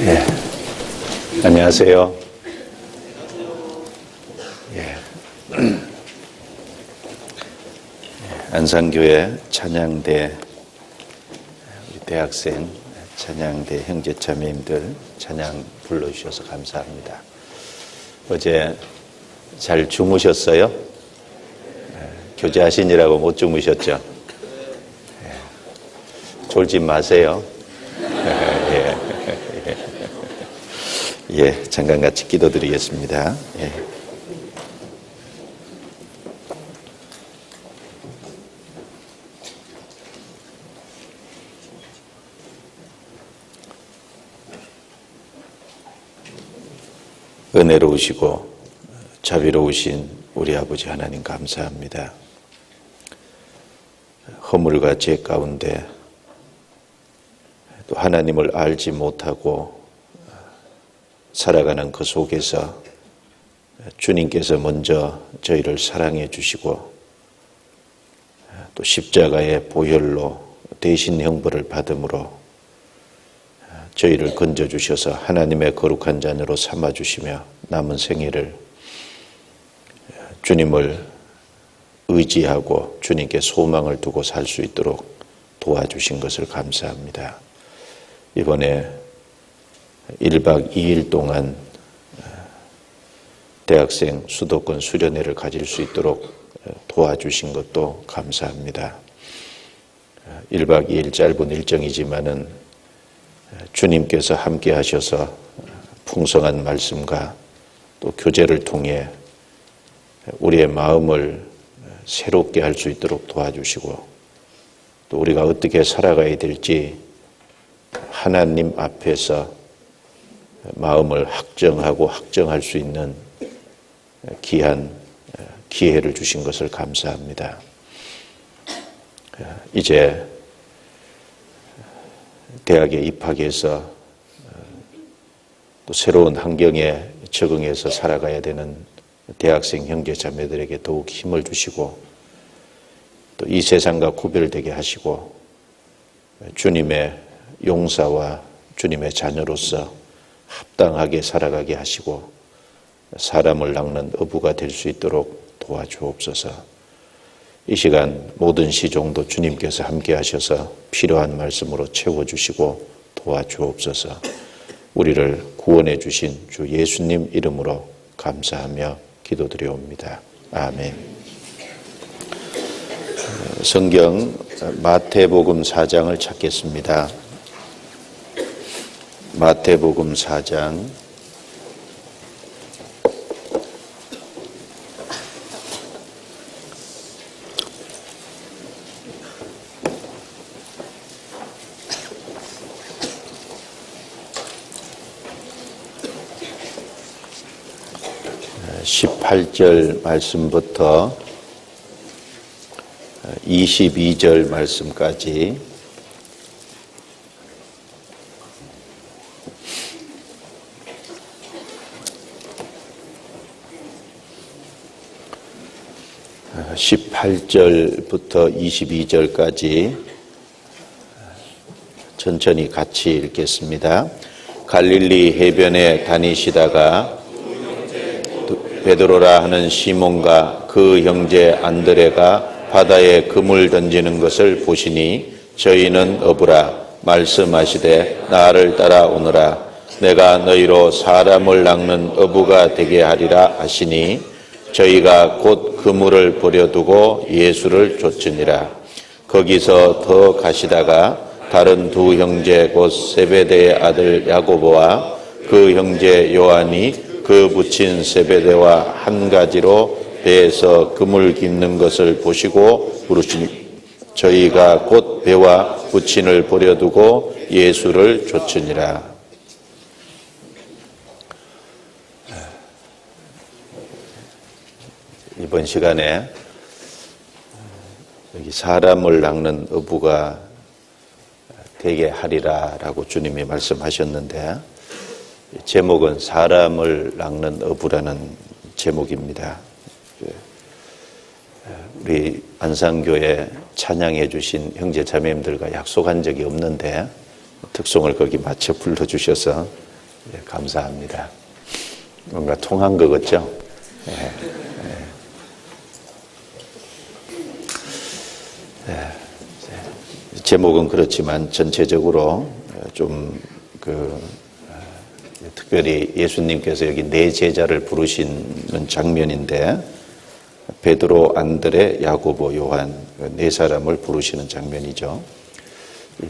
네, 안녕하세요. 예. 안산교회 찬양대 우리 대학생 찬양대 형제자매님들 찬양 불러주셔서 감사합니다. 어제 잘 주무셨어요? 교제하시느라고 못 주무셨죠? 졸지 마세요. 예, 잠깐 같이 기도드리겠습니다. 예. 은혜로우시고 자비로우신 우리 아버지 하나님 감사합니다. 허물과 죄 가운데 또 하나님을 알지 못하고 살아가는 그 속에서 주님께서 먼저 저희를 사랑해 주시고 또 십자가의 보혈로 대신 형벌을 받음으로 저희를 건져주셔서 하나님의 거룩한 자녀로 삼아주시며 남은 생애를 주님을 의지하고 주님께 소망을 두고 살 수 있도록 도와주신 것을 감사합니다. 이번에 1박 2일 동안 대학생 수도권 수련회를 가질 수 있도록 도와주신 것도 감사합니다. 1박 2일 짧은 일정이지만은 주님께서 함께 하셔서 풍성한 말씀과 또 교제를 통해 우리의 마음을 새롭게 할 수 있도록 도와주시고 또 우리가 어떻게 살아가야 될지 하나님 앞에서 마음을 확정하고 확정할 수 있는 귀한 기회를 주신 것을 감사합니다. 이제 대학에 입학해서 또 새로운 환경에 적응해서 살아가야 되는 대학생 형제 자매들에게 더욱 힘을 주시고 또 이 세상과 구별되게 하시고 주님의 용사와 주님의 자녀로서 합당하게 살아가게 하시고 사람을 낚는 어부가 될 수 있도록 도와주옵소서. 이 시간 모든 시종도 주님께서 함께 하셔서 필요한 말씀으로 채워주시고 도와주옵소서. 우리를 구원해 주신 주 예수님 이름으로 감사하며 기도드려옵니다. 아멘. 성경 마태복음 4장을 찾겠습니다. 마태복음 4장 18절 말씀부터 22절 말씀까지 (18절부터) 22절까지 천천히 같이 읽겠습니다. 갈릴리 해변에 다니시다가 베드로라 하는 시몬과 그 형제 안드레가 바다에 그물 던지는 것을 보시니 저희는 어부라 말씀하시되 나를 따라오너라 내가 너희로 사람을 낚는 어부가 되게 하리라 하시니 저희가 곧 그물을 버려두고 예수를 쫓으니라. 거기서 더 가시다가 다른 두 형제 곧 세베대의 아들 야고보와 그 형제 요한이 그 붙인 세베대와 한 가지로 배에서 그물 깃는 것을 보시고 부르시니 저희가 곧 배와 붙인을 버려두고 예수를 쫓으니라. 이번 시간에 여기 사람을 낚는 어부가 되게 하리라라고 주님이 말씀하셨는데 제목은 사람을 낚는 어부라는 제목입니다. 우리 안산교회 찬양해 주신 형제 자매님들과 약속한 적이 없는데 특송을 거기 맞춰 불러주셔서 예, 감사합니다. 뭔가 통한 것 같죠? 예, 예. 예, 제목은 그렇지만 전체적으로 좀 특별히 예수님께서 여기 네 제자를 부르시는 장면인데 베드로, 안드레, 야고보, 요한 네 사람을 부르시는 장면이죠.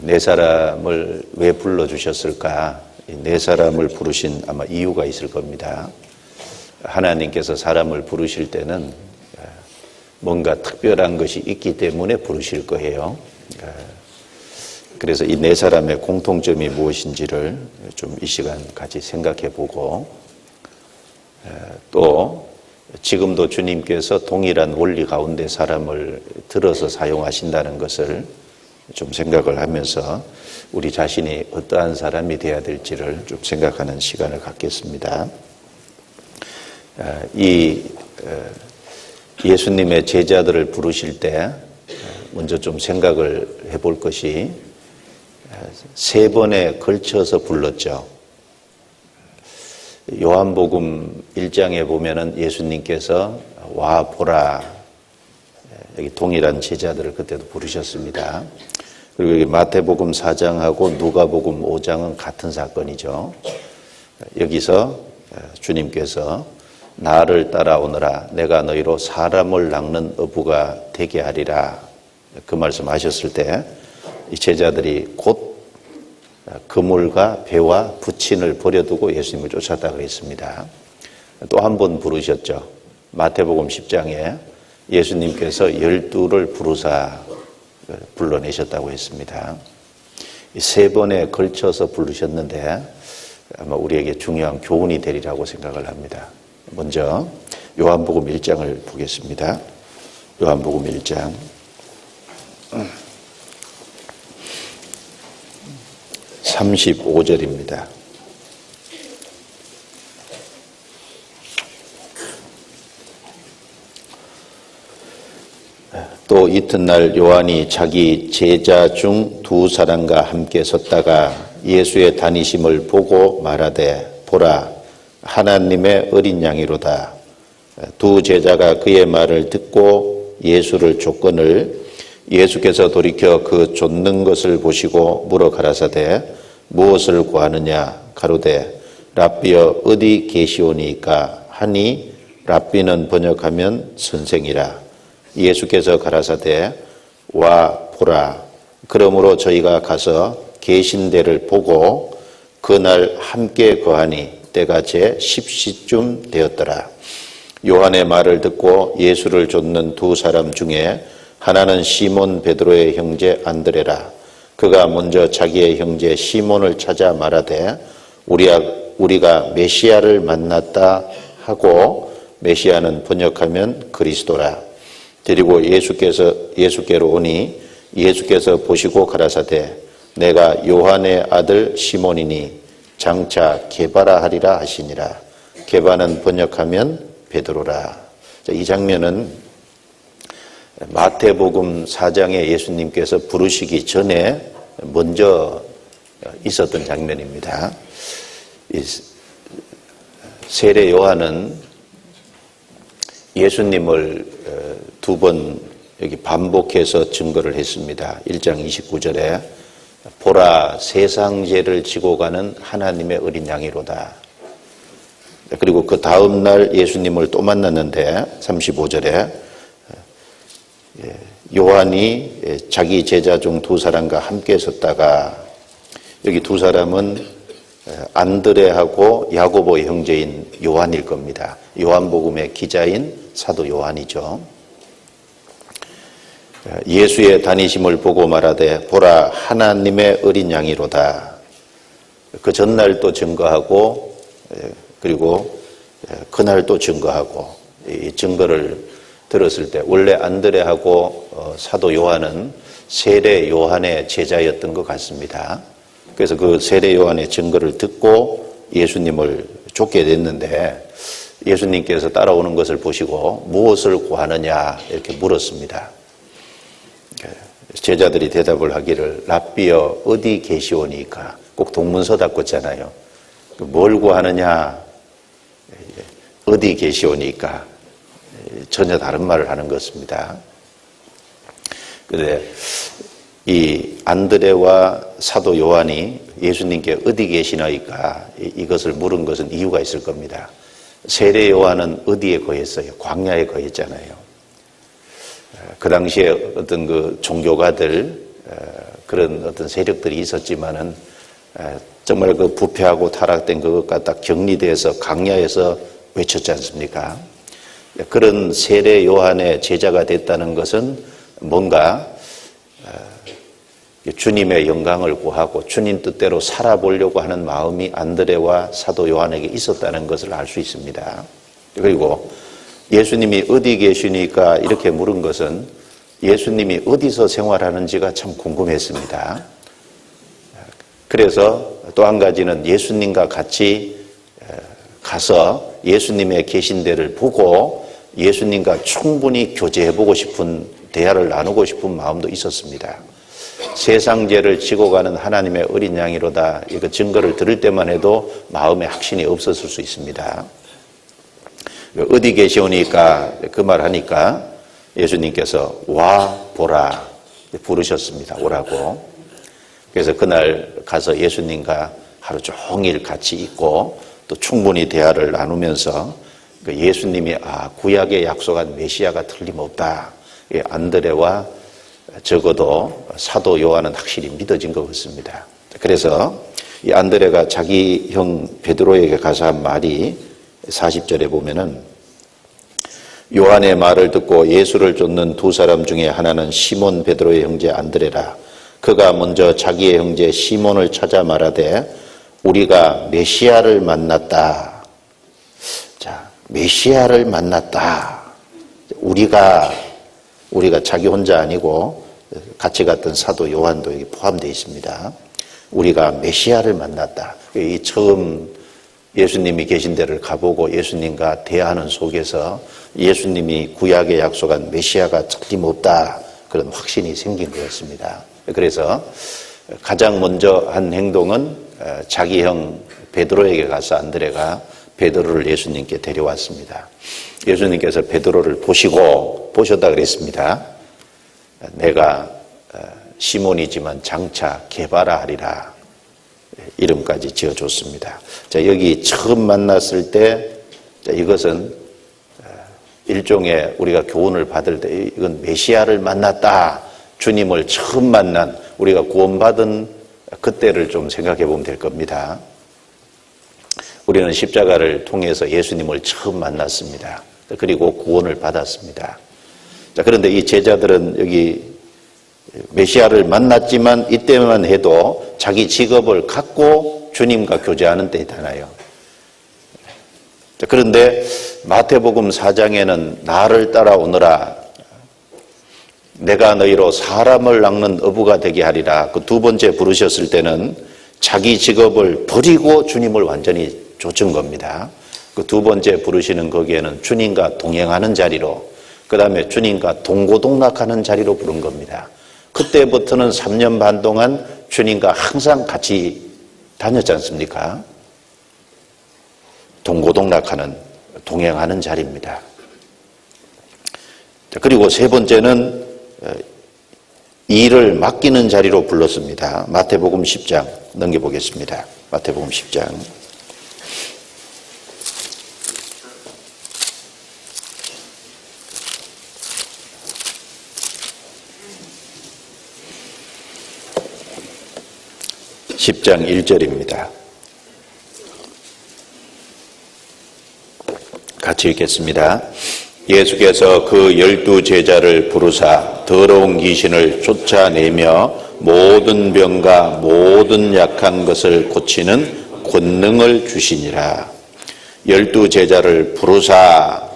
네 사람을 왜 불러주셨을까? 네 사람을 부르신 아마 이유가 있을 겁니다. 하나님께서 사람을 부르실 때는 뭔가 특별한 것이 있기 때문에 부르실 거예요. 그래서 이 네 사람의 공통점이 무엇인지를 좀 이 시간 같이 생각해 보고, 또 지금도 주님께서 동일한 원리 가운데 사람을 들어서 사용하신다는 것을 좀 생각을 하면서 우리 자신이 어떠한 사람이 되어야 될지를 좀 생각하는 시간을 갖겠습니다. 이 예수님의 제자들을 부르실 때 먼저 좀 생각을 해볼 것이 세 번에 걸쳐서 불렀죠. 요한복음 1장에 보면은 예수님께서 와 보라, 여기 동일한 제자들을 그때도 부르셨습니다. 그리고 여기 마태복음 4장하고 누가복음 5장은 같은 사건이죠. 여기서 주님께서 나를 따라오너라, 내가 너희로 사람을 낚는 어부가 되게 하리라, 그 말씀하셨을 때 이 제자들이 곧 그물과 배와 부친을 버려두고 예수님을 쫓았다 그랬습니다. 또 한 번 부르셨죠. 마태복음 10장에 예수님께서 12를 부르사 불러내셨다고 했습니다. 세 번에 걸쳐서 부르셨는데 아마 우리에게 중요한 교훈이 되리라고 생각을 합니다. 먼저 요한복음 1장을 보겠습니다. 요한복음 1장 35절입니다. 또 이튿날 요한이 자기 제자 중 두 사람과 함께 섰다가 예수의 다니심을 보고 말하되 보라, 하나님의 어린 양이로다. 두 제자가 그의 말을 듣고 예수를 쫓거늘 예수께서 돌이켜 그 쫓는 것을 보시고 물어 가라사대 무엇을 구하느냐? 가로되 랍비여 어디 계시오니이까 하니 랍비는 번역하면 선생이라. 예수께서 가라사대 와 보라. 그러므로 저희가 가서 계신 데를 보고 그날 함께 거하니 때가 제 10시쯤 되었더라. 요한의 말을 듣고 예수를 쫓는 두 사람 중에 하나는 시몬 베드로의 형제 안드레라. 그가 먼저 자기의 형제 시몬을 찾아 말하되 우리가 메시아를 만났다 하고, 메시아는 번역하면 그리스도라. 데리고 예수께로 오니 예수께서 보시고 가라사대 내가 요한의 아들 시몬이니 장차 게바라 하리라 하시니라. 게바는 번역하면 베드로라. 이 장면은 마태복음 4장에 예수님께서 부르시기 전에 먼저 있었던 장면입니다. 세례 요한은 예수님을 두 번 여기 반복해서 증거를 했습니다. 1장 29절에 보라, 세상 죄를 지고 가는 하나님의 어린 양이로다. 그리고 그 다음 날 예수님을 또 만났는데 35절에 요한이 자기 제자 중 두 사람과 함께 섰다가, 여기 두 사람은 안드레하고 야고보의 형제인 요한일 겁니다. 요한복음의 기자인 사도 요한이죠. 예수의 다니심을 보고 말하되 보라, 하나님의 어린 양이로다. 그 전날 또 증거하고 그리고 그날 또 증거하고, 이 증거를 들었을 때 원래 안드레하고 사도 요한은 세례 요한의 제자였던 것 같습니다. 그래서 그 세례 요한의 증거를 듣고 예수님을 쫓게 됐는데 예수님께서 따라오는 것을 보시고 무엇을 구하느냐 이렇게 물었습니다. 제자들이 대답을 하기를 랍비여 어디 계시오니까, 꼭 동문서답 같잖아요. 뭘 구하느냐? 어디 계시오니까 전혀 다른 말을 하는 것입니다. 그런데 이 안드레와 사도 요한이 예수님께 어디 계시나이까 이것을 물은 것은 이유가 있을 겁니다. 세례 요한은 어디에 거했어요? 광야에 거했잖아요. 그 당시에 어떤 그 종교가들 그런 어떤 세력들이 있었지만은 정말 그 부패하고 타락된 그것과 딱 격리돼서 광야에서 외쳤지 않습니까? 그런 세례 요한의 제자가 됐다는 것은 뭔가 주님의 영광을 구하고 주님 뜻대로 살아보려고 하는 마음이 안드레와 사도 요한에게 있었다는 것을 알 수 있습니다. 그리고 예수님이 어디 계시니까 이렇게 물은 것은 예수님이 어디서 생활하는지가 참 궁금했습니다. 그래서 또 한 가지는 예수님과 같이 가서 예수님의 계신 데를 보고 예수님과 충분히 교제해보고 싶은, 대화를 나누고 싶은 마음도 있었습니다. 세상 죄를 지고 가는 하나님의 어린 양이로다, 이거 증거를 들을 때만 해도 마음에 확신이 없었을 수 있습니다. 어디 계시오니까 그 말 하니까 예수님께서 와 보라 부르셨습니다. 오라고. 그래서 그날 가서 예수님과 하루 종일 같이 있고 또 충분히 대화를 나누면서 예수님이 구약에 약속한 메시아가 틀림없다. 안드레와 적어도 사도 요한은 확실히 믿어진 것 같습니다. 그래서 이 안드레가 자기 형 베드로에게 가서 한 말이 40절에 보면은 요한의 말을 듣고 예수를 쫓는 두 사람 중에 하나는 시몬 베드로의 형제 안드레라. 그가 먼저 자기의 형제 시몬을 찾아 말하되 우리가 메시아를 만났다. 자, 메시아를 만났다. 우리가 자기 혼자 아니고 같이 갔던 사도 요한도 여기 포함되어 있습니다. 우리가 메시아를 만났다. 이 처음 예수님이 계신 데를 가보고 예수님과 대화하는 속에서 예수님이 구약에 약속한 메시아가 틀림없다. 그런 확신이 생긴 거였습니다. 그래서 가장 먼저 한 행동은 자기 형 베드로에게 가서 안드레가 베드로를 예수님께 데려왔습니다. 예수님께서 베드로를 보셨다 그랬습니다. 내가 시몬이지만 장차 게바라 하리라. 이름까지 지어줬습니다. 자, 여기 처음 만났을 때, 이것은 일종의 우리가 교훈을 받을 때, 이건 메시아를 만났다. 주님을 처음 만난, 우리가 구원받은 그때를 좀 생각해 보면 될 겁니다. 우리는 십자가를 통해서 예수님을 처음 만났습니다. 그리고 구원을 받았습니다. 자, 그런데 이 제자들은 여기 메시아를 만났지만 이때만 해도 자기 직업을 갖고 주님과 교제하는 때잖아요. 그런데 마태복음 4장에는 나를 따라오너라. 내가 너희로 사람을 낚는 어부가 되게 하리라. 그 두 번째 부르셨을 때는 자기 직업을 버리고 주님을 완전히 쫓은 겁니다. 그 두 번째 부르시는 거기에는 주님과 동행하는 자리로, 그 다음에 주님과 동고동락하는 자리로 부른 겁니다. 그때부터는 3년 반 동안 주님과 항상 같이 다녔지 않습니까? 동고동락하는, 동행하는 자리입니다. 그리고 세 번째는 일을 맡기는 자리로 불렀습니다. 마태복음 10장 넘겨보겠습니다. 마태복음 10장. (10장) 1절입니다. 같이 읽겠습니다. 예수께서 그 12 제자를 부르사 더러운 귀신을 쫓아내며 모든 병과 모든 약한 것을 고치는 권능을 주시니라. 12 제자를 부르사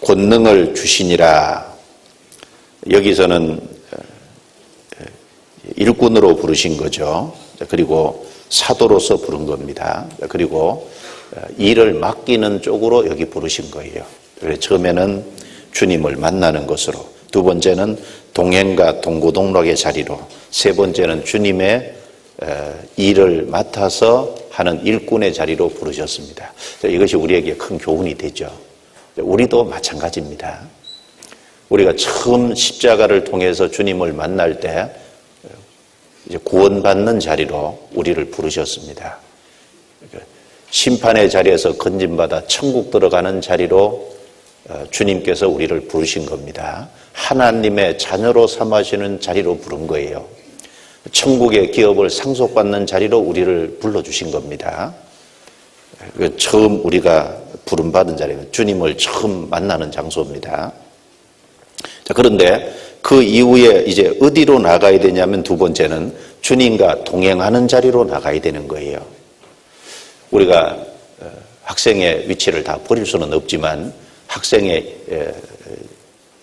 권능을 주시니라. 여기서는 일꾼으로 부르신 거죠. 그리고 사도로서 부른 겁니다. 그리고 일을 맡기는 쪽으로 여기 부르신 거예요. 그래서 처음에는 주님을 만나는 것으로, 두 번째는 동행과 동고동락의 자리로, 세 번째는 주님의 일을 맡아서 하는 일꾼의 자리로 부르셨습니다. 이것이 우리에게 큰 교훈이 되죠. 우리도 마찬가지입니다. 우리가 처음 십자가를 통해서 주님을 만날 때 이제 구원받는 자리로 우리를 부르셨습니다. 심판의 자리에서 건진받아 천국 들어가는 자리로 주님께서 우리를 부르신 겁니다. 하나님의 자녀로 삼으시는 자리로 부른 거예요. 천국의 기업을 상속받는 자리로 우리를 불러주신 겁니다. 처음 우리가 부름받은 자리가 주님을 처음 만나는 장소입니다. 자, 그런데 그 이후에 이제 어디로 나가야 되냐면 두 번째는 주님과 동행하는 자리로 나가야 되는 거예요. 우리가 학생의 위치를 다 버릴 수는 없지만 학생의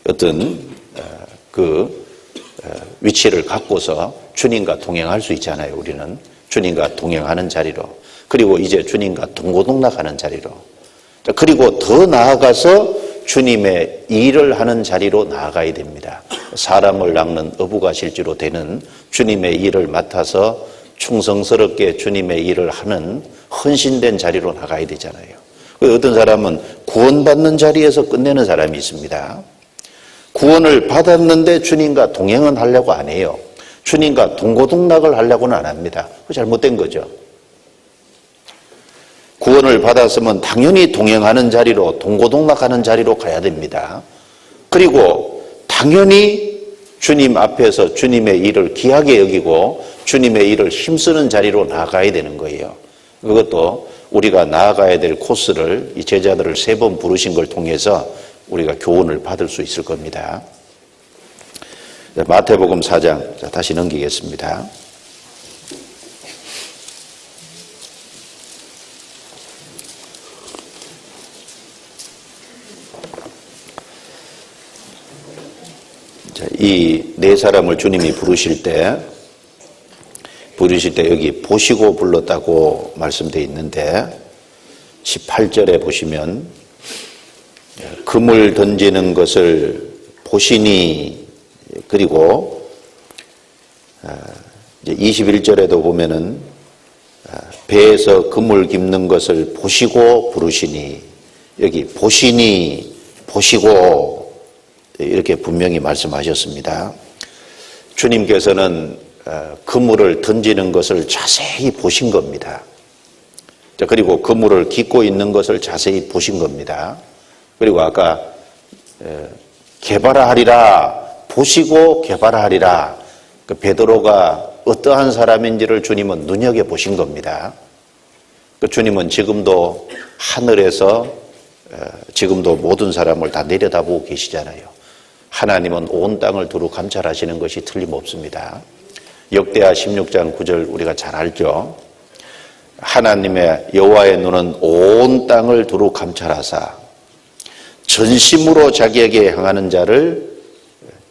어떤 그 위치를 갖고서 주님과 동행할 수 있잖아요. 우리는 주님과 동행하는 자리로, 그리고 이제 주님과 동고동락하는 자리로, 그리고 더 나아가서 주님의 일을 하는 자리로 나아가야 됩니다. 사람을 낚는 어부가 실제로 되는 주님의 일을 맡아서 충성스럽게 주님의 일을 하는 헌신된 자리로 나가야 되잖아요. 어떤 사람은 구원받는 자리에서 끝내는 사람이 있습니다. 구원을 받았는데 주님과 동행은 하려고 안 해요. 주님과 동고동락을 하려고는 안 합니다. 그거 잘못된 거죠. 구원을 받았으면 당연히 동행하는 자리로, 동고동락하는 자리로 가야 됩니다. 그리고 당연히 주님 앞에서 주님의 일을 귀하게 여기고 주님의 일을 힘쓰는 자리로 나아가야 되는 거예요. 그것도 우리가 나아가야 될 코스를 이 제자들을 3번 부르신 걸 통해서 우리가 교훈을 받을 수 있을 겁니다. 마태복음 4장, 다시 넘기겠습니다. 이 4사람을 주님이 부르실 때 여기 보시고 불렀다고 말씀되어 있는데 18절에 보시면 금을 던지는 것을 보시니, 그리고 이제 21절에도 보면은 배에서 금을 깁는 것을 보시고 부르시니, 여기 보시니, 보시고 이렇게 분명히 말씀하셨습니다. 주님께서는 그물을 던지는 것을 자세히 보신 겁니다. 그리고 그물을 깃고 있는 것을 자세히 보신 겁니다. 그리고 아까 개발하리라, 보시고 개발하리라, 그 베드로가 어떠한 사람인지를 주님은 눈여겨보신 겁니다. 그 주님은 지금도 하늘에서 지금도 모든 사람을 다 내려다보고 계시잖아요. 하나님은 온 땅을 두루 감찰하시는 것이 틀림없습니다. 역대하 16장 9절 우리가 잘 알죠. 하나님의 여호와의 눈은 온 땅을 두루 감찰하사 전심으로 자기에게 향하는 자를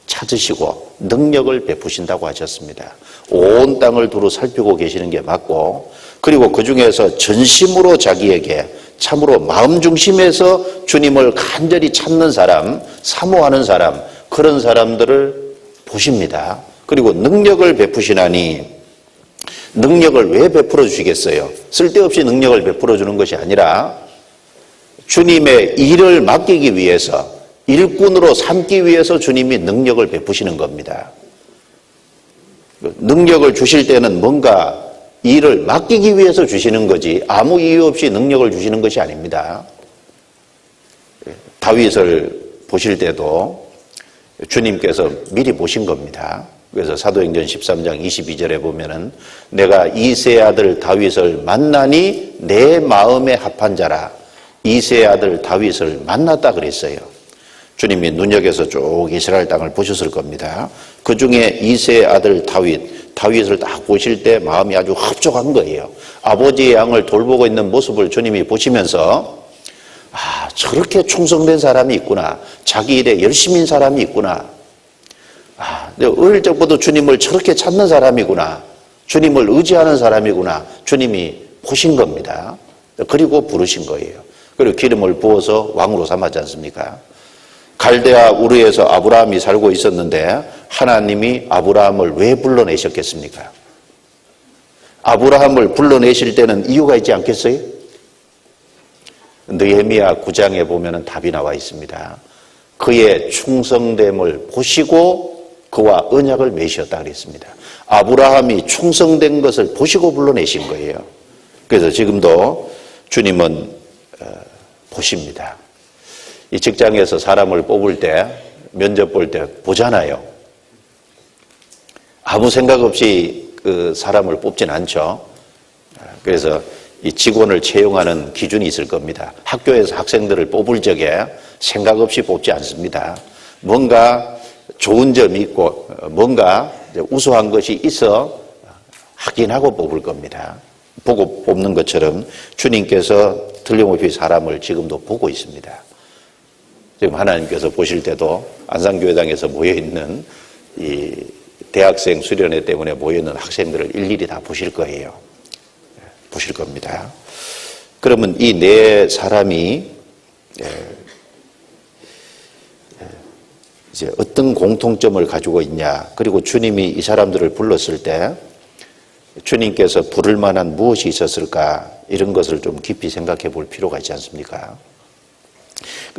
찾으시고 능력을 베푸신다고 하셨습니다. 온 땅을 두루 살피고 계시는 게 맞고, 그리고 그 중에서 전심으로 자기에게, 참으로 마음 중심에서 주님을 간절히 찾는 사람, 사모하는 사람, 그런 사람들을 보십니다. 그리고 능력을 베푸시나니, 능력을 왜 베풀어 주시겠어요? 쓸데없이 능력을 베풀어 주는 것이 아니라 주님의 일을 맡기기 위해서, 일꾼으로 삼기 위해서 주님이 능력을 베푸시는 겁니다. 능력을 주실 때는 뭔가 일을 맡기기 위해서 주시는 거지 아무 이유 없이 능력을 주시는 것이 아닙니다. 다윗을 보실 때도 주님께서 미리 보신 겁니다. 그래서 사도행전 13장 22절에 보면은 내가 이새의 아들 다윗을 만나니 내 마음에 합한 자라, 이새의 아들 다윗을 만났다 그랬어요. 주님이 눈여겨서 쭉 이스라엘 땅을 보셨을 겁니다. 그 중에 이새의 아들 다윗을 딱 보실 때 마음이 아주 흡족한 거예요. 아버지의 양을 돌보고 있는 모습을 주님이 보시면서 저렇게 충성된 사람이 있구나, 자기 일에 열심인 사람이 있구나, 어릴 적부터 주님을 저렇게 찾는 사람이구나, 주님을 의지하는 사람이구나, 주님이 보신 겁니다. 그리고 부르신 거예요. 그리고 기름을 부어서 왕으로 삼았지 않습니까? 갈대아 우르에서 아브라함이 살고 있었는데 하나님이 아브라함을 왜 불러내셨겠습니까? 아브라함을 불러내실 때는 이유가 있지 않겠어요? 느헤미야 9장에 보면 답이 나와 있습니다. 그의 충성됨을 보시고 그와 언약을 맺으셨다 그랬습니다. 아브라함이 충성된 것을 보시고 불러내신 거예요. 그래서 지금도 주님은 보십니다. 이 직장에서 사람을 뽑을 때, 면접 볼 때 보잖아요. 아무 생각 없이 그 사람을 뽑진 않죠. 그래서 이 직원을 채용하는 기준이 있을 겁니다. 학교에서 학생들을 뽑을 적에 생각 없이 뽑지 않습니다. 뭔가 좋은 점이 있고 뭔가 우수한 것이 있어 확인하고 뽑을 겁니다. 보고 뽑는 것처럼 주님께서 틀림없이 사람을 지금도 보고 있습니다. 지금 하나님께서 보실 때도 안산교회당에서 모여있는 이 대학생 수련회 때문에 모여있는 학생들을 일일이 다 보실 거예요. 보실 겁니다. 그러면 이 네 사람이 이제 어떤 공통점을 가지고 있냐, 그리고 주님이 이 사람들을 불렀을 때 주님께서 부를 만한 무엇이 있었을까, 이런 것을 좀 깊이 생각해 볼 필요가 있지 않습니까?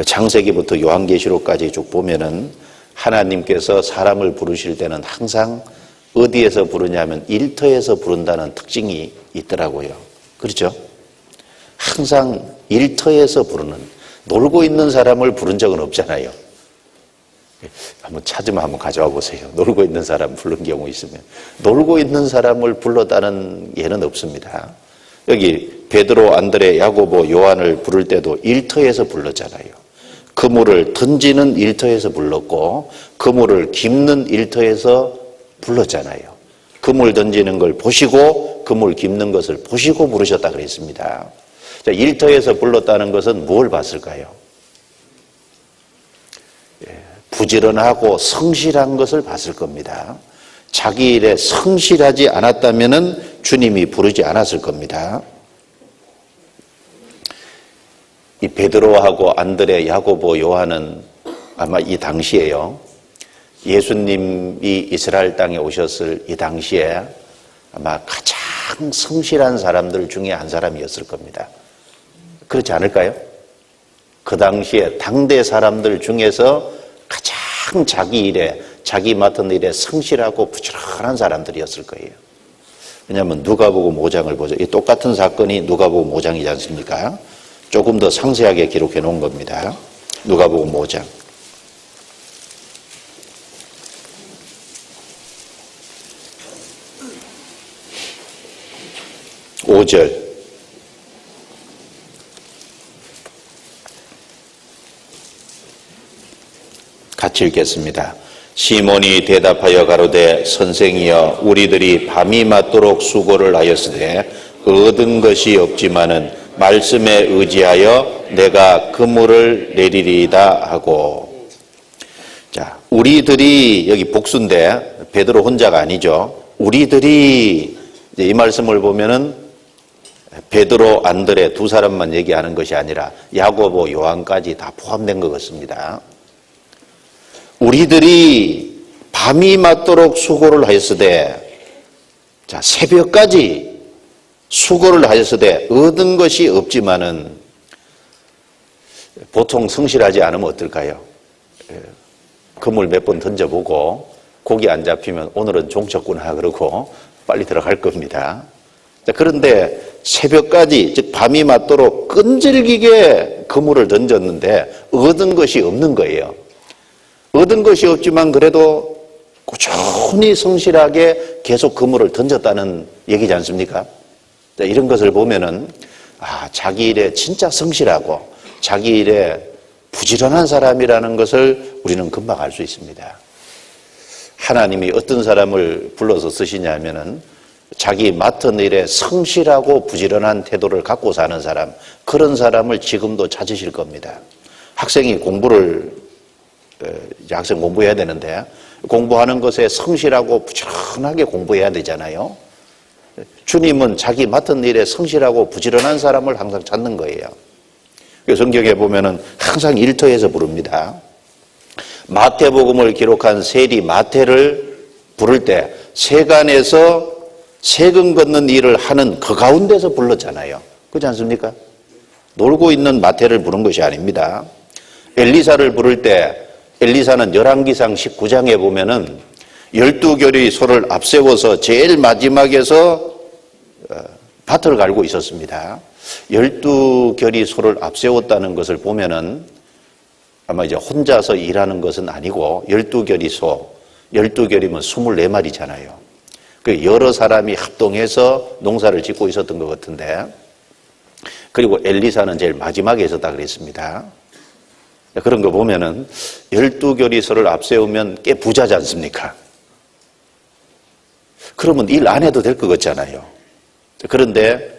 창세기부터 요한계시록까지 쭉 보면은 하나님께서 사람을 부르실 때는 항상 어디에서 부르냐면 일터에서 부른다는 특징이 있더라고요. 그렇죠? 항상 일터에서 부르는, 놀고 있는 사람을 부른 적은 없잖아요. 한번 찾으면 한번 가져와 보세요. 놀고 있는 사람 부른 경우 있으면. 놀고 있는 사람을 불렀다는 예는 없습니다. 여기 베드로, 안드레, 야고보, 요한을 부를 때도 일터에서 불렀잖아요. 그물을 던지는 일터에서 불렀고 그물을 깁는 일터에서 불렀잖아요. 그물 던지는 걸 보시고 그물 깁는 것을 보시고 부르셨다 그랬습니다. 자, 일터에서 불렀다는 것은 뭘 봤을까요? 부지런하고 성실한 것을 봤을 겁니다. 자기 일에 성실하지 않았다면 주님이 부르지 않았을 겁니다. 이 베드로하고 안드레, 야고보, 요한은 아마 이 당시에요, 예수님이 이스라엘 땅에 오셨을 이 당시에 아마 가장 성실한 사람들 중에 한 사람이었을 겁니다. 그렇지 않을까요? 그 당시에 당대 사람들 중에서 가장 자기 일에, 자기 맡은 일에 성실하고 부지런한 사람들이었을 거예요. 왜냐하면 누가복음 5장을 보죠. 이 똑같은 사건이 누가복음 5장이지 않습니까? 조금 더 상세하게 기록해 놓은 겁니다. 누가복음 5장. 5절. 같이 읽겠습니다. 시몬이 대답하여 가로되 선생이여 우리들이 밤이 맞도록 수고를 하였으되 얻은 것이 없지만은 말씀에 의지하여 내가 그물을 내리리이다 하고. 자, 우리들이 여기 복수인데 베드로 혼자가 아니죠. 우리들이 이 말씀을 보면은 베드로, 안드레 두 사람만 얘기하는 것이 아니라 야고보, 요한까지 다 포함된 것 같습니다. 우리들이 밤이 맞도록 수고를 하였으되, 자, 새벽까지 수고를 하였으되 얻은 것이 없지만은, 보통 성실하지 않으면 어떨까요? 그물 몇 번 던져보고 고기 안 잡히면 오늘은 종쳤구나 그러고 빨리 들어갈 겁니다. 그런데 새벽까지, 즉 밤이 맞도록 끈질기게 그물을 던졌는데 얻은 것이 없는 거예요. 얻은 것이 없지만 그래도 꾸준히 성실하게 계속 그물을 던졌다는 얘기지 않습니까? 이런 것을 보면은 자기 일에 진짜 성실하고 자기 일에 부지런한 사람이라는 것을 우리는 금방 알 수 있습니다. 하나님이 어떤 사람을 불러서 쓰시냐면은 자기 맡은 일에 성실하고 부지런한 태도를 갖고 사는 사람, 그런 사람을 지금도 찾으실 겁니다. 학생이 학생 공부해야 되는데 공부하는 것에 성실하고 부지런하게 공부해야 되잖아요. 주님은 자기 맡은 일에 성실하고 부지런한 사람을 항상 찾는 거예요. 성경에 보면은 항상 일터에서 부릅니다. 마태복음을 기록한 세리 마태를 부를 때 세간에서 세금 걷는 일을 하는 그 가운데서 불렀잖아요. 그렇지 않습니까? 놀고 있는 마태를 부른 것이 아닙니다. 엘리사를 부를 때 엘리사는 열왕기상 19장에 보면은 12결의 소를 앞세워서 제일 마지막에서 밭을 갈고 있었습니다. 12결의 소를 앞세웠다는 것을 보면은 아마 이제 혼자서 일하는 것은 아니고 12결의 소, 12결이면 24마리잖아요. 그 여러 사람이 합동해서 농사를 짓고 있었던 것 같은데, 그리고 엘리사는 제일 마지막에 있었다 그랬습니다. 그런 거 보면은 12결의 소를 앞세우면 꽤 부자지 않습니까? 그러면 일 안 해도 될 것 같잖아요. 그런데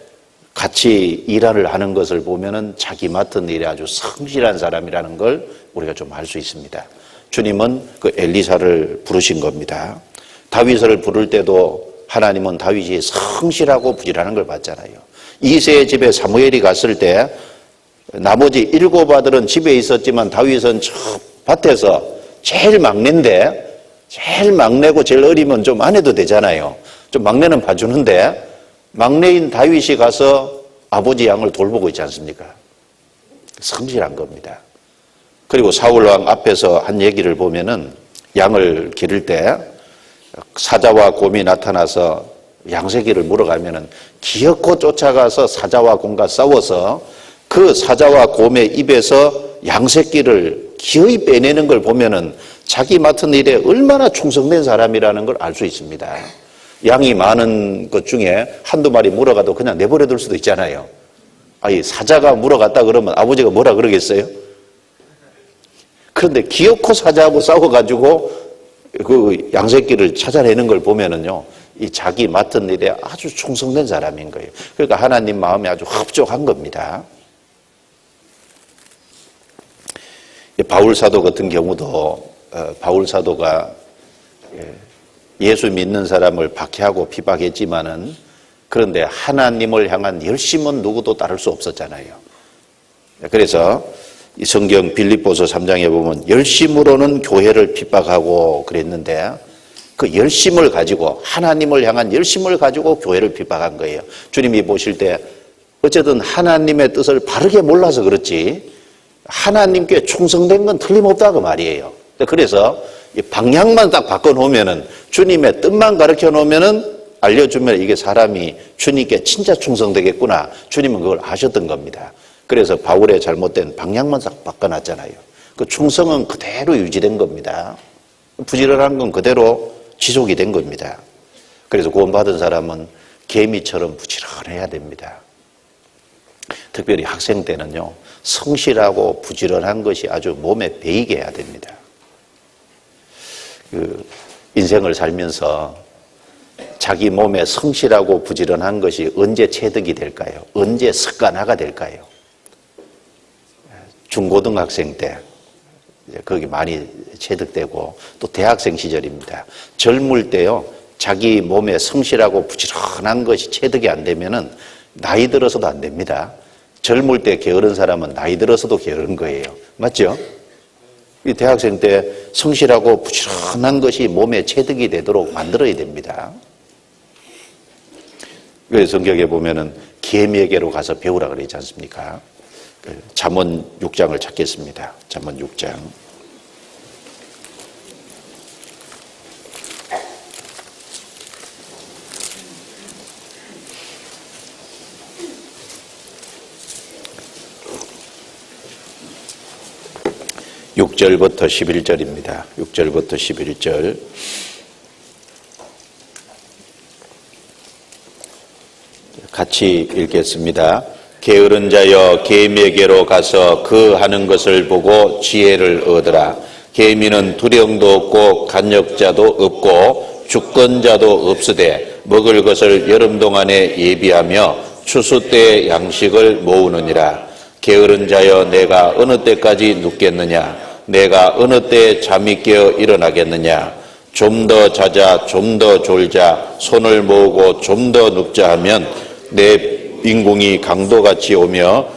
같이 일을 하는 것을 보면은 자기 맡은 일에 아주 성실한 사람이라는 걸 우리가 좀 알 수 있습니다. 주님은 그 엘리사를 부르신 겁니다. 다윗을 부를 때도 하나님은 다윗이 성실하고 부지런한 걸 봤잖아요. 이새의 집에 사무엘이 갔을 때 나머지 7 아들은 집에 있었지만 다윗은 저 밭에서 제일 막내인데, 제일 막내고 제일 어리면 좀 안 해도 되잖아요. 좀 막내는 봐주는데 막내인 다윗이 가서 아버지 양을 돌보고 있지 않습니까? 성실한 겁니다. 그리고 사울왕 앞에서 한 얘기를 보면은 양을 기를 때 사자와 곰이 나타나서 양새끼를 물어가면은 기어코 쫓아가서 사자와 곰과 싸워서 그 사자와 곰의 입에서 양새끼를 기어이 빼내는 걸 보면은 자기 맡은 일에 얼마나 충성된 사람이라는 걸 알 수 있습니다. 양이 많은 것 중에 한두 마리 물어가도 그냥 내버려 둘 수도 있잖아요. 아니, 사자가 물어갔다 그러면 아버지가 뭐라 그러겠어요? 그런데 기어코 사자하고 싸워가지고 그 양새끼를 찾아내는 걸 보면은요, 이 자기 맡은 일에 아주 충성된 사람인 거예요. 그러니까 하나님 마음이 아주 흡족한 겁니다. 바울 사도 같은 경우도 바울 사도가 예수 믿는 사람을 박해하고 비박했지만은, 그런데 하나님을 향한 열심은 누구도 따를 수 없었잖아요. 그래서 이 성경 빌립보서 3장에 보면 열심으로는 교회를 핍박하고 그랬는데, 그 열심을 가지고, 하나님을 향한 열심을 가지고 교회를 핍박한 거예요. 주님이 보실 때 어쨌든 하나님의 뜻을 바르게 몰라서 그렇지 하나님께 충성된 건 틀림없다 그 말이에요. 그래서 이 방향만 딱 바꿔놓으면은, 주님의 뜻만 가르쳐 놓으면은, 알려주면 이게 사람이 주님께 진짜 충성되겠구나, 주님은 그걸 아셨던 겁니다. 그래서 바울의 잘못된 방향만 딱 바꿔놨잖아요. 그 충성은 그대로 유지된 겁니다. 부지런한 건 그대로 지속이 된 겁니다. 그래서 구원받은 사람은 개미처럼 부지런해야 됩니다. 특별히 학생 때는요, 성실하고 부지런한 것이 아주 몸에 배이게 해야 됩니다. 그 인생을 살면서 자기 몸에 성실하고 부지런한 것이 언제 체득이 될까요? 언제 습관화가 될까요? 중고등학생 때 거기 많이 체득되고, 또 대학생 시절입니다. 젊을 때요, 자기 몸에 성실하고 부지런한 것이 체득이 안 되면은 나이 들어서도 안 됩니다. 젊을 때 게으른 사람은 나이 들어서도 게으른 거예요. 맞죠? 이 대학생 때 성실하고 부지런한 것이 몸에 체득이 되도록 만들어야 됩니다. 그래서 성경에 보면은 개미에게로 가서 배우라 그러지 않습니까? 잠언 6장을 찾겠습니다. 잠언 6장. 육 절부터 11절입니다. 6절부터 11절. 같이 읽겠습니다. 게으른 자여, 개미에게로 가서 그 하는 것을 보고 지혜를 얻으라. 개미는 두령도 없고 간역자도 없고 주권자도 없으되 먹을 것을 여름 동안에 예비하며 추수 때 양식을 모으느니라. 게으른 자여, 내가 어느 때까지 눕겠느냐? 내가 어느 때 잠이 깨어 일어나겠느냐? 좀 더 자자, 좀 더 졸자, 손을 모으고 좀 더 눕자 하면 내 빈궁이 강도같이 오며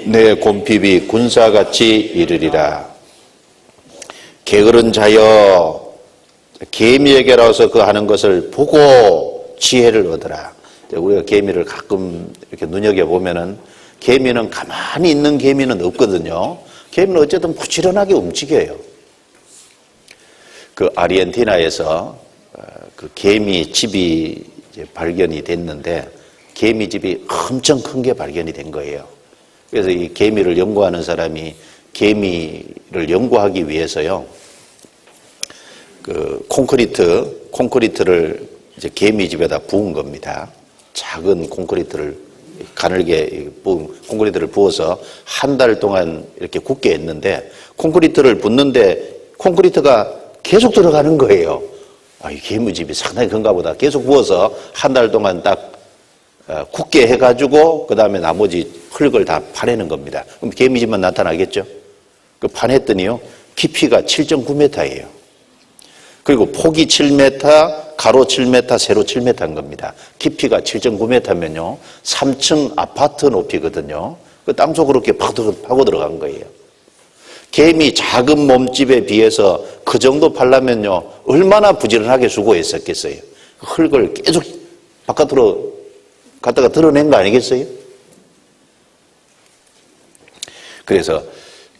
내 곰핍이 군사같이 이르리라. 게으른 자여, 개미에게로서 그 하는 것을 보고 지혜를 얻어라. 우리가 개미를 가끔 이렇게 눈여겨보면은 개미는 가만히 있는 개미는 없거든요. 개미는 어쨌든 부지런하게 움직여요. 그 아르헨티나에서 그 개미 집이 이제 발견이 됐는데 개미 집이 엄청 큰 게 발견이 된 거예요. 그래서 이 개미를 연구하는 사람이 개미를 연구하기 위해서요. 그 콘크리트를 이제 개미 집에다 부은 겁니다. 작은 콘크리트를 가늘게 부은 콘크리트를 부어서 한 달 동안 이렇게 굳게 했는데 콘크리트를 붓는데 콘크리트가 계속 들어가는 거예요. 아, 이 개미 집이 상당히 큰가 보다. 계속 부어서 한 달 동안 딱 굳게 해가지고 그 다음에 나머지 흙을 다 파내는 겁니다. 그럼 개미 집만 나타나겠죠? 그 파냈더니요 깊이가 7.9m예요. 그리고 폭이 7m, 가로 7m, 세로 7m인 겁니다. 깊이가 7.9m면요 3층 아파트 높이거든요. 그 땅속으로 이렇게 파고 들어간 거예요. 개미 작은 몸집에 비해서 그 정도 파려면요 얼마나 부지런하게 수고했었겠어요. 흙을 계속 바깥으로 갖다가 드러낸 거 아니겠어요? 그래서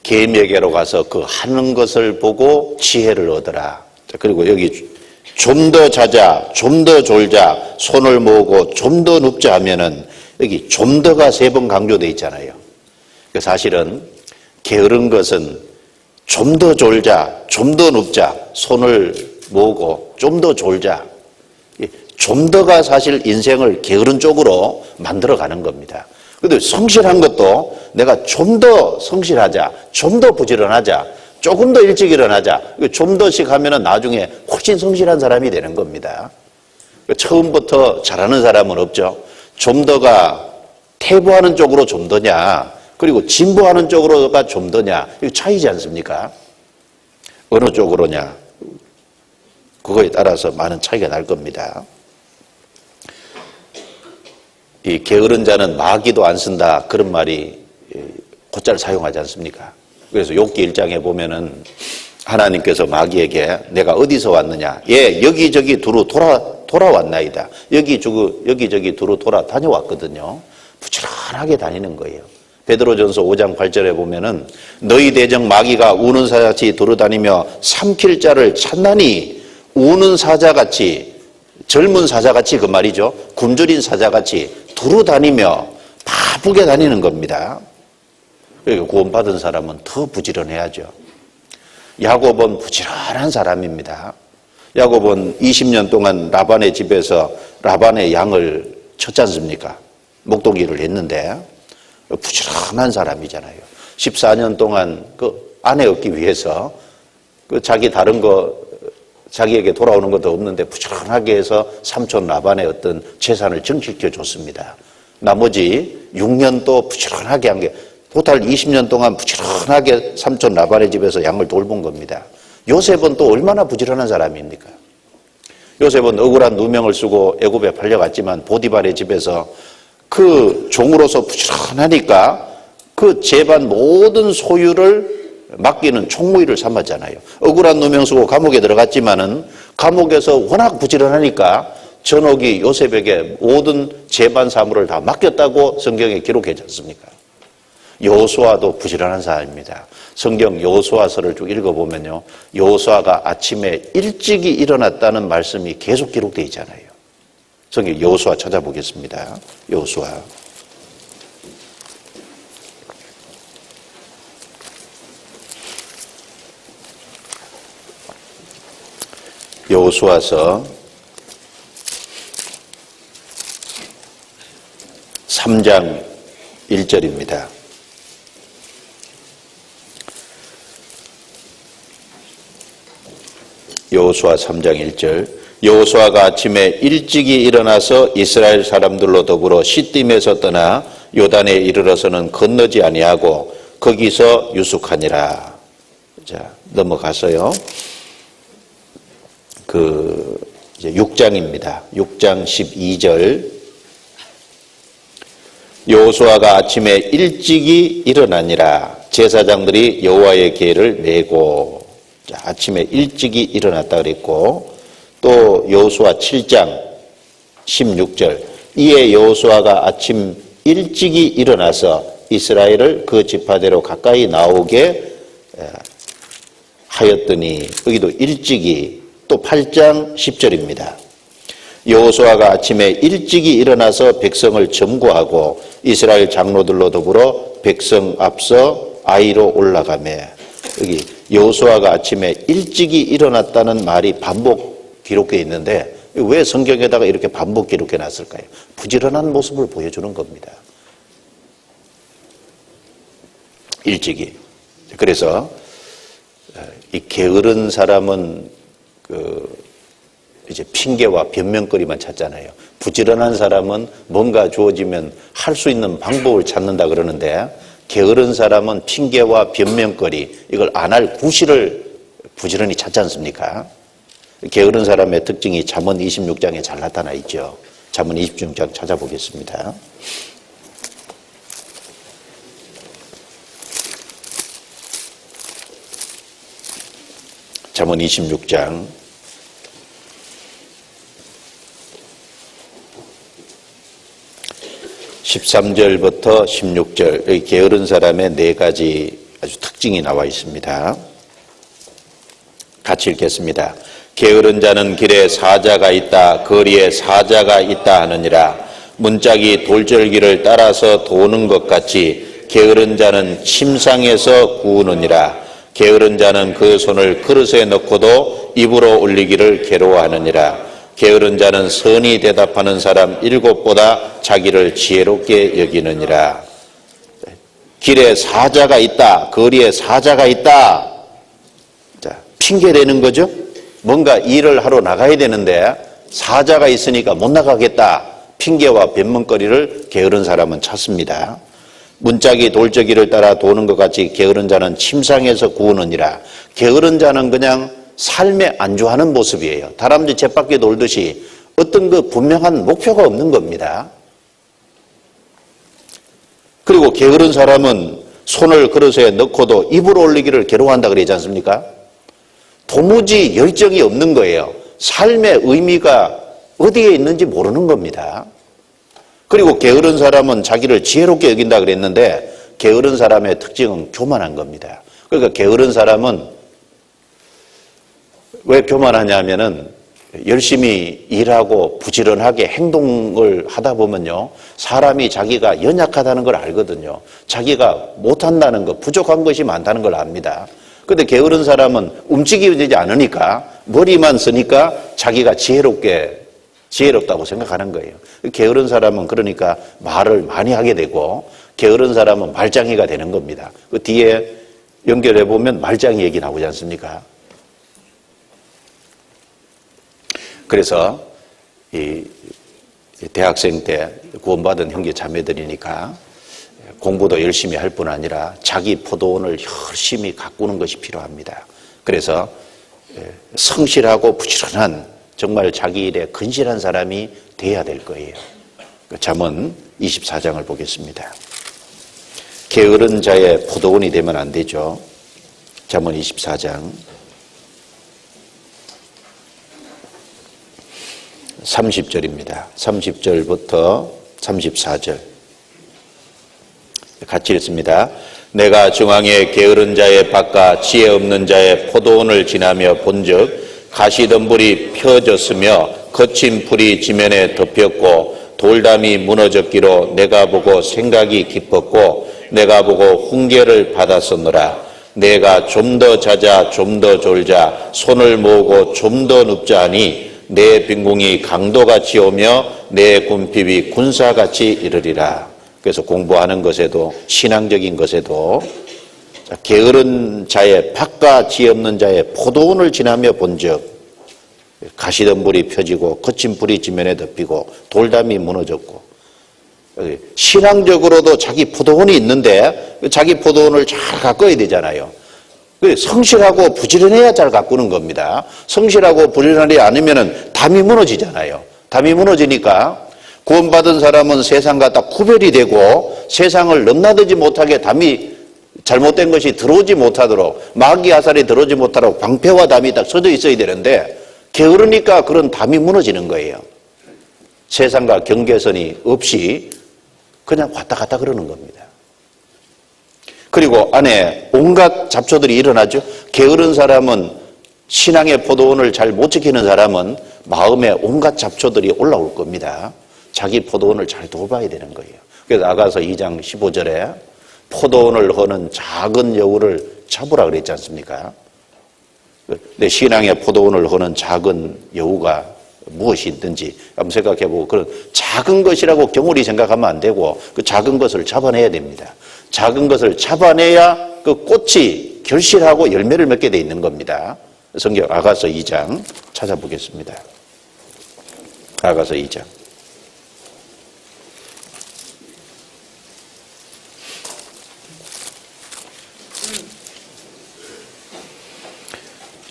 개미에게로 가서 그 하는 것을 보고 지혜를 얻어라. 그리고 여기 좀 더 자자, 좀 더 졸자, 손을 모으고 좀 더 눕자 하면은 여기 좀 더가 3번 강조되어 있잖아요. 사실은 게으른 것은 좀 더 졸자, 좀 더 눕자, 손을 모으고 좀 더 졸자. 좀 더가 사실 인생을 게으른 쪽으로 만들어가는 겁니다. 그런데 성실한 것도 내가 좀 더 성실하자, 좀 더 부지런하자, 조금 더 일찍 일어나자. 좀 더씩 하면은 나중에 훨씬 성실한 사람이 되는 겁니다. 처음부터 잘하는 사람은 없죠. 좀 더가 퇴보하는 쪽으로 좀 더냐, 그리고 진보하는 쪽으로가 좀 더냐, 이거 차이지 않습니까? 어느 쪽으로냐, 그거에 따라서 많은 차이가 날 겁니다. 이 게으른 자는 마귀도 안 쓴다, 그런 말이 곧잘 사용하지 않습니까? 그래서 욥기 1장에 보면은 하나님께서 마귀에게 내가 어디서 왔느냐, 예, 여기저기 두루 돌아왔나이다. 여기저기 두루 다녀왔거든요. 부지런하게 다니는 거예요. 베드로전서 5장 8절에 보면은 너희 대적 마귀가 우는 사자같이 돌아다니며 삼킬 자를 찾나니, 우는 사자같이, 젊은 사자같이, 그 말이죠. 굶주린 사자같이 두루다니며 바쁘게 다니는 겁니다. 그러니까 구원받은 사람은 더 부지런해야죠. 야곱은 부지런한 사람입니다. 야곱은 20년 동안 라반의 집에서 라반의 양을 쳤지 않습니까? 목동일을 했는데 부지런한 사람이잖아요. 14년 동안 그 아내 얻기 위해서 그 자기에게 돌아오는 것도 없는데 부지런하게 해서 삼촌 라반의 어떤 재산을 증식시켜 줬습니다. 나머지 6년 또 부지런하게 한 게 토탈 20년 동안 부지런하게 삼촌 라반의 집에서 양을 돌본 겁니다. 요셉은 또 얼마나 부지런한 사람입니까? 요셉은 억울한 누명을 쓰고 애굽에 팔려갔지만 보디발의 집에서 그 종으로서 부지런하니까 그 재반 모든 소유를 맡기는 총무일을 삼았잖아요. 억울한 누명 쓰고 감옥에 들어갔지만은 감옥에서 워낙 부지런하니까 전옥이 요셉에게 모든 재반 사무를 다 맡겼다고 성경에 기록하지 않습니까? 여호수아도 부지런한 사람입니다. 성경 여호수아서를 쭉 읽어보면요, 여호수아가 아침에 일찍이 일어났다는 말씀이 계속 기록되어 있잖아요. 성경 여호수아 찾아보겠습니다. 여호수아. 여호수아서 3장 1절입니다. 여호수아 3장 1절. 여호수아가 아침에 일찍이 일어나서 이스라엘 사람들로 더불어 시딤에서 떠나 요단에 이르러서는 건너지 아니하고 거기서 유숙하니라. 자, 넘어가서요. 이제 6장입니다. 6장 12절. 여호수아가 아침에 일찍이 일어나니라. 제사장들이 여호와의 계를 메고. 자, 아침에 일찍이 일어났다 그랬고, 또 여호수아 7장 16절. 이에 여호수아가 아침 일찍이 일어나서 이스라엘을 그 지파대로 가까이 나오게 하였더니, 여기도 일찍이, 또 8장 10절입니다. 여호수아가 아침에 일찍이 일어나서 백성을 점거하고 이스라엘 장로들로 더불어 백성 앞서 아이로 올라가매. 여기 여호수아가 아침에 일찍이 일어났다는 말이 반복 기록되어 있는데 왜 성경에다가 이렇게 반복 기록해 놨을까요? 부지런한 모습을 보여주는 겁니다. 일찍이. 그래서 이 게으른 사람은 이제 핑계와 변명거리만 찾잖아요. 부지런한 사람은 뭔가 주어지면 할 수 있는 방법을 찾는다 그러는데, 게으른 사람은 핑계와 변명거리, 이걸 안 할 구실을 부지런히 찾지 않습니까? 게으른 사람의 특징이 잠언 26장에 잘 나타나 있죠. 잠언 26장 찾아보겠습니다. 잠언 26장 13절부터 16절, 여기 게으른 사람의 네 가지 아주 특징이 나와 있습니다. 같이 읽겠습니다. 게으른 자는 길에 사자가 있다, 거리에 사자가 있다 하느니라. 문짝이 돌절기를 따라서 도는 것 같이 게으른 자는 침상에서 구우느니라. 게으른 자는 그 손을 그릇에 넣고도 입으로 올리기를 괴로워하느니라. 게으른 자는 선히 대답하는 사람 7보다 자기를 지혜롭게 여기느니라. 길에 사자가 있다, 거리에 사자가 있다. 자, 핑계대는 거죠. 뭔가 일을 하러 나가야 되는데 사자가 있으니까 못 나가겠다. 핑계와 변명거리를 게으른 사람은 찾습니다. 문짝이 돌저기를 따라 도는 것 같이 게으른 자는 침상에서 구우느니라. 게으른 자는 그냥 삶에 안주하는 모습이에요. 다람쥐 쳇바퀴 돌듯이 어떤 그 분명한 목표가 없는 겁니다. 그리고 게으른 사람은 손을 그릇에 넣고도 입으로 올리기를 괴로워한다 그러지 않습니까? 도무지 열정이 없는 거예요. 삶의 의미가 어디에 있는지 모르는 겁니다. 그리고 게으른 사람은 자기를 지혜롭게 여긴다 그랬는데 게으른 사람의 특징은 교만한 겁니다. 그러니까 게으른 사람은 왜 교만하냐면은 열심히 일하고 부지런하게 행동을 하다 보면요, 사람이 자기가 연약하다는 걸 알거든요. 자기가 못한다는 것, 부족한 것이 많다는 걸 압니다. 근데 게으른 사람은 움직이지 않으니까, 머리만 쓰니까 자기가 지혜롭다고 생각하는 거예요. 게으른 사람은 그러니까 말을 많이 하게 되고, 게으른 사람은 말짱이가 되는 겁니다. 그 뒤에 연결해 보면 말짱이 얘기 나오지 않습니까? 그래서 이 대학생 때 구원받은 형제 자매들이니까 공부도 열심히 할 뿐 아니라 자기 포도원을 열심히 가꾸는 것이 필요합니다. 그래서 성실하고 부지런한, 정말 자기 일에 근실한 사람이 돼야 될 거예요. 잠언 24장을 보겠습니다. 게으른 자의 포도원이 되면 안 되죠. 잠언 24장 30절입니다. 30절부터 34절 같이 읽습니다. 내가 중앙에 게으른 자의 밭과 지혜 없는 자의 포도원을 지나며 본즉 가시덤불이 펴졌으며 거친 풀이 지면에 덮였고 돌담이 무너졌기로 내가 보고 생각이 깊었고 내가 보고 훈계를 받았었노라. 내가 좀 더 자자 좀 더 졸자 손을 모으고 좀 더 눕자 하니 내 빈궁이 강도같이 오며 내 군핍이 군사같이 이르리라. 그래서 공부하는 것에도 신앙적인 것에도 게으른 자의 밭과 지혜 없는 자의 포도원을 지나며 본즉 가시덤불이 펴지고 거친 불이 지면에 덮이고 돌담이 무너졌고, 신앙적으로도 자기 포도원이 있는데 자기 포도원을 잘 가꿔야 되잖아요. 성실하고 부지런해야 잘 가꾸는 겁니다. 성실하고 부지런하지 않으면 담이 무너지잖아요. 담이 무너지니까 구원받은 사람은 세상과 딱 구별이 되고 세상을 넘나들지 못하게 담이 잘못된 것이 들어오지 못하도록, 마귀 아살이 들어오지 못하도록 방패와 담이 딱 서져 있어야 되는데 게으르니까 그런 담이 무너지는 거예요. 세상과 경계선이 없이 그냥 왔다 갔다 그러는 겁니다. 그리고 안에 온갖 잡초들이 일어나죠. 게으른 사람은, 신앙의 포도원을 잘 못 지키는 사람은 마음에 온갖 잡초들이 올라올 겁니다. 자기 포도원을 잘 돌봐야 되는 거예요. 그래서 아가서 2장 15절에 포도원을 허는 작은 여우를 잡으라 그랬지 않습니까? 내 신앙의 포도원을 허는 작은 여우가 무엇이 있든지 한번 생각해보고, 그런 작은 것이라고 경홀히 생각하면 안 되고 그 작은 것을 잡아내야 됩니다. 작은 것을 잡아내야 그 꽃이 결실하고 열매를 맺게 돼 있는 겁니다. 성경 아가서 2장 찾아보겠습니다. 아가서 2장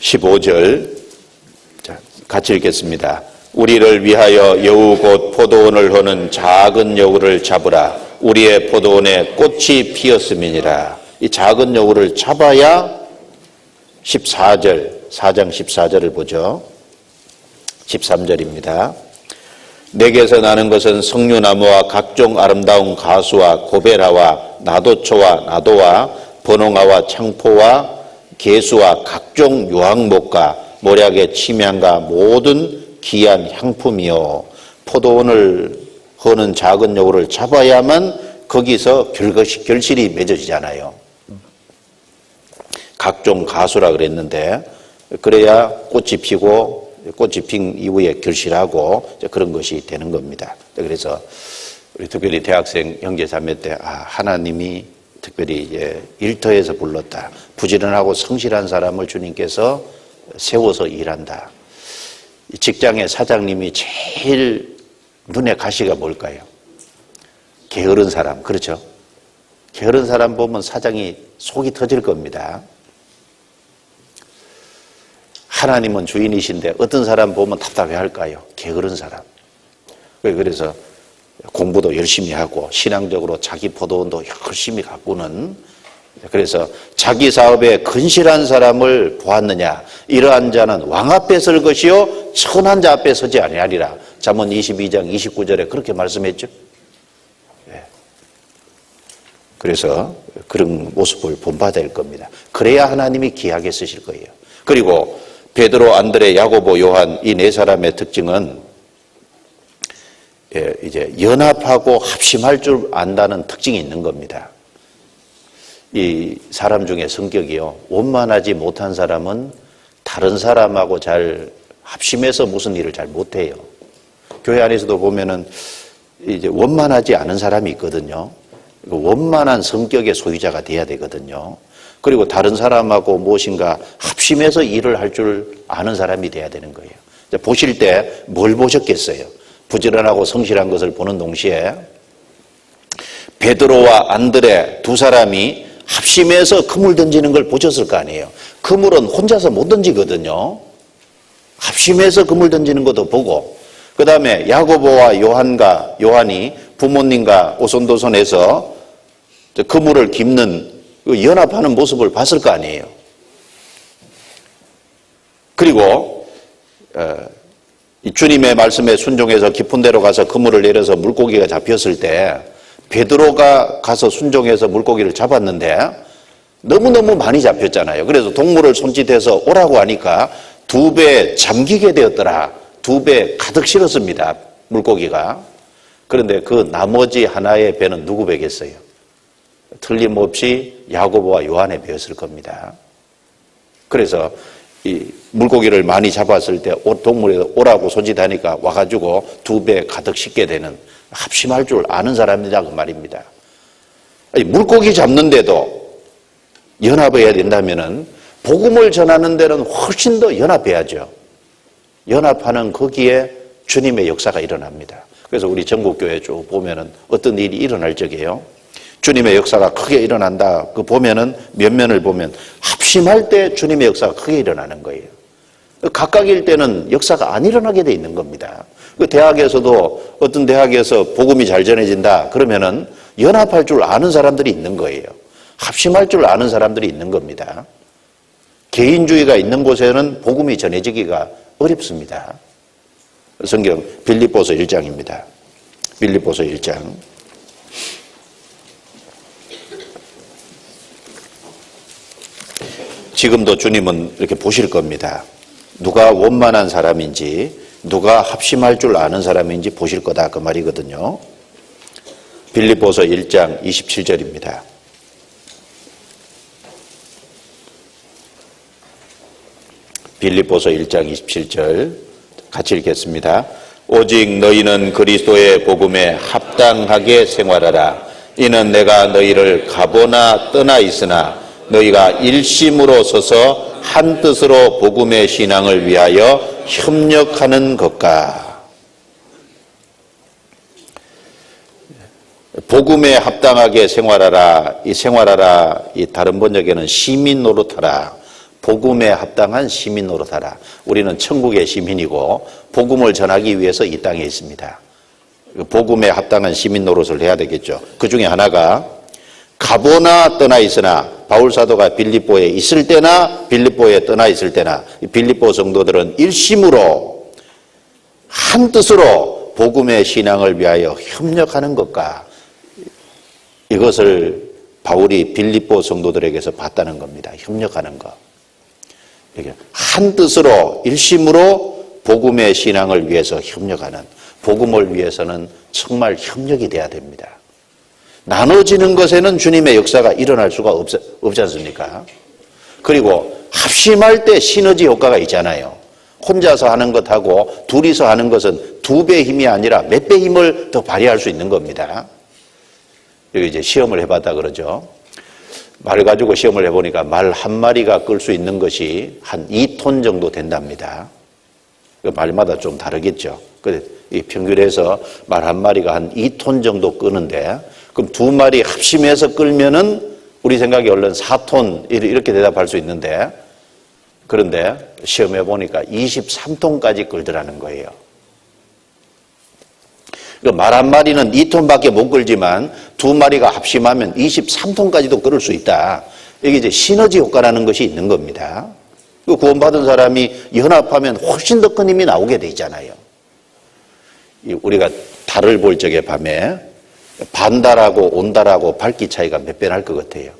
15절 같이 읽겠습니다. 우리를 위하여 여우 곧 포도원을 허는 작은 여우를 잡으라. 우리의 포도원에 꽃이 피었음이니라. 이 작은 여우를 잡아야 14절, 4장 14절을 보죠. 13절입니다. 내게서 나는 것은 석류나무와 각종 아름다운 가수와 고베라와 나도초와 나도와 번홍아와 창포와 개수와 각종 유황목과 모략의 침향과 모든 귀한 향품이요. 포도원을 허는 작은 여우를 잡아야만 거기서 결실이 맺어지잖아요. 각종 가수라 그랬는데, 그래야 꽃이 피고 꽃이 핀 이후에 결실하고 그런 것이 되는 겁니다. 그래서 우리 특별히 대학생 형제자매 때 하나님이 특별히 이제 일터에서 불렀다. 부지런하고 성실한 사람을 주님께서 세워서 일한다. 직장의 사장님이 제일 눈에 가시가 뭘까요? 게으른 사람, 그렇죠? 게으른 사람 보면 사장이 속이 터질 겁니다. 하나님은 주인이신데 어떤 사람 보면 답답해 할까요? 게으른 사람. 그래서 공부도 열심히 하고 신앙적으로 자기 포도원도 열심히 가꾸는, 그래서 자기 사업에 근실한 사람을 보았느냐. 이러한 자는 왕 앞에 설 것이요 천한 자 앞에 서지 아니하리라. 잠언 22장 29절에 그렇게 말씀했죠. 그래서 그런 모습을 본받아야 할 겁니다. 그래야 하나님이 귀하게 쓰실 거예요. 그리고 베드로, 안드레, 야고보, 요한 이 네 사람의 특징은 이제 연합하고 합심할 줄 안다는 특징이 있는 겁니다. 이 사람 중에 성격이요, 원만하지 못한 사람은 다른 사람하고 잘 합심해서 무슨 일을 잘 못해요. 교회 안에서도 보면은 이제 원만하지 않은 사람이 있거든요. 원만한 성격의 소유자가 돼야 되거든요. 그리고 다른 사람하고 무엇인가 합심해서 일을 할 줄 아는 사람이 돼야 되는 거예요. 보실 때 뭘 보셨겠어요? 부지런하고 성실한 것을 보는 동시에 베드로와 안드레 두 사람이 합심해서 그물 던지는 걸 보셨을 거 아니에요. 그물은 혼자서 못 던지거든요. 합심해서 그물 던지는 것도 보고, 그 다음에 야고보와 요한이 부모님과 오손도손해서 그물을 깁는 연합하는 모습을 봤을 거 아니에요. 그리고 주님의 말씀에 순종해서 깊은 데로 가서 그물을 내려서 물고기가 잡혔을 때 베드로가 가서 순종해서 물고기를 잡았는데 너무너무 많이 잡혔잖아요. 그래서 동물을 손짓해서 오라고 하니까 2배 잠기게 되었더라. 2배 가득 실었습니다, 물고기가. 그런데 그 나머지 하나의 배는 누구 배겠어요? 틀림없이 야고보와 요한의 배였을 겁니다. 그래서 이 물고기를 많이 잡았을 때 동물에 오라고 손짓하니까 와가지고 2배 가득 싣게 되는, 합심할 줄 아는 사람이다 그 말입니다. 아니, 물고기 잡는데도 연합해야 된다면은 복음을 전하는 데는 훨씬 더 연합해야죠. 연합하는 거기에 주님의 역사가 일어납니다. 그래서 우리 전국교회 쭉 보면은 어떤 일이 일어날 적이에요. 주님의 역사가 크게 일어난다. 그 보면은 면면을 보면 합심할 때 주님의 역사가 크게 일어나는 거예요. 각각일 때는 역사가 안 일어나게 돼 있는 겁니다. 그 대학에서도 어떤 대학에서 복음이 잘 전해진다 그러면은 연합할 줄 아는 사람들이 있는 거예요. 합심할 줄 아는 사람들이 있는 겁니다. 개인주의가 있는 곳에는 복음이 전해지기가 어렵습니다. 성경 빌립보서 1장입니다. 빌립보서 1장. 지금도 주님은 이렇게 보실 겁니다. 누가 원만한 사람인지, 누가 합심할 줄 아는 사람인지 보실 거다, 그 말이거든요. 빌립보서 1장 27절입니다. 빌립보서 1장 27절 같이 읽겠습니다. 오직 너희는 그리스도의 복음에 합당하게 생활하라. 이는 내가 너희를 가보나 떠나 있으나 너희가 일심으로 서서 한 뜻으로 복음의 신앙을 위하여 협력하는 것과 복음에 합당하게 생활하라. 이 생활하라, 이 다른 번역에는 시민 노릇하라. 복음에 합당한 시민 노릇하라. 우리는 천국의 시민이고 복음을 전하기 위해서 이 땅에 있습니다. 복음에 합당한 시민 노릇을 해야 되겠죠. 그 중에 하나가 가보나 떠나 있으나, 바울 사도가 빌립보에 있을 때나 빌립보에 떠나 있을 때나 빌립보 성도들은 일심으로 한 뜻으로 복음의 신앙을 위하여 협력하는 것과, 이것을 바울이 빌립보 성도들에게서 봤다는 겁니다. 협력하는 것. 한 뜻으로 일심으로 복음의 신앙을 위해서 협력하는, 복음을 위해서는 정말 협력이 돼야 됩니다. 나눠지는 것에는 주님의 역사가 일어날 수가 없지 않습니까? 그리고 합심할 때 시너지 효과가 있잖아요. 혼자서 하는 것하고 둘이서 하는 것은 2배의 힘이 아니라 몇 배 힘을 더 발휘할 수 있는 겁니다. 여기 이제 시험을 해봤다 그러죠. 말을 가지고 시험을 해보니까 말 한 마리가 끌 수 있는 것이 한 2톤 정도 된답니다. 말마다 좀 다르겠죠. 이 평균에서 말 한 마리가 한 2톤 정도 끄는데, 그럼 2마리 합심해서 끌면은 우리 생각에 얼른 4톤 이렇게 대답할 수 있는데, 그런데 시험해 보니까 23톤까지 끌더라는 거예요. 말 한 마리는 2톤밖에 못 끌지만 2마리가 합심하면 23톤까지도 끌을 수 있다. 이게 이제 시너지 효과라는 것이 있는 겁니다. 구원받은 사람이 연합하면 훨씬 더 큰 힘이 나오게 돼 있잖아요. 우리가 달을 볼 적에 밤에 반달하고 온달하고 밝기 차이가 몇 배 날 것 같아요.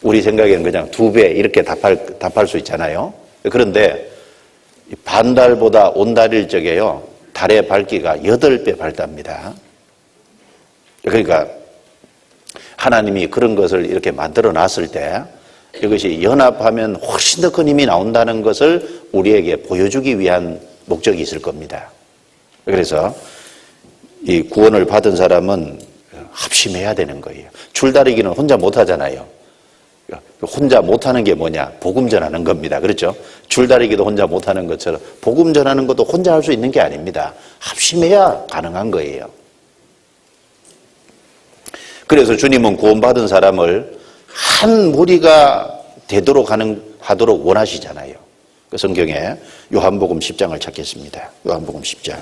우리 생각에는 그냥 2배 이렇게 답할 수 있잖아요. 그런데 반달보다 온달일 적에요, 달의 밝기가 8배 밝답니다. 그러니까 하나님이 그런 것을 이렇게 만들어 놨을 때 이것이 연합하면 훨씬 더 큰 힘이 나온다는 것을 우리에게 보여주기 위한 목적이 있을 겁니다. 그래서 이 구원을 받은 사람은 합심해야 되는 거예요. 줄다리기는 혼자 못 하잖아요. 혼자 못 하는 게 뭐냐? 복음 전하는 겁니다. 그렇죠? 줄다리기도 혼자 못 하는 것처럼 복음 전하는 것도 혼자 할 수 있는 게 아닙니다. 합심해야 가능한 거예요. 그래서 주님은 구원받은 사람을 한 무리가 되도록 하도록 원하시잖아요. 그 성경에 요한복음 10장을 찾겠습니다. 요한복음 10장.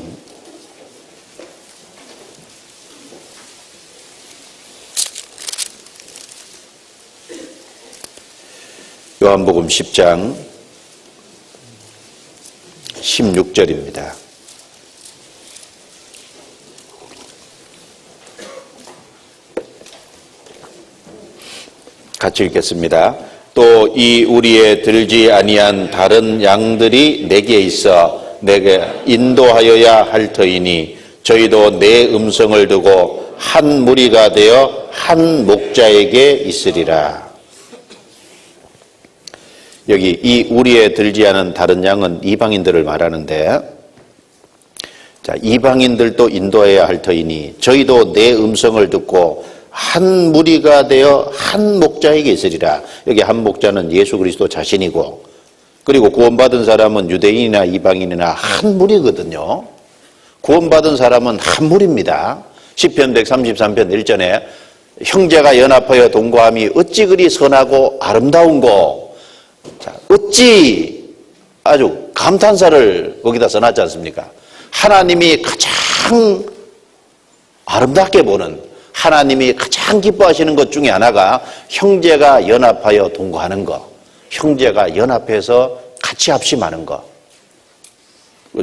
요한복음 10장 16절입니다. 같이 읽겠습니다. 또 이 우리에 들지 아니한 다른 양들이 내게 있어 내게 인도하여야 할 터이니 저희도 내 음성을 두고 한 무리가 되어 한 목자에게 있으리라. 여기 이 우리에 들지 않은 다른 양은 이방인들을 말하는데, 자, 이방인들도 인도해야 할 터이니 저희도 내 음성을 듣고 한 무리가 되어 한 목자에게 있으리라. 여기 한 목자는 예수 그리스도 자신이고, 그리고 구원받은 사람은 유대인이나 이방인이나 한 무리거든요. 구원받은 사람은 한 무리입니다. 시편 133편 1절에 형제가 연합하여 동거함이 어찌 그리 선하고 아름다운고. 자, 어찌 아주 감탄사를 거기다 써놨지 않습니까? 하나님이 가장 아름답게 보는, 하나님이 가장 기뻐하시는 것 중에 하나가 형제가 연합하여 동거하는 것, 형제가 연합해서 같이 합심하는 것.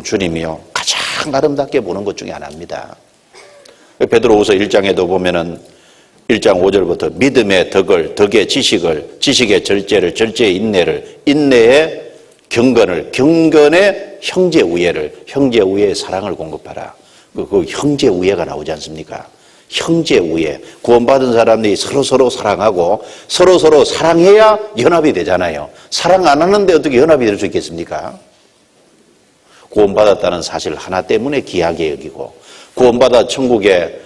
주님이요, 가장 가장 아름답게 보는 것 중에 하나입니다. 베드로후서 1장에도 보면은 1장 5절부터 믿음의 덕을, 덕의 지식을, 지식의 절제를, 절제의 인내를, 인내의 경건을, 경건의 형제 우애를, 형제 우애의 사랑을 공급하라. 그 형제 우애가 나오지 않습니까? 형제 우애. 구원받은 사람들이 서로 사랑하고 서로 사랑해야 연합이 되잖아요. 사랑 안 하는데 어떻게 연합이 될 수 있겠습니까? 구원받았다는 사실 하나 때문에 귀하게 여기고 구원받아 천국에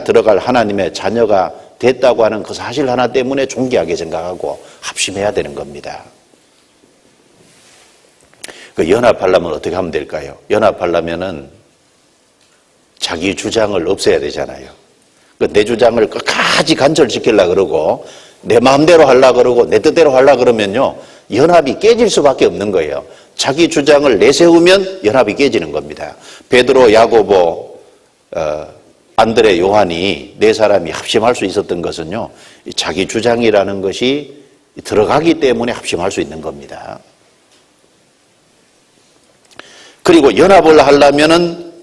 들어갈 하나님의 자녀가 됐다고 하는 그 사실 하나 때문에 존귀하게 생각하고 합심해야 되는 겁니다. 그 연합하려면 어떻게 하면 될까요? 연합하려면은 자기 주장을 없애야 되잖아요. 내 주장을 끝까지 간절시키려고 그러고 내 마음대로 하려고 그러고 내 뜻대로 하려고 그러면요 연합이 깨질 수밖에 없는 거예요. 자기 주장을 내세우면 연합이 깨지는 겁니다. 베드로, 야고보, 안드레, 요한이 네 사람이 합심할 수 있었던 것은요 자기 주장이라는 것이 들어가기 때문에 합심할 수 있는 겁니다. 그리고 연합을 하려면은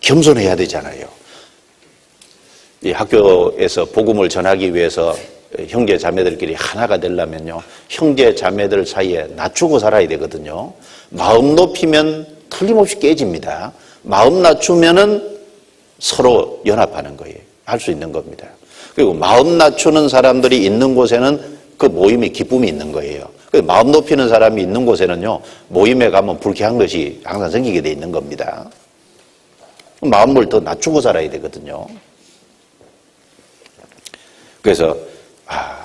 겸손해야 되잖아요. 이 학교에서 복음을 전하기 위해서 형제 자매들끼리 하나가 되려면요 형제 자매들 사이에 낮추고 살아야 되거든요. 마음 높이면 틀림없이 깨집니다. 마음 낮추면은 서로 연합하는 거예요. 할 수 있는 겁니다. 그리고 마음 낮추는 사람들이 있는 곳에는 그 모임에 기쁨이 있는 거예요. 마음 높이는 사람이 있는 곳에는요 모임에 가면 불쾌한 것이 항상 생기게 돼 있는 겁니다. 마음을 더 낮추고 살아야 되거든요. 그래서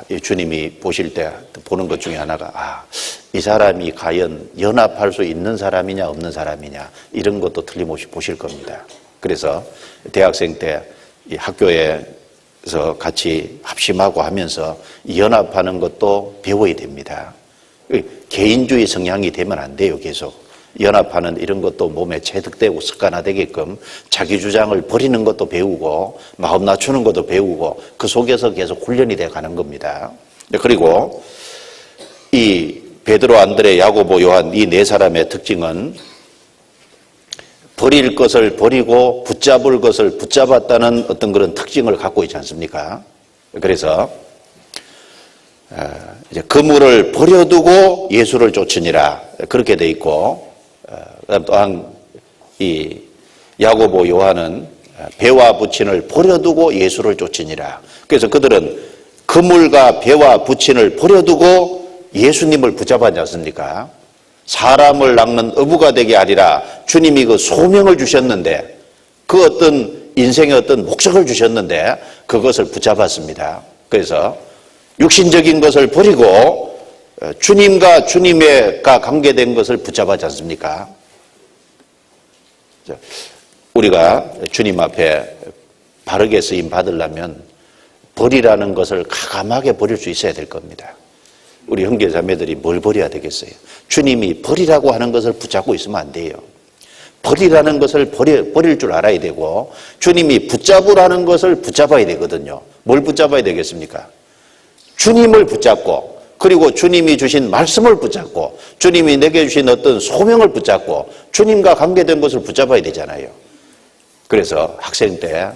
이 주님이 보실 때 보는 것 중에 하나가 이 사람이 과연 연합할 수 있는 사람이냐 없는 사람이냐 이런 것도 틀림없이 보실 겁니다. 그래서 대학생 때 이 학교에서 같이 합심하고 하면서 연합하는 것도 배워야 됩니다. 개인주의 성향이 되면 안 돼요. 계속 연합하는 이런 것도 몸에 체득되고 습관화되게끔 자기 주장을 버리는 것도 배우고 마음 낮추는 것도 배우고 그 속에서 계속 훈련이 돼 가는 겁니다. 그리고 이 베드로, 안드레, 야고보, 요한 이 네 사람의 특징은 버릴 것을 버리고 붙잡을 것을 붙잡았다는 어떤 그런 특징을 갖고 있지 않습니까? 그래서 이제 그물을 버려두고 예수를 쫓으니라 그렇게 돼 있고, 또한 이 야고보, 요한은 배와 부친을 버려두고 예수를 쫓으니라. 그래서 그들은 그물과 배와 부친을 버려두고 예수님을 붙잡았지 않습니까? 사람을 낚는 어부가 되게 하리라. 주님이 그 소명을 주셨는데 그 어떤 인생의 어떤 목적을 주셨는데 그것을 붙잡았습니다. 그래서 육신적인 것을 버리고 주님과 주님과 관계된 것을 붙잡았지 않습니까? 우리가 주님 앞에 바르게 쓰임 받으려면 버리라는 것을 가감하게 버릴 수 있어야 될 겁니다. 우리 형제자매들이 뭘 버려야 되겠어요? 주님이 버리라고 하는 것을 붙잡고 있으면 안 돼요. 버리라는 것을 버릴 줄 알아야 되고 주님이 붙잡으라는 것을 붙잡아야 되거든요. 뭘 붙잡아야 되겠습니까? 주님을 붙잡고 그리고 주님이 주신 말씀을 붙잡고 주님이 내게 주신 어떤 소명을 붙잡고 주님과 관계된 것을 붙잡아야 되잖아요. 그래서 학생 때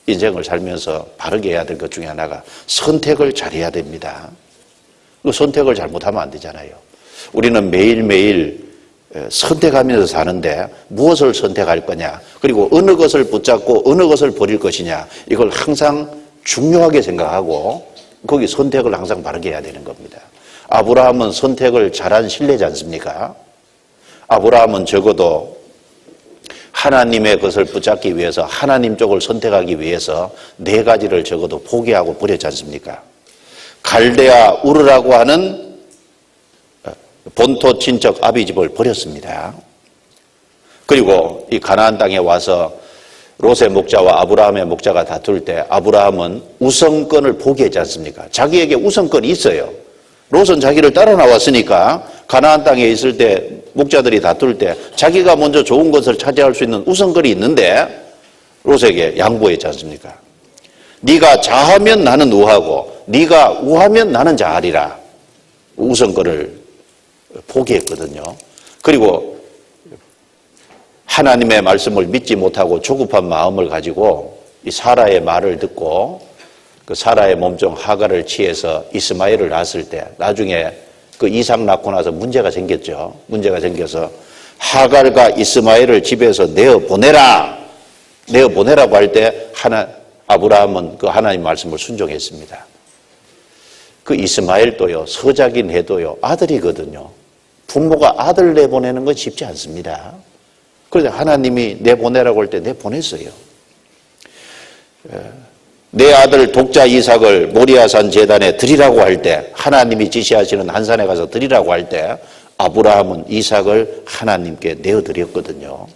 인생을 살면서 바르게 해야 될 것 중에 하나가 선택을 잘해야 됩니다. 그 선택을 잘못하면 안 되잖아요. 우리는 매일매일 선택하면서 사는데 무엇을 선택할 거냐 그리고 어느 것을 붙잡고 어느 것을 버릴 것이냐 이걸 항상 중요하게 생각하고 거기 선택을 항상 바르게 해야 되는 겁니다. 아브라함은 선택을 잘한 신뢰지 않습니까? 아브라함은 적어도 하나님의 것을 붙잡기 위해서 하나님 쪽을 선택하기 위해서 4가지를 적어도 포기하고 버렸지 않습니까? 갈대아 우르라고 하는 본토 친척 아비집을 버렸습니다. 그리고 이 가나안 땅에 와서 롯의 목자와 아브라함의 목자가 다툴 때 아브라함은 우선권을 포기했지 않습니까? 자기에게 우선권이 있어요. 롯은 자기를 따라 나왔으니까 가나안 땅에 있을 때 목자들이 다툴 때 자기가 먼저 좋은 것을 차지할 수 있는 우선권이 있는데 롯에게 양보했지 않습니까? 네가 좌하면 나는 우하고 네가 우하면 나는 좌하리라. 우선권을 포기했거든요. 그리고 하나님의 말씀을 믿지 못하고 조급한 마음을 가지고 이 사라의 말을 듣고 그 사라의 몸종 하갈을 취해서 이스마엘을 낳았을 때 나중에 그 이삭 낳고 나서 문제가 생겼죠. 문제가 생겨서 하갈과 이스마엘을 집에서 내어보내라고 할 때 아브라함은 그 하나님 말씀을 순종했습니다. 그 이스마엘도요, 서자긴 해도요, 아들이거든요. 부모가 아들 내보내는 건 쉽지 않습니다. 그래서 하나님이 내보내라고 할 때 내보냈어요. 내 아들 독자 이삭을 모리아산 제단에 드리라고 할 때, 하나님이 지시하시는 한 산에 가서 드리라고 할 때 아브라함은 이삭을 하나님께 내어드렸거든요.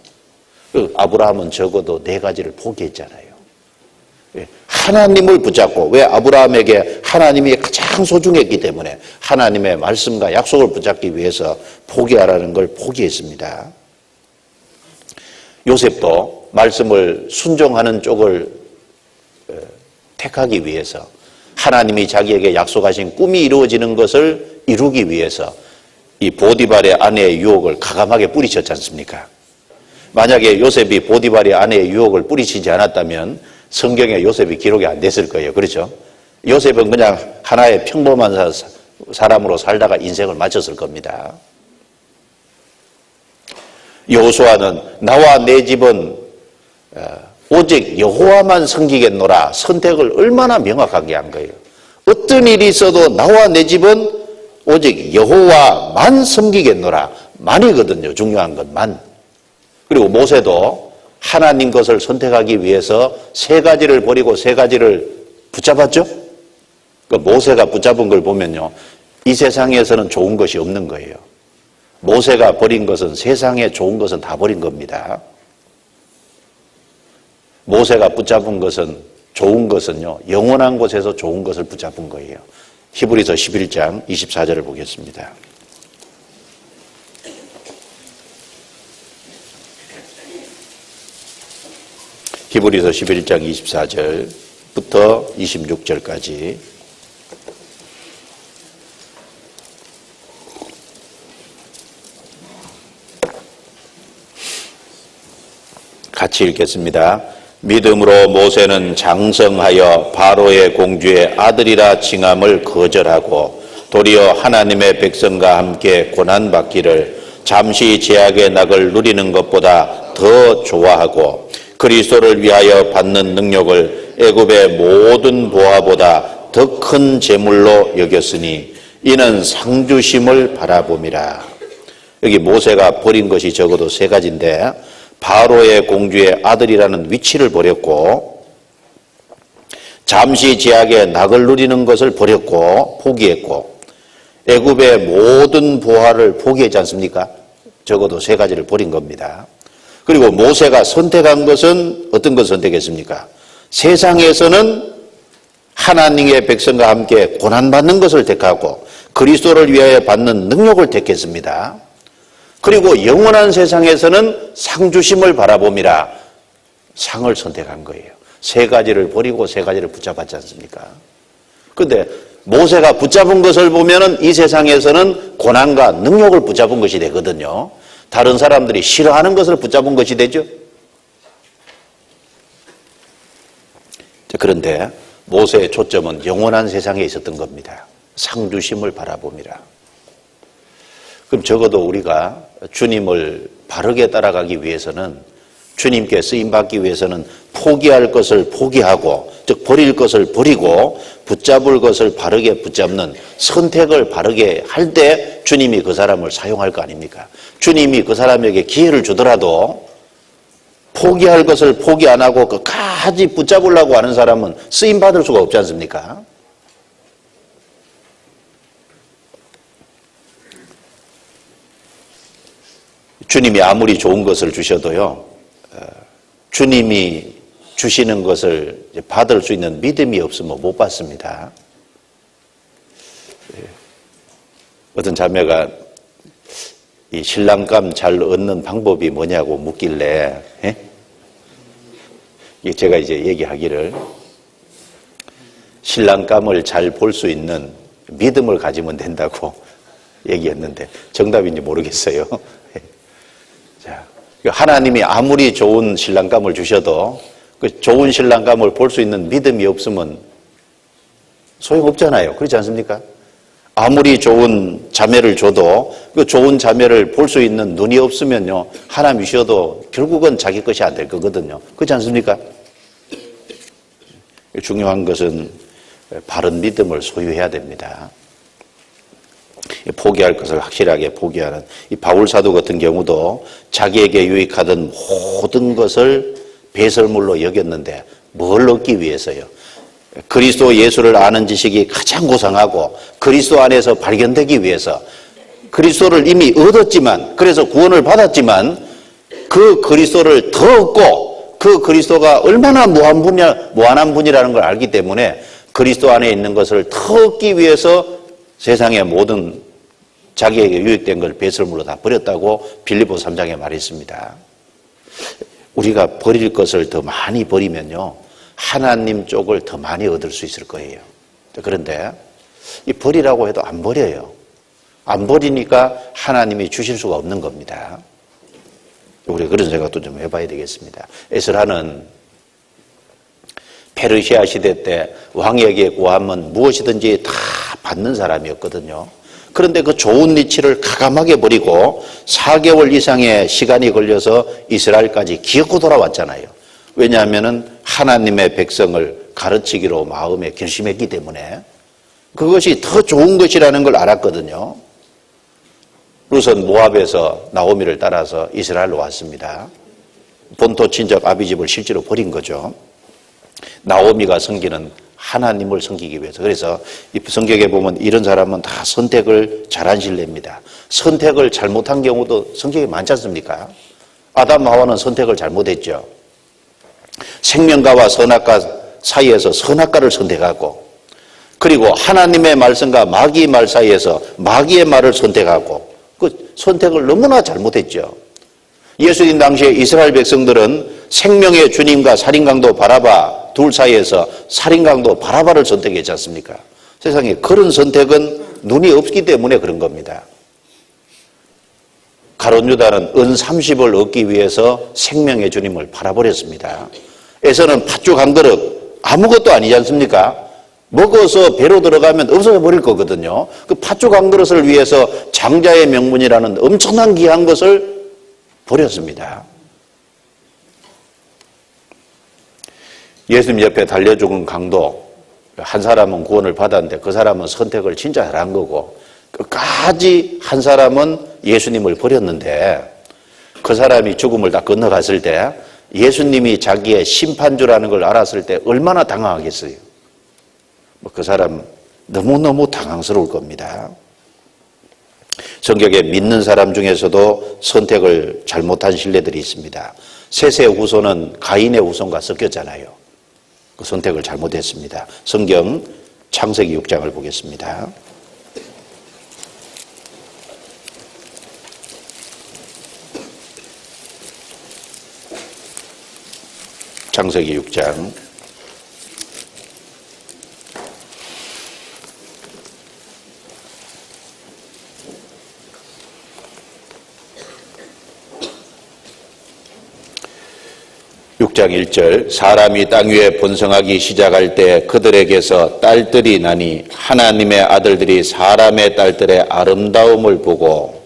아브라함은 적어도 4가지를 포기했잖아요. 하나님을 붙잡고, 왜? 아브라함에게 하나님이 가장 소중했기 때문에 하나님의 말씀과 약속을 붙잡기 위해서 포기하라는 걸 포기했습니다. 요셉도 말씀을 순종하는 쪽을 택하기 위해서, 하나님이 자기에게 약속하신 꿈이 이루어지는 것을 이루기 위해서 이 보디발의 아내의 유혹을 가감하게 뿌리쳤지 않습니까? 만약에 요셉이 보디발의 아내의 유혹을 뿌리치지 않았다면 성경에 요셉이 기록이 안 됐을 거예요. 그렇죠? 요셉은 그냥 하나의 평범한 사람으로 살다가 인생을 마쳤을 겁니다. 여호수아는 나와 내 집은 오직 여호와만 섬기겠노라, 선택을 얼마나 명확하게 한 거예요. 어떤 일이 있어도 나와 내 집은 오직 여호와만 섬기겠노라. 만이거든요. 중요한 건 만. 그리고 모세도 하나님 것을 선택하기 위해서 3가지를 버리고 3가지를 붙잡았죠. 그 모세가 붙잡은 걸 보면요, 이 세상에서는 좋은 것이 없는 거예요. 모세가 버린 것은, 세상에 좋은 것은 다 버린 겁니다. 모세가 붙잡은 것은, 좋은 것은요, 영원한 곳에서 좋은 것을 붙잡은 거예요. 히브리서 11장 24절을 보겠습니다. 히브리서 11장 24절부터 26절까지 같이 읽겠습니다. 믿음으로 모세는 장성하여 바로의 공주의 아들이라 칭함을 거절하고 도리어 하나님의 백성과 함께 고난받기를 잠시 제약의 낙을 누리는 것보다 더 좋아하고 그리스도를 위하여 받는 능력을 애굽의 모든 보화보다 더 큰 재물로 여겼으니 이는 상주심을 바라봄이라. 여기 모세가 버린 것이 적어도 3가지인데 바로의 공주의 아들이라는 위치를 버렸고, 잠시 제약의 낙을 누리는 것을 버렸고 포기했고, 애굽의 모든 보화를 포기했지 않습니까? 적어도 3가지를 버린 겁니다. 그리고 모세가 선택한 것은 어떤 것을 선택했습니까? 세상에서는 하나님의 백성과 함께 고난받는 것을 택하고 그리스도를 위하여 받는 능력을 택했습니다. 그리고 영원한 세상에서는 상주심을 바라봄이라, 상을 선택한 거예요. 3가지를 버리고 3가지를 붙잡았지 않습니까? 그런데 모세가 붙잡은 것을 보면은 이 세상에서는 고난과 능력을 붙잡은 것이 되거든요. 다른 사람들이 싫어하는 것을 붙잡은 것이 되죠. 그런데 모세의 초점은 영원한 세상에 있었던 겁니다. 상주심을 바라봄이라. 그럼 적어도 우리가 주님을 바르게 따라가기 위해서는, 주님께 쓰임받기 위해서는 포기할 것을 포기하고, 즉 버릴 것을 버리고 붙잡을 것을 바르게 붙잡는 선택을 바르게 할 때 주님이 그 사람을 사용할 거 아닙니까? 주님이 그 사람에게 기회를 주더라도 포기할 것을 포기 안 하고 끝까지 붙잡으려고 하는 사람은 쓰임받을 수가 없지 않습니까? 주님이 아무리 좋은 것을 주셔도요, 주님이 주시는 것을 받을 수 있는 믿음이 없으면 못 받습니다. 어떤 자매가 이 신랑감 잘 얻는 방법이 뭐냐고 묻길래, 제가 이제 얘기하기를, 신랑감을 잘 볼 수 있는 믿음을 가지면 된다고 얘기했는데 정답인지 모르겠어요. 자, 하나님이 아무리 좋은 신랑감을 주셔도 그 좋은 신랑감을 볼 수 있는 믿음이 없으면 소용없잖아요. 그렇지 않습니까? 아무리 좋은 자매를 줘도 그 좋은 자매를 볼 수 있는 눈이 없으면요, 하나님이 주셔도 결국은 자기 것이 안 될 거거든요. 그렇지 않습니까? 중요한 것은 바른 믿음을 소유해야 됩니다. 포기할 것을 확실하게 포기하는 이 바울 사도 같은 경우도 자기에게 유익하던 모든 것을 배설물로 여겼는데 뭘 얻기 위해서요? 그리스도 예수를 아는 지식이 가장 고상하고 그리스도 안에서 발견되기 위해서 그리스도를 이미 얻었지만, 그래서 구원을 받았지만 그 그리스도를 더 얻고 그 그리스도가 얼마나 무한한 분이라는 걸 알기 때문에 그리스도 안에 있는 것을 더 얻기 위해서 세상의 모든 자기에게 유익된 걸 배설물로 다 버렸다고 빌립보 3장에 말했습니다. 우리가 버릴 것을 더 많이 버리면요, 하나님 쪽을 더 많이 얻을 수 있을 거예요. 그런데 이 버리라고 해도 안 버려요. 안 버리니까 하나님이 주실 수가 없는 겁니다. 우리 그런 생각도 좀 해봐야 되겠습니다. 에스라는 페르시아 시대 때 왕에게 구하면 무엇이든지 다 받는 사람이었거든요. 그런데 그 좋은 위치를 가감하게 버리고 4개월 이상의 시간이 걸려서 이스라엘까지 기어코 돌아왔잖아요. 왜냐하면 하나님의 백성을 가르치기로 마음에 결심했기 때문에 그것이 더 좋은 것이라는 걸 알았거든요. 룻은 모압에서 나오미를 따라서 이스라엘로 왔습니다. 본토 친척 아비집을 실제로 버린 거죠. 나오미가 섬기는 하나님을 섬기기 위해서. 그래서 이 성경에 보면 이런 사람은 다 선택을 잘한 신뢰입니다. 선택을 잘못한 경우도 성경에 많지 않습니까? 아담 하와는 선택을 잘못했죠. 생명과와 선악과 사이에서 선악과를 선택하고, 그리고 하나님의 말씀과 마귀의 말 사이에서 마귀의 말을 선택하고, 그 선택을 너무나 잘못했죠. 예수님 당시에 이스라엘 백성들은 생명의 주님과 살인강도 바라바 둘 사이에서 살인강도 바라바를 선택했지 않습니까? 세상에 그런 선택은 눈이 없기 때문에 그런 겁니다. 가룟 유다는 은 30을 얻기 위해서 생명의 주님을 팔아버렸습니다. 에서는 팥죽 한 그릇 아무것도 아니지 않습니까? 먹어서 배로 들어가면 없어져 버릴 거거든요. 그 팥죽 한 그릇을 위해서 장자의 명분이라는 엄청난 귀한 것을 버렸습니다. 예수님 옆에 달려 죽은 강도, 한 사람은 구원을 받았는데 그 사람은 선택을 진짜 잘한 거고, 끝까지 한 사람은 예수님을 버렸는데 그 사람이 죽음을 다 건너갔을 때 예수님이 자기의 심판주라는 걸 알았을 때 얼마나 당황하겠어요. 그 사람 너무너무 당황스러울 겁니다. 성경에 믿는 사람 중에서도 선택을 잘못한 신뢰들이 있습니다. 셋의 후손은 가인의 후손과 섞였잖아요. 그 선택을 잘못했습니다. 성경 창세기 6장을 보겠습니다. 창세기 6장 6장 1절 사람이 땅 위에 번성하기 시작할 때 그들에게서 딸들이 나니 하나님의 아들들이 사람의 딸들의 아름다움을 보고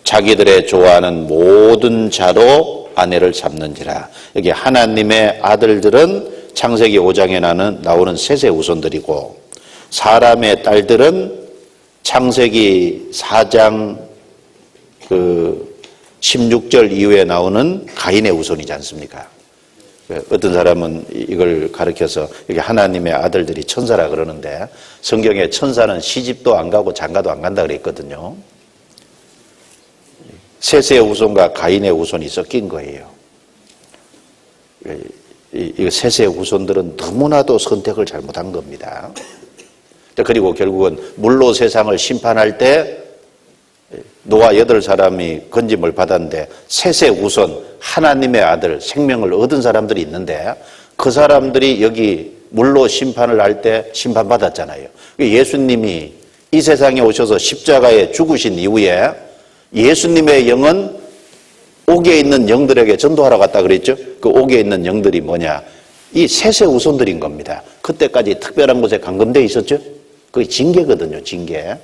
자기들의 좋아하는 모든 자로 아내를 삼는지라. 여기 하나님의 아들들은 창세기 5장에 나오는 셋의 후손들이고, 사람의 딸들은 창세기 4장 16절 이후에 나오는 가인의 후손이지 않습니까? 어떤 사람은 이걸 가르쳐서 여기 하나님의 아들들이 천사라 그러는데 성경에 천사는 시집도 안 가고 장가도 안 간다 그랬거든요. 셋의 후손과 가인의 후손이 섞인 거예요. 이 셋의 후손들은 너무나도 선택을 잘못한 겁니다. 그리고 결국은 물로 세상을 심판할 때 노아 8사람이 건짐을 받았는데 셋의 후손 하나님의 아들 생명을 얻은 사람들이 있는데 그 사람들이 여기 물로 심판을 할 때 심판받았잖아요. 예수님이 이 세상에 오셔서 십자가에 죽으신 이후에 예수님의 영은 옥에 있는 영들에게 전도하러 갔다 그랬죠? 그 옥에 있는 영들이 뭐냐? 이 세세우손들인 겁니다. 그때까지 특별한 곳에 감금되어 있었죠? 그게 징계거든요, 징계.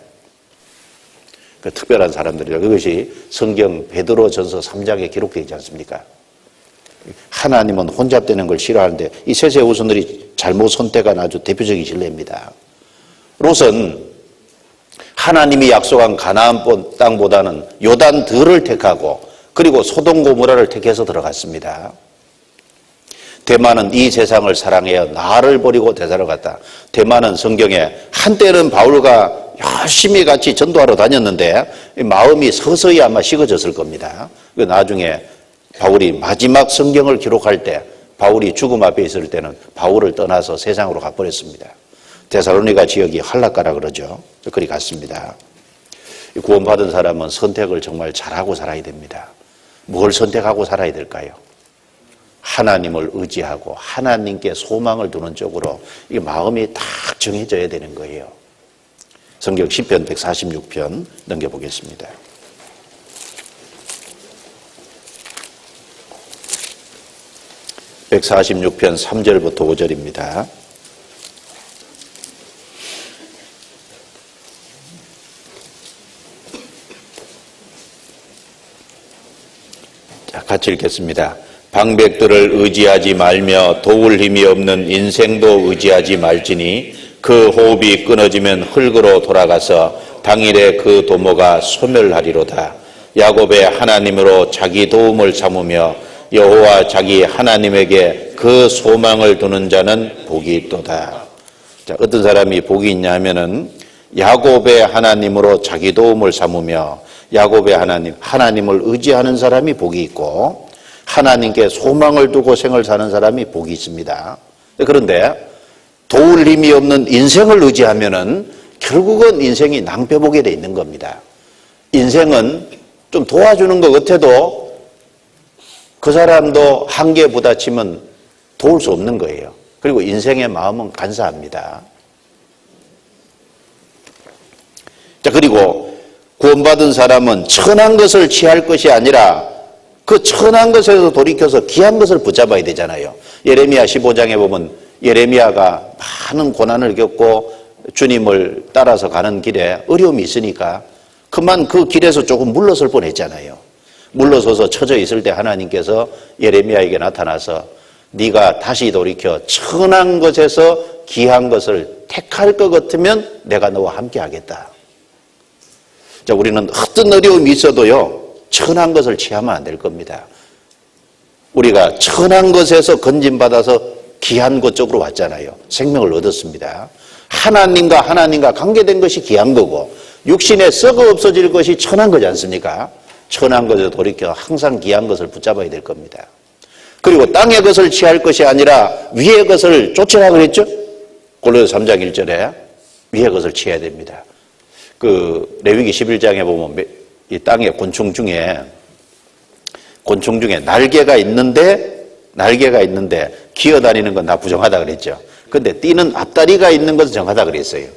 그 특별한 사람들이죠. 그것이 성경 베드로전서 3장에 기록되어 있지 않습니까? 하나님은 혼잡되는 걸 싫어하는데 이 세세우손들이 잘못 선택한 아주 대표적인 진례입니다. 롯은 하나님이 약속한 가나안 땅보다는 요단들을 택하고 그리고 소돔 고모라를 택해서 들어갔습니다. 데마는 이 세상을 사랑하여 나를 버리고 대사로 갔다. 데마는 성경에 한때는 바울과 열심히 같이 전도하러 다녔는데 마음이 서서히 아마 식어졌을 겁니다. 나중에 바울이 마지막 성경을 기록할 때 바울이 죽음 앞에 있을 때는 바울을 떠나서 세상으로 가버렸습니다. 데살로니가 지역이 한락가라 그러죠. 그리 갔습니다. 구원받은 사람은 선택을 정말 잘하고 살아야 됩니다. 뭘 선택하고 살아야 될까요? 하나님을 의지하고 하나님께 소망을 두는 쪽으로 이 마음이 딱 정해져야 되는 거예요. 성경 시편 146편 넘겨보겠습니다. (146편) 3절부터 5절입니다. 자, 같이 읽겠습니다. 방백들을 의지하지 말며 도울 힘이 없는 인생도 의지하지 말지니 그 호흡이 끊어지면 흙으로 돌아가서 당일에 그 도모가 소멸하리로다. 야곱의 하나님으로 자기 도움을 삼으며 여호와 자기 하나님에게 그 소망을 두는 자는 복이 있도다. 자, 어떤 사람이 복이 있냐 하면은 야곱의 하나님으로 자기 도움을 삼으며 야곱의 하나님을 의지하는 사람이 복이 있고 하나님께 소망을 두고 생을 사는 사람이 복이 있습니다. 그런데 도울 힘이 없는 인생을 의지하면은 결국은 인생이 낭패보게 돼 있는 겁니다. 인생은 좀 도와주는 것 같아도 그 사람도 한계에 부딪히면 도울 수 없는 거예요. 그리고 인생의 마음은 간사합니다. 자, 그리고 구원받은 사람은 천한 것을 취할 것이 아니라 그 천한 것에서 돌이켜서 귀한 것을 붙잡아야 되잖아요. 예레미야 15장에 보면 예레미야가 많은 고난을 겪고 주님을 따라서 가는 길에 어려움이 있으니까 그만 그 길에서 조금 물러설 뻔했잖아요. 물러서서 처져 있을 때 하나님께서 예레미야에게 나타나서 네가 다시 돌이켜 천한 것에서 귀한 것을 택할 것 같으면 내가 너와 함께 하겠다. 자, 우리는 어떤 어려움이 있어도요, 천한 것을 취하면 안 될 겁니다. 우리가 천한 것에서 건진받아서 귀한 것 쪽으로 왔잖아요. 생명을 얻었습니다. 하나님과 관계된 것이 귀한 거고 육신에 썩어 없어질 것이 천한 거지 않습니까? 천한 것에 돌이켜 항상 귀한 것을 붙잡아야 될 겁니다. 그리고 땅의 것을 취할 것이 아니라 위의 것을 쫓으라 그랬죠? 골로새 3장 1절에 위의 것을 취해야 됩니다. 그 레위기 11장에 보면 이 땅의 곤충 중에 날개가 있는데 기어다니는 건 다 부정하다 그랬죠. 근데 뛰는 앞다리가 있는 것은 정하다 그랬어요.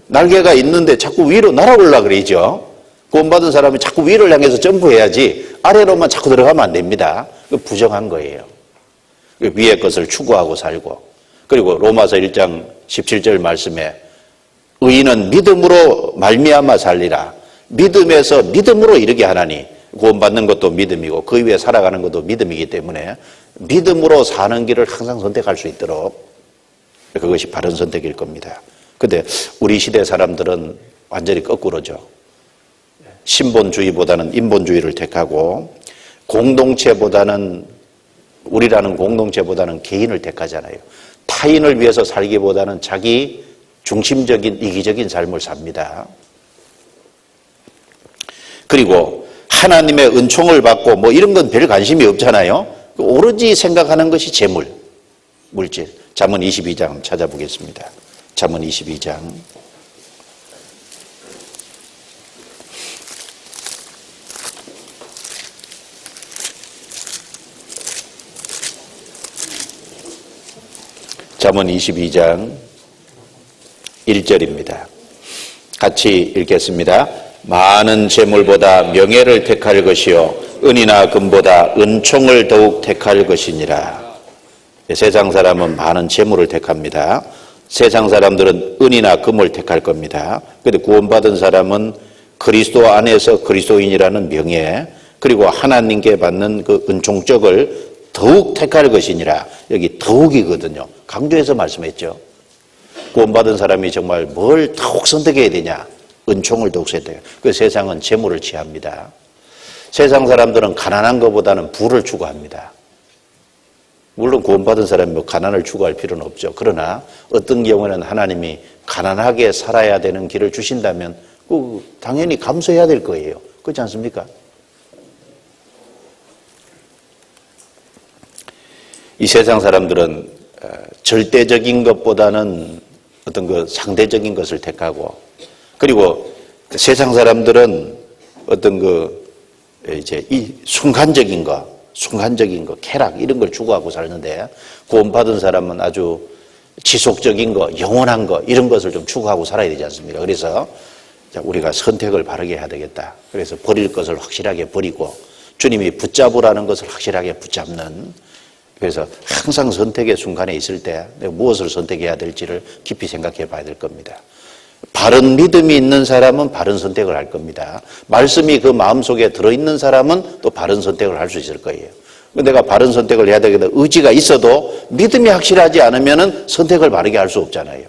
날개가 있는데 자꾸 위로 날아올라 그러죠. 구원받은 사람이 자꾸 위를 향해서 점프해야지 아래로만 자꾸 들어가면 안 됩니다. 그 부정한 거예요. 위의 것을 추구하고 살고, 그리고 로마서 1장 17절 말씀에 의인은 믿음으로 말미암아 살리라. 믿음에서 믿음으로 이르게 하나니, 구원받는 것도 믿음이고 그 위에 살아가는 것도 믿음이기 때문에 믿음으로 사는 길을 항상 선택할 수 있도록, 그것이 바른 선택일 겁니다. 근데 우리 시대 사람들은 완전히 거꾸로죠. 신본주의보다는 인본주의를 택하고 우리라는 공동체보다는 개인을 택하잖아요. 타인을 위해서 살기보다는 자기 중심적인 이기적인 삶을 삽니다. 그리고 하나님의 은총을 받고 뭐 이런 건 별 관심이 없잖아요. 오로지 생각하는 것이 재물, 물질. 잠언 22장 찾아보겠습니다. 잠언 22장. 잠언 22장 1절입니다. 같이 읽겠습니다. 많은 재물보다 명예를 택할 것이요 은이나 금보다 은총을 더욱 택할 것이니라. 세상 사람은 많은 재물을 택합니다. 세상 사람들은 은이나 금을 택할 겁니다. 그런데 구원받은 사람은 그리스도 안에서 그리스도인이라는 명예, 그리고 하나님께 받는 그 은총적을 더욱 택할 것이니라. 여기 더욱이거든요. 강조해서 말씀했죠. 구원받은 사람이 정말 뭘 더욱 선택해야 되냐? 은총을 더욱 선택해요. 그 세상은 재물을 취합니다. 세상 사람들은 가난한 것보다는 부를 추구합니다. 물론 구원받은 사람이 뭐 가난을 추구할 필요는 없죠. 그러나 어떤 경우에는 하나님이 가난하게 살아야 되는 길을 주신다면 당연히 감수해야 될 거예요. 그렇지 않습니까? 이 세상 사람들은 절대적인 것보다는 어떤 그 상대적인 것을 택하고, 그리고 세상 사람들은 어떤 그 이제 이 순간적인 거, 쾌락 이런 걸 추구하고 살는데, 구원받은 사람은 아주 지속적인 거, 영원한 거 이런 것을 좀 추구하고 살아야 되지 않습니까? 그래서 우리가 선택을 바르게 해야 되겠다. 그래서 버릴 것을 확실하게 버리고 주님이 붙잡으라는 것을 확실하게 붙잡는, 그래서 항상 선택의 순간에 있을 때 내가 무엇을 선택해야 될지를 깊이 생각해 봐야 될 겁니다. 바른 믿음이 있는 사람은 바른 선택을 할 겁니다. 말씀이 그 마음속에 들어있는 사람은 또 바른 선택을 할 수 있을 거예요. 내가 바른 선택을 해야 되겠다. 의지가 있어도 믿음이 확실하지 않으면 선택을 바르게 할 수 없잖아요.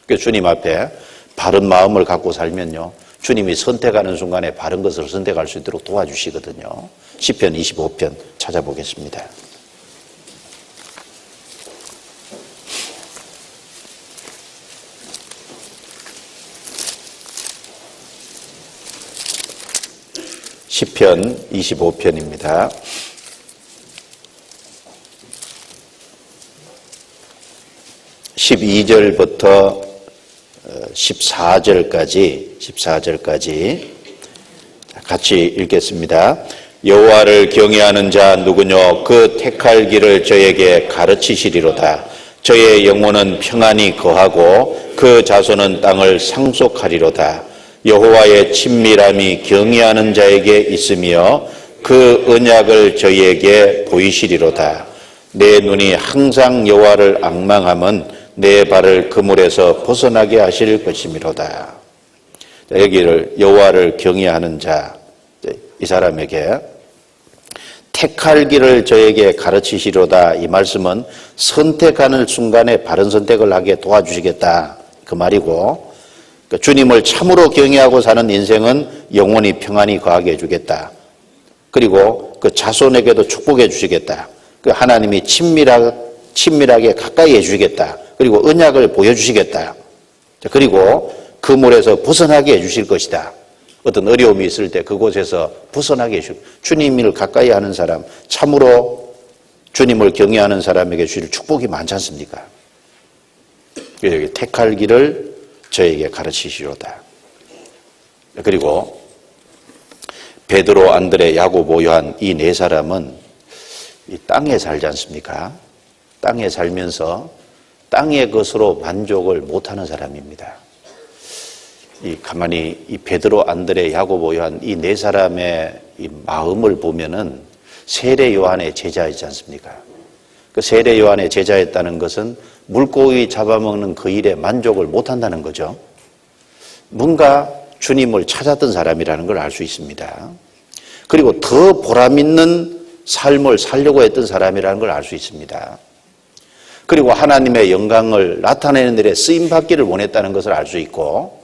그래서 주님 앞에 바른 마음을 갖고 살면요, 주님이 선택하는 순간에 바른 것을 선택할 수 있도록 도와주시거든요. 시편 25편 찾아보겠습니다. 시편 25편입니다. 12절부터 14절까지 같이 읽겠습니다. 여호와를 경외하는 자 누구뇨? 그 택할 길을 저에게 가르치시리로다. 저의 영혼은 평안히 거하고 그 자손은 땅을 상속하리로다. 여호와의 친밀함이 경외하는 자에게 있으며 그 언약을 저희에게 보이시리로다. 내 눈이 항상 여호와를 앙망함은 내 발을 그물에서 벗어나게 하실 것이미로다. 여기를 여호와를 경외하는 자, 이 사람에게 택할 길을 저에게 가르치시리로다. 이 말씀은 선택하는 순간에 바른 선택을 하게 도와주시겠다 그 말이고, 주님을 참으로 경외하고 사는 인생은 영원히 평안히 거하게 해주겠다. 그리고 그 자손에게도 축복해 주시겠다. 그 하나님이 친밀하게 가까이 해주시겠다. 그리고 언약을 보여주시겠다. 그리고 그물에서 벗어나게 해주실 것이다. 어떤 어려움이 있을 때 그곳에서 벗어나게 해주시고, 주님을 가까이 하는 사람, 참으로 주님을 경외하는 사람에게 주실 축복이 많지 않습니까? 여기 택할 길을 저에게 가르치시로다. 그리고 베드로, 안드레, 야고보, 요한 이 네 사람은 이 땅에 살지 않습니까? 땅에 살면서 땅의 것으로 만족을 못하는 사람입니다. 가만히 이 베드로, 안드레, 야고보, 요한 이 네 사람의 이 마음을 보면은 세례 요한의 제자이지 않습니까? 그 세례 요한의 제자였다는 것은 물고기 잡아먹는 그 일에 만족을 못한다는 거죠. 뭔가 주님을 찾았던 사람이라는 걸 알 수 있습니다. 그리고 더 보람 있는 삶을 살려고 했던 사람이라는 걸 알 수 있습니다. 그리고 하나님의 영광을 나타내는 일에 쓰임받기를 원했다는 것을 알 수 있고,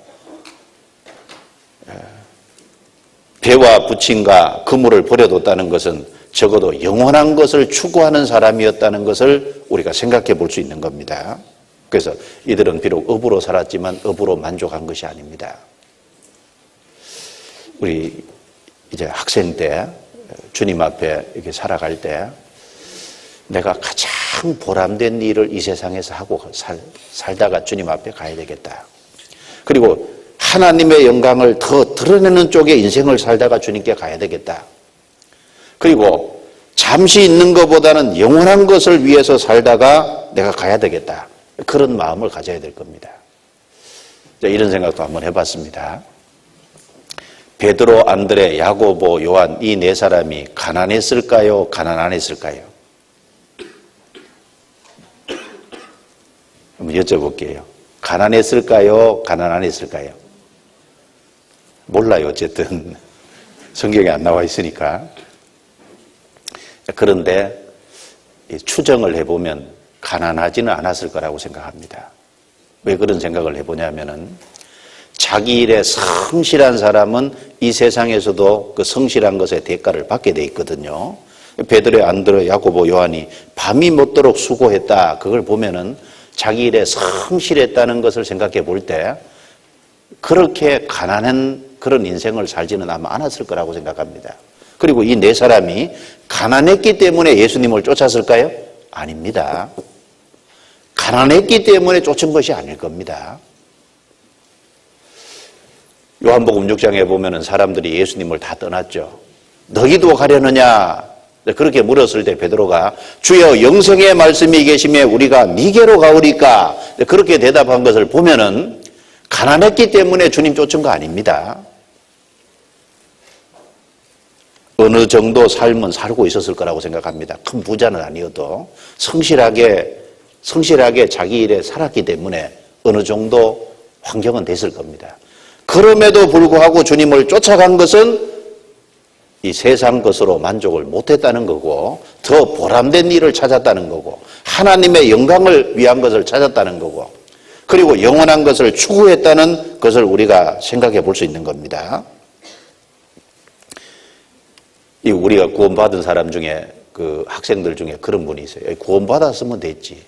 배와 부침과 그물을 버려뒀다는 것은 적어도 영원한 것을 추구하는 사람이었다는 것을 우리가 생각해 볼 수 있는 겁니다. 그래서 이들은 비록 업으로 살았지만 업으로 만족한 것이 아닙니다. 우리 이제 학생 때 주님 앞에 이렇게 살아갈 때 내가 가장 보람된 일을 이 세상에서 하고 살다가 주님 앞에 가야 되겠다. 그리고 하나님의 영광을 더 드러내는 쪽에 인생을 살다가 주님께 가야 되겠다. 그리고 잠시 있는 것보다는 영원한 것을 위해서 살다가 내가 가야 되겠다. 그런 마음을 가져야 될 겁니다. 이런 생각도 한번 해봤습니다. 베드로, 안드레, 야고보, 요한 이 네 사람이 가난했을까요? 가난 안 했을까요? 한번 여쭤볼게요. 가난했을까요? 가난 안 했을까요? 몰라요. 어쨌든 성경에 안 나와 있으니까. 그런데 추정을 해보면 가난하지는 않았을 거라고 생각합니다. 왜 그런 생각을 해보냐면은 자기 일에 성실한 사람은 이 세상에서도 그 성실한 것의 대가를 받게 돼 있거든요. 베드로, 안드레, 야고보, 요한이 밤이 못도록 수고했다. 그걸 보면은 자기 일에 성실했다는 것을 생각해 볼 때 그렇게 가난한 그런 인생을 살지는 아마 않았을 거라고 생각합니다. 그리고 이 네 사람이 가난했기 때문에 예수님을 쫓았을까요? 아닙니다. 가난했기 때문에 쫓은 것이 아닐 겁니다. 요한복음 6장에 보면은 사람들이 예수님을 다 떠났죠. 너희도 가려느냐? 그렇게 물었을 때 베드로가 주여 영생의 말씀이 계시매 우리가 니게로 가오리까? 그렇게 대답한 것을 보면은 가난했기 때문에 주님 쫓은 거 아닙니다. 어느 정도 삶은 살고 있었을 거라고 생각합니다. 큰 부자는 아니어도 성실하게 자기 일에 살았기 때문에 어느 정도 환경은 됐을 겁니다. 그럼에도 불구하고 주님을 쫓아간 것은 이 세상 것으로 만족을 못했다는 거고 더 보람된 일을 찾았다는 거고 하나님의 영광을 위한 것을 찾았다는 거고 그리고 영원한 것을 추구했다는 것을 우리가 생각해 볼 수 있는 겁니다. 우리가 구원받은 사람 중에 그 학생들 중에 그런 분이 있어요. 구원받았으면 됐지.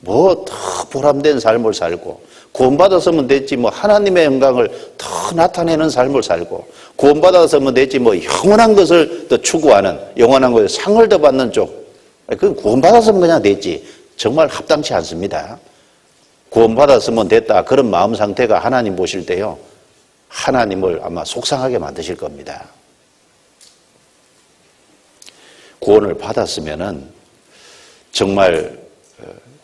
뭐 더 보람된 삶을 살고 구원받았으면 됐지 뭐 하나님의 영광을 더 나타내는 삶을 살고 구원받았으면 됐지 뭐 영원한 것을 더 추구하는 영원한 것에 상을 더 받는 쪽. 그건 구원받았으면 그냥 됐지. 정말 합당치 않습니다. 구원받았으면 됐다. 그런 마음 상태가 하나님 보실 때요. 하나님을 아마 속상하게 만드실 겁니다. 구원을 받았으면은 정말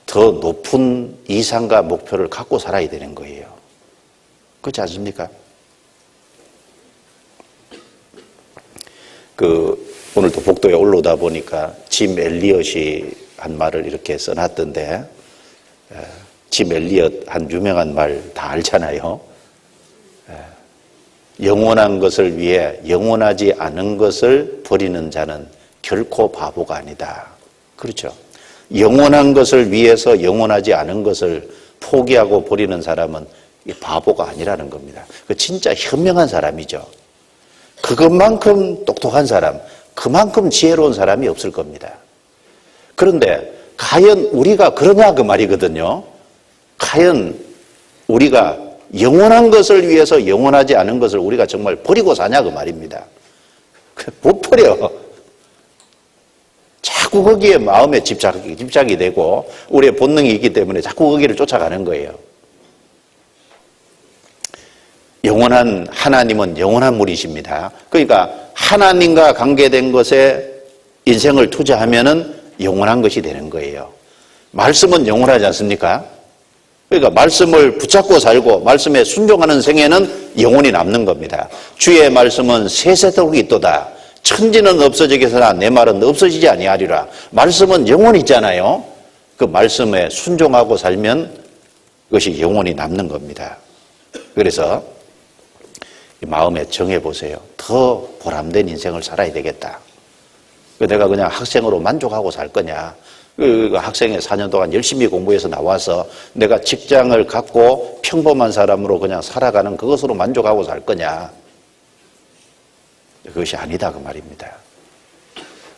더 높은 이상과 목표를 갖고 살아야 되는 거예요. 그렇지 않습니까? 오늘도 복도에 올라오다 보니까 짐 엘리엇이 한 말을 이렇게 써놨던데, 짐 엘리엇 한 유명한 말 다 알잖아요. 영원한 것을 위해 영원하지 않은 것을 버리는 자는 결코 바보가 아니다. 그렇죠. 영원한 것을 위해서 영원하지 않은 것을 포기하고 버리는 사람은 바보가 아니라는 겁니다. 진짜 현명한 사람이죠. 그것만큼 똑똑한 사람, 그만큼 지혜로운 사람이 없을 겁니다. 그런데 과연 우리가 그러냐 그 말이거든요. 과연 우리가 영원한 것을 위해서 영원하지 않은 것을 우리가 정말 버리고 사냐 그 말입니다. 못 버려. 자꾸 거기에 마음에 집착이 되고 우리의 본능이 있기 때문에 자꾸 거기를 쫓아가는 거예요. 영원한 하나님은 영원한 분이십니다. 그러니까 하나님과 관계된 것에 인생을 투자하면은 영원한 것이 되는 거예요. 말씀은 영원하지 않습니까? 그러니까 말씀을 붙잡고 살고 말씀에 순종하는 생애는 영원히 남는 겁니다. 주의 말씀은 세세토록 있도다. 천지는 없어지겠으나 내 말은 없어지지 아니하리라. 말씀은 영원히 있잖아요. 그 말씀에 순종하고 살면 그것이 영원히 남는 겁니다. 그래서 마음에 정해보세요. 더 보람된 인생을 살아야 되겠다. 내가 그냥 학생으로 만족하고 살 거냐. 학생의 4년 동안 열심히 공부해서 나와서 내가 직장을 갖고 평범한 사람으로 그냥 살아가는 그것으로 만족하고 살 거냐. 그것이 아니다 그 말입니다.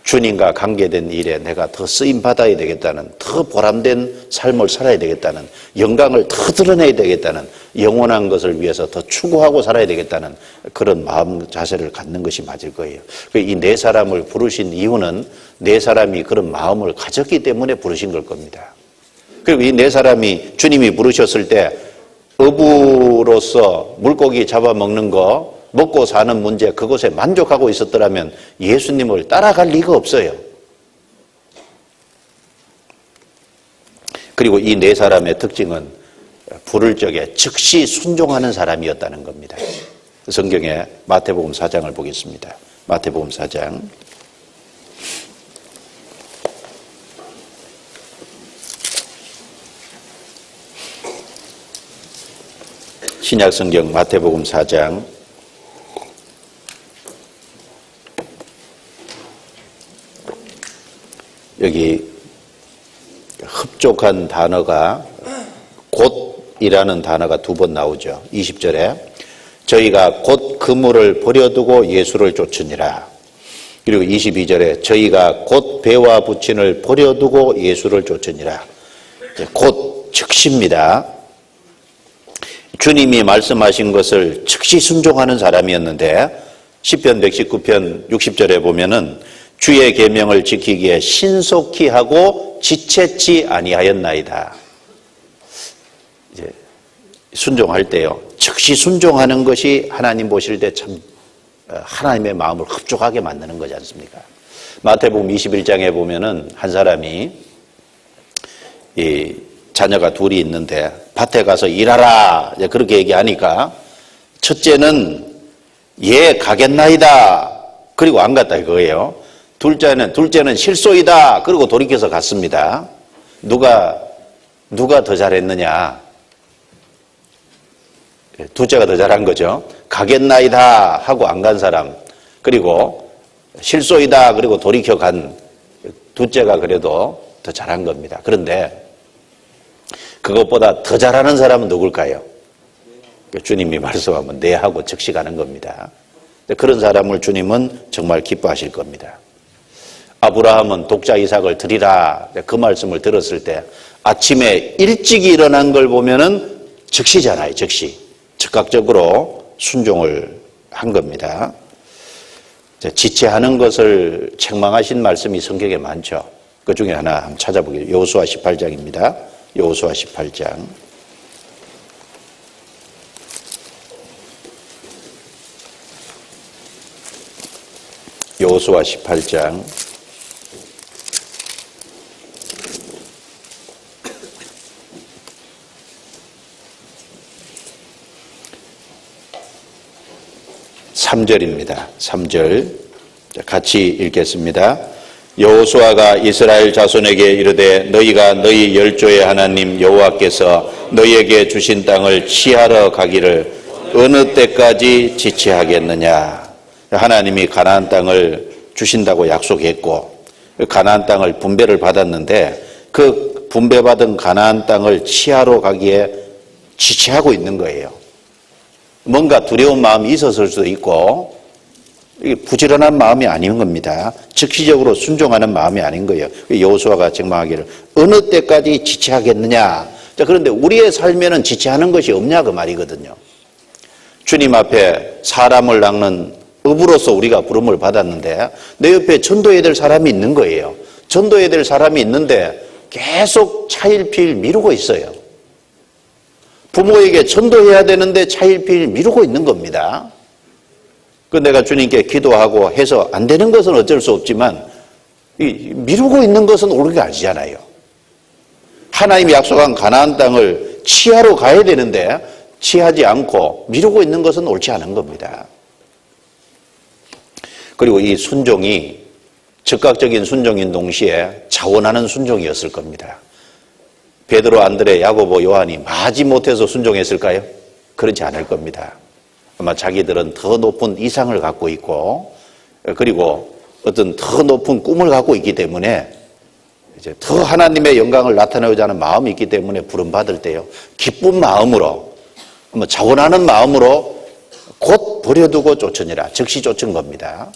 주님과 관계된 일에 내가 더 쓰임받아야 되겠다는, 더 보람된 삶을 살아야 되겠다는, 영광을 더 드러내야 되겠다는, 영원한 것을 위해서 더 추구하고 살아야 되겠다는 그런 마음 자세를 갖는 것이 맞을 거예요. 이 네 사람을 부르신 이유는 네 사람이 그런 마음을 가졌기 때문에 부르신 걸 겁니다. 그리고 이 네 사람이 주님이 부르셨을 때 어부로서 물고기 잡아먹는 거 먹고 사는 문제 그것에 만족하고 있었더라면 예수님을 따라갈 리가 없어요. 그리고 이 네 사람의 특징은 부를 적에 즉시 순종하는 사람이었다는 겁니다. 성경에 마태복음 4장을 보겠습니다. 마태복음 4장. 신약성경 마태복음 4장. 여기 흡족한 단어가 곧이라는 단어가 두 번 나오죠. 20절에 저희가 곧 그물을 버려두고 예수를 쫓으니라. 그리고 22절에 저희가 곧 배와 부친을 버려두고 예수를 쫓으니라. 곧 즉시입니다. 주님이 말씀하신 것을 즉시 순종하는 사람이었는데 시편 119편 60절에 보면은 주의 계명을 지키기에 신속히 하고 지체치 아니하였나이다. 이제 순종할 때요, 즉시 순종하는 것이 하나님 보실 때 참 하나님의 마음을 흡족하게 만드는 거지 않습니까? 마태복음 21장에 보면은 한 사람이 이 자녀가 둘이 있는데 밭에 가서 일하라 그렇게 얘기하니까 첫째는 예 가겠나이다 그리고 안 갔다 이거예요. 둘째는 실소이다 그리고 돌이켜서 갔습니다. 누가 더 잘했느냐? 둘째가 더 잘한 거죠. 가겠나이다 하고 안 간 사람, 그리고 실소이다 그리고 돌이켜 간 둘째가 그래도 더 잘한 겁니다. 그런데 그것보다 더 잘하는 사람은 누굴까요? 주님이 말씀하면 네 하고 즉시 가는 겁니다. 그런 사람을 주님은 정말 기뻐하실 겁니다. 아브라함은 독자 이삭을 드리라 그 말씀을 들었을 때 아침에 일찍 일어난 걸 보면은 즉시잖아요. 즉각적으로 순종을 한 겁니다. 지체하는 것을 책망하신 말씀이 성경에 많죠. 그 중에 하나 한번 찾아보겠습니다. 여호수아 18장입니다. 여호수아 18장. 여호수아 18장. (3절입니다) 3절 같이 읽겠습니다. 여호수아가 이스라엘 자손에게 이르되 너희가 너희 열조의 하나님 여호와께서 너희에게 주신 땅을 취하러 가기를 어느 때까지 지체하겠느냐. 하나님이 가나안 땅을 주신다고 약속했고 가나안 땅을 분배를 받았는데 그 분배받은 가나안 땅을 취하러 가기에 지체하고 있는 거예요. 뭔가 두려운 마음이 있었을 수도 있고 부지런한 마음이 아닌 겁니다. 즉시적으로 순종하는 마음이 아닌 거예요. 여호수아가 책망하기를 어느 때까지 지체하겠느냐. 자, 그런데 우리의 삶에는 지체하는 것이 없냐 그 말이거든요. 주님 앞에 사람을 낚는 업으로서 우리가 부름을 받았는데 내 옆에 전도해야 될 사람이 있는 거예요. 전도해야 될 사람이 있는데 계속 차일피일 미루고 있어요. 부모에게 전도해야 되는데 차일피일 미루고 있는 겁니다. 그 내가 주님께 기도하고 해서 안 되는 것은 어쩔 수 없지만 미루고 있는 것은 옳은 게 아니잖아요. 하나님이 약속한 가나안 땅을 취하러 가야 되는데 취하지 않고 미루고 있는 것은 옳지 않은 겁니다. 그리고 이 순종이 즉각적인 순종인 동시에 자원하는 순종이었을 겁니다. 베드로, 안드레, 야고보, 요한이 마지못해서 순종했을까요? 그렇지 않을 겁니다. 아마 자기들은 더 높은 이상을 갖고 있고 그리고 어떤 더 높은 꿈을 갖고 있기 때문에 이제 더 하나님의 영광을 나타내고자 하는 마음이 있기 때문에 부름받을 때요, 기쁜 마음으로 자원하는 마음으로 곧 버려두고 쫓으니라. 즉시 쫓은 겁니다.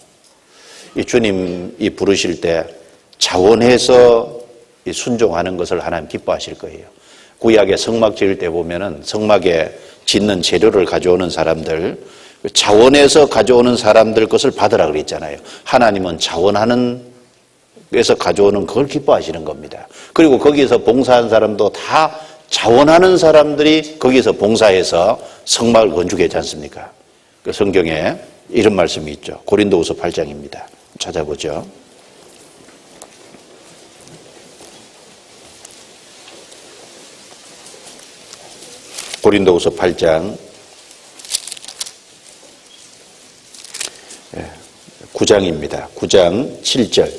이 주님이 부르실 때 자원해서 순종하는 것을 하나님 기뻐하실 거예요. 구약에 성막 지을 때 보면은 성막에 짓는 재료를 가져오는 사람들, 자원해서 가져오는 사람들 것을 받으라 그랬잖아요. 하나님은 자원하는 에서 가져오는 그걸 기뻐하시는 겁니다. 그리고 거기서 봉사한 사람도 다 자원하는 사람들이 거기서 봉사해서 성막을 건축하지 했지 않습니까? 그 성경에 이런 말씀이 있죠. 고린도후서 8장입니다. 찾아보죠. 고린도후서 8장 9장입니다. 9장 7절.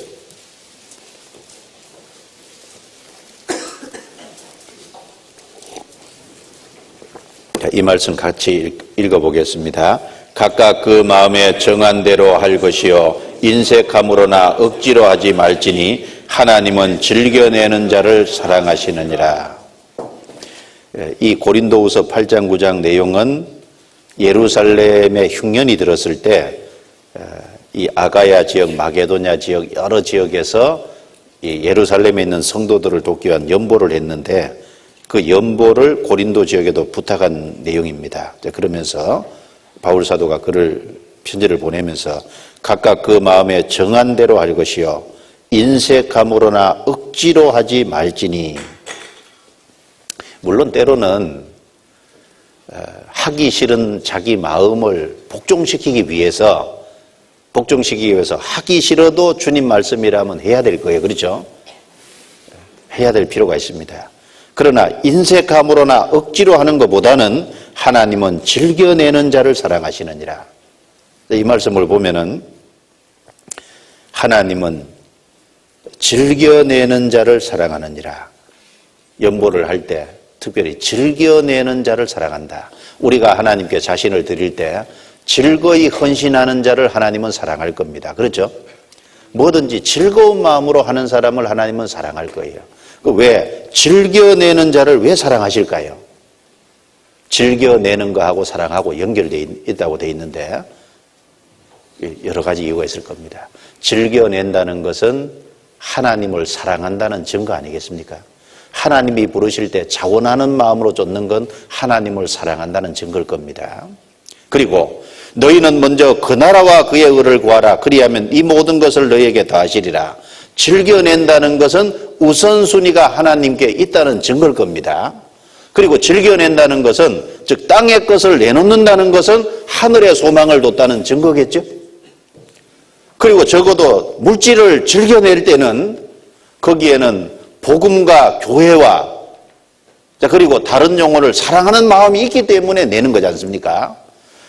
이 말씀 같이 읽어보겠습니다. 각각 그 마음에 정한 대로 할 것이요 인색함으로나 억지로 하지 말지니 하나님은 즐겨내는 자를 사랑하시느니라. 이 고린도후서 8장 9장 내용은 예루살렘에 흉년이 들었을 때 이 아가야 지역, 마게도냐 지역 여러 지역에서 이 예루살렘에 있는 성도들을 돕기 위한 연보를 했는데 그 연보를 고린도 지역에도 부탁한 내용입니다. 그러면서 바울 사도가 편지를 보내면서 각각 그 마음에 정한 대로 할 것이요 인색함으로나 억지로 하지 말지니. 물론 때로는 하기 싫은 자기 마음을 복종시키기 위해서 하기 싫어도 주님 말씀이라면 해야 될 거예요. 그렇죠? 해야 될 필요가 있습니다. 그러나 인색함으로나 억지로 하는 것보다는 하나님은 즐겨내는 자를 사랑하시느니라. 이 말씀을 보면은 하나님은 즐겨내는 자를 사랑하느니라. 연보를 할 때 특별히 즐겨내는 자를 사랑한다. 우리가 하나님께 자신을 드릴 때 즐거이 헌신하는 자를 하나님은 사랑할 겁니다. 그렇죠? 뭐든지 즐거운 마음으로 하는 사람을 하나님은 사랑할 거예요. 왜? 즐겨내는 자를 왜 사랑하실까요? 즐겨내는 거하고 사랑하고 연결되어 있다고 되어 있는데 여러 가지 이유가 있을 겁니다. 즐겨낸다는 것은 하나님을 사랑한다는 증거 아니겠습니까? 하나님이 부르실 때 자원하는 마음으로 쫓는 건 하나님을 사랑한다는 증거일 겁니다. 그리고 너희는 먼저 그 나라와 그의 의를 구하라. 그리하면 이 모든 것을 너희에게 더하시리라. 즐겨낸다는 것은 우선순위가 하나님께 있다는 증거일 겁니다. 그리고 즐겨낸다는 것은 즉 땅의 것을 내놓는다는 것은 하늘의 소망을 뒀다는 증거겠죠. 그리고 적어도 물질을 즐겨낼 때는 거기에는 복음과 교회와 그리고 다른 영혼을 사랑하는 마음이 있기 때문에 내는 거지 않습니까?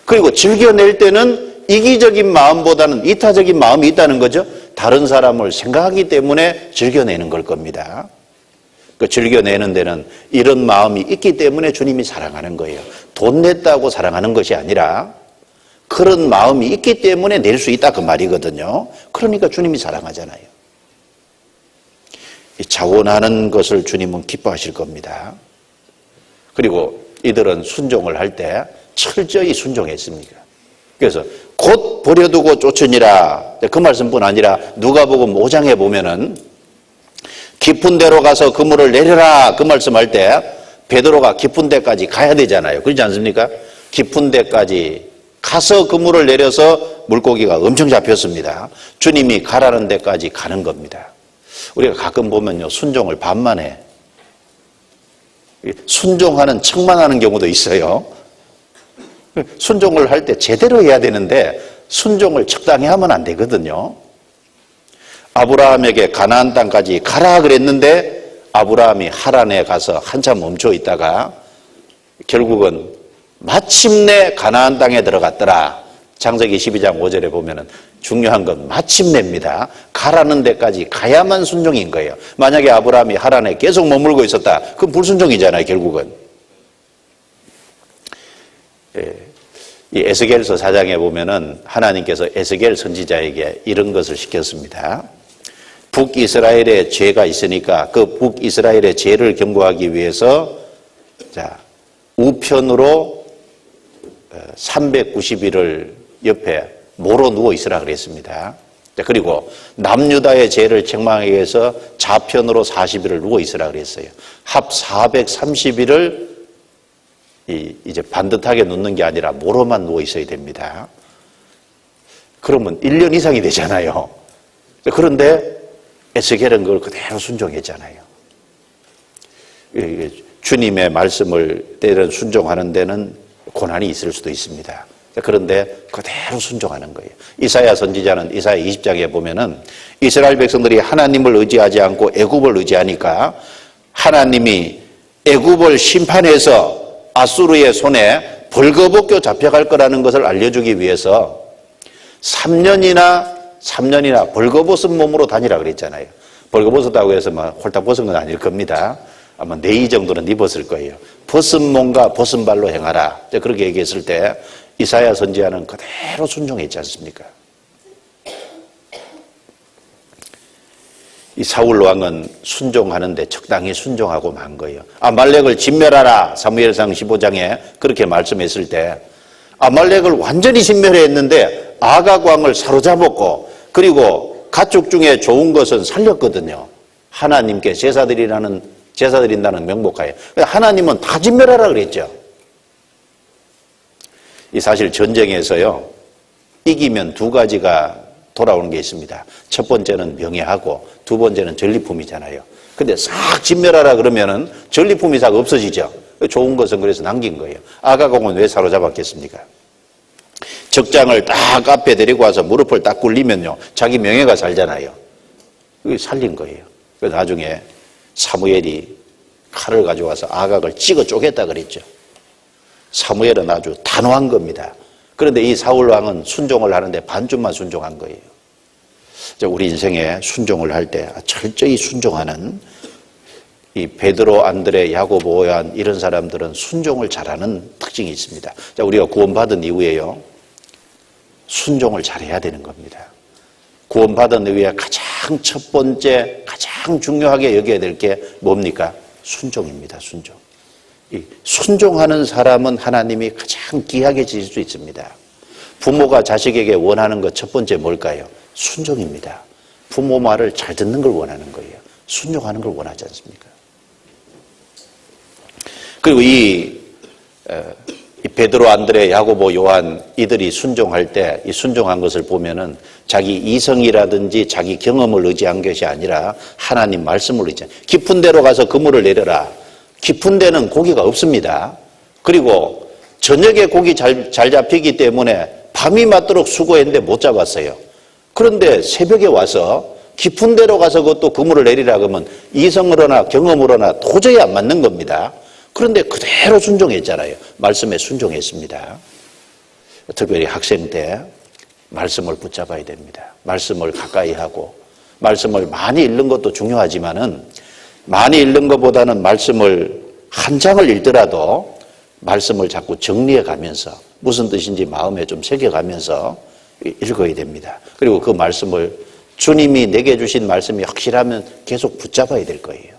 그리고 즐겨낼 때는 이기적인 마음보다는 이타적인 마음이 있다는 거죠. 다른 사람을 생각하기 때문에 즐겨내는 걸 겁니다. 그 즐겨내는 데는 이런 마음이 있기 때문에 주님이 사랑하는 거예요. 돈 냈다고 사랑하는 것이 아니라 그런 마음이 있기 때문에 낼 수 있다 그 말이거든요. 그러니까 주님이 사랑하잖아요. 자원하는 것을 주님은 기뻐하실 겁니다. 그리고 이들은 순종을 할 때 철저히 순종했습니다. 그래서 곧 버려두고 쫓으니라. 그 말씀뿐 아니라 누가복음 5장에 보면은 깊은 데로 가서 그물을 내려라 그 말씀할 때 베드로가 깊은 데까지 가야 되잖아요. 그렇지 않습니까? 깊은 데까지 가서 그물을 내려서 물고기가 엄청 잡혔습니다. 주님이 가라는 데까지 가는 겁니다. 우리가 가끔 보면요, 순종을 반만 해. 순종하는 척만 하는 경우도 있어요. 순종을 할 때 제대로 해야 되는데 순종을 적당히 하면 안 되거든요. 아브라함에게 가나안 땅까지 가라 그랬는데 아브라함이 하란에 가서 한참 멈춰 있다가 결국은 마침내 가나안 땅에 들어갔더라. 창세기 12장 5절에 보면은 중요한 건 마침내입니다. 가라는 데까지 가야만 순종인 거예요. 만약에 아브라함이 하란에 계속 머물고 있었다. 그건 불순종이잖아요, 결국은. 이 에스겔서 4장에 보면은 하나님께서 에스겔 선지자에게 이런 것을 시켰습니다. 북이스라엘에 죄가 있으니까 그 북이스라엘의 죄를 경고하기 위해서 우편으로 390일을 옆에 모로 누워 있으라 그랬습니다. 그리고 남유다의 죄를 책망하기 위해서 좌편으로 40일을 누워 있으라 그랬어요. 합 430일을 이제 반듯하게 눕는 게 아니라 모로만 누워 있어야 됩니다. 그러면 1년 이상이 되잖아요. 그런데 에스겔은 그걸 그대로 순종했잖아요. 주님의 말씀을 때는 순종하는 데는 고난이 있을 수도 있습니다. 그런데 그대로 순종하는 거예요. 이사야 선지자는 이사야 20장에 보면은 이스라엘 백성들이 하나님을 의지하지 않고 애굽을 의지하니까 하나님이 애굽을 심판해서 아수르의 손에 벌거벗겨 잡혀갈 거라는 것을 알려주기 위해서 3년이나 3년이나 벌거벗은 몸으로 다니라 그랬잖아요. 벌거벗었다고 해서 막 홀딱 벗은 건 아닐 겁니다. 아마 내의 정도는 입었을 거예요. 벗은 몸과 벗은 발로 행하라. 그렇게 얘기했을 때 이사야 선지자는 그대로 순종했지 않습니까? 이 사울 왕은 순종하는데 적당히 순종하고 만 거예요. 아말렉을 진멸하라. 사무엘상 15장에 그렇게 말씀했을 때 아말렉을 완전히 진멸했는데 아각 왕을 사로잡았고 그리고 가축 중에 좋은 것은 살렸거든요. 하나님께 제사드린다는 명목하에. 하나님은 다 진멸하라 그랬죠. 이 사실 전쟁에서요, 이기면 두 가지가 돌아오는 게 있습니다. 첫 번째는 명예하고 두 번째는 전리품이잖아요. 근데 싹 진멸하라 그러면은 전리품이 싹 없어지죠. 좋은 것은 그래서 남긴 거예요. 아가공은 왜 사로잡았겠습니까? 적장을 딱 앞에 데리고 와서 무릎을 딱 꿇리면요, 자기 명예가 살잖아요. 그게 살린 거예요. 그래서 나중에 사무엘이 칼을 가져와서 아각을 찍어 쪼갰다 그랬죠. 사무엘은 아주 단호한 겁니다. 그런데 이 사울 왕은 순종을 하는데 반쯤만 순종한 거예요. 우리 인생에 순종을 할 때 철저히 순종하는 이 베드로, 안드레, 야고보, 요한 이런 사람들은 순종을 잘하는 특징이 있습니다. 우리가 구원받은 이후에요, 순종을 잘해야 되는 겁니다. 구원받은 이후에 가장 첫 번째, 가장 중요하게 여겨야 될 게 뭡니까? 순종입니다. 순종. 이 순종하는 사람은 하나님이 가장 귀하게 지실 수 있습니다. 부모가 자식에게 원하는 것 첫 번째 뭘까요? 순종입니다. 부모 말을 잘 듣는 걸 원하는 거예요. 순종하는 걸 원하지 않습니까? 그리고 이 베드로, 안드레, 야고보, 요한 이들이 순종할 때 이 순종한 것을 보면은 자기 이성이라든지 자기 경험을 의지한 것이 아니라 하나님 말씀을 의지한, 깊은 데로 가서 그물을 내려라. 깊은 데는 고기가 없습니다. 그리고 저녁에 고기 잘 잡히기 때문에 밤이 맞도록 수고했는데 못 잡았어요. 그런데 새벽에 와서 깊은 데로 가서 그것도 그물을 내리라 그러면 이성으로나 경험으로나 도저히 안 맞는 겁니다. 그런데 그대로 순종했잖아요. 말씀에 순종했습니다. 특별히 학생 때 말씀을 붙잡아야 됩니다. 말씀을 가까이 하고, 말씀을 많이 읽는 것도 중요하지만은 많이 읽는 것보다는 말씀을 한 장을 읽더라도 말씀을 자꾸 정리해 가면서 무슨 뜻인지 마음에 좀 새겨가면서 읽어야 됩니다. 그리고 그 말씀을 주님이 내게 주신 말씀이 확실하면 계속 붙잡아야 될 거예요.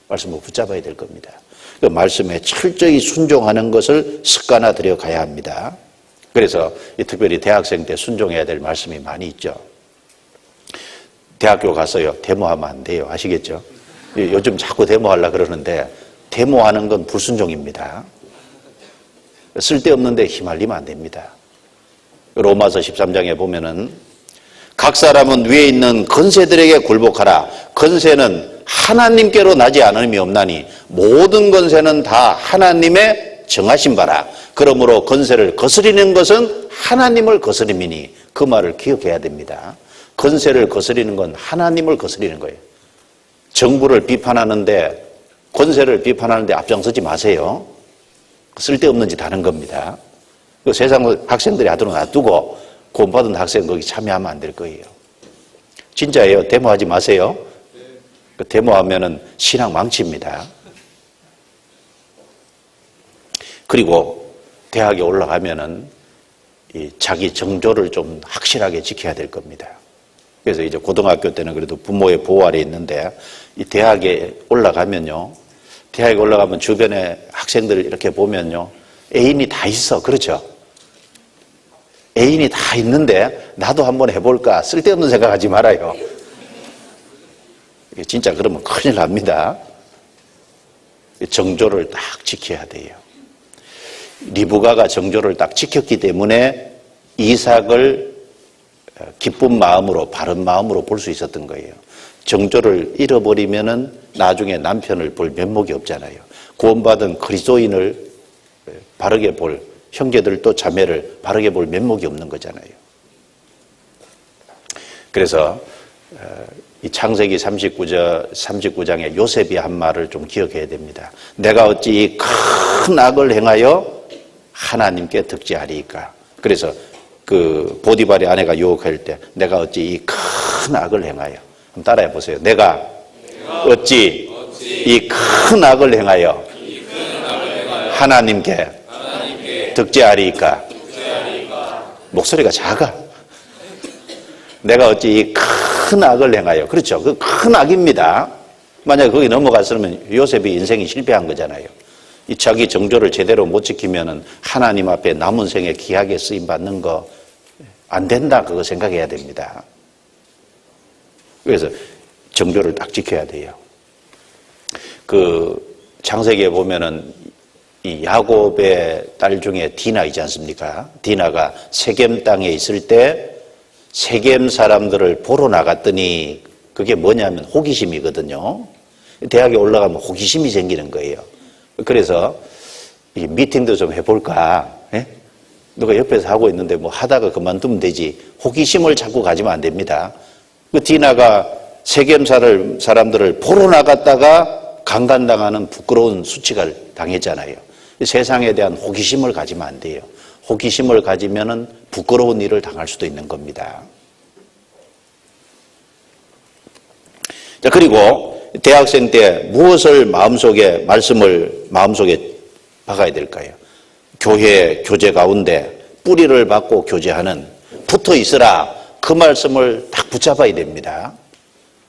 말씀을 붙잡아야 될 겁니다. 그 말씀에 철저히 순종하는 것을 습관화들여 가야 합니다. 그래서 특별히 대학생 때 순종해야 될 말씀이 많이 있죠. 대학교 가서요, 데모하면 안 돼요. 아시겠죠? 요즘 자꾸 데모하려고 그러는데 데모하는 건 불순종입니다. 쓸데없는데 휘말리면 안 됩니다. 로마서 13장에 보면은 각 사람은 위에 있는 권세들에게 굴복하라. 권세는 하나님께로 나지 않음이 없나니 모든 권세는 다 하나님의 정하신 바라. 그러므로 권세를 거스리는 것은 하나님을 거스림이니, 그 말을 기억해야 됩니다. 권세를 거스리는 건 하나님을 거스리는 거예요. 정부를 비판하는데, 권세를 비판하는데 앞장서지 마세요. 쓸데없는 짓 하는 겁니다. 그 세상 학생들이 하도록 놔두고 구원받은 학생 거기 참여하면 안 될 거예요. 진짜예요. 데모하지 마세요. 그 데모하면은 신앙 망칩니다. 그리고 대학에 올라가면은 이 자기 정조를 좀 확실하게 지켜야 될 겁니다. 그래서 이제 고등학교 때는 그래도 부모의 보호 아래 있는데, 이 대학에 올라가면요, 대학에 올라가면 주변에 학생들 이렇게 보면요, 애인이 다 있어. 그렇죠? 애인이 다 있는데 나도 한번 해볼까? 쓸데없는 생각하지 말아요. 진짜 그러면 큰일 납니다. 정조를 딱 지켜야 돼요. 리브가가 정조를 딱 지켰기 때문에 이삭을 기쁜 마음으로, 바른 마음으로 볼 수 있었던 거예요. 정조를 잃어버리면은 나중에 남편을 볼 면목이 없잖아요. 구원받은 그리스도인을 바르게 볼, 형제들도 자매를 바르게 볼 면목이 없는 거잖아요. 그래서 이 창세기 39장에 요셉이 한 말을 좀 기억해야 됩니다. 내가 어찌 이 큰 악을 행하여 하나님께 득지하리이까. 그래서 그 보디발의 아내가 유혹할 때 내가 어찌 이 큰 악을 행하여, 한번 따라해 보세요. 내가 어찌 이 큰 악을 행하여 하나님께 득죄하리이까. 목소리가 작아. 내가 어찌 이 큰 악을 행하여. 그렇죠. 그 큰 악입니다. 만약에 거기 넘어갔으면 요셉이 인생이 실패한 거잖아요. 이 자기 정조를 제대로 못 지키면은 하나님 앞에 남은 생에 귀하게 쓰임 받는 거 안 된다. 그거 생각해야 됩니다. 그래서 정조를 딱 지켜야 돼요. 그 창세기에 보면은 이 야곱의 딸 중에 디나 있지 않습니까? 디나가 세겜 땅에 있을 때 세겜 사람들을 보러 나갔더니 그게 뭐냐면 호기심이거든요. 대학에 올라가면 호기심이 생기는 거예요. 그래서 이 미팅도 좀 해볼까? 예? 누가 옆에서 하고 있는데 뭐 하다가 그만두면 되지. 호기심을 자꾸 가지면 안 됩니다. 그 디나가 세겜 사람들을 보러 나갔다가 강간당하는 부끄러운 수치를 당했잖아요. 세상에 대한 호기심을 가지면 안 돼요. 호기심을 가지면은 부끄러운 일을 당할 수도 있는 겁니다. 자, 그리고 대학생 때 무엇을 말씀을 마음속에 박아야 될까요? 교회, 교제 가운데 뿌리를 받고 교제하는 붙어 있으라. 그 말씀을 딱 붙잡아야 됩니다.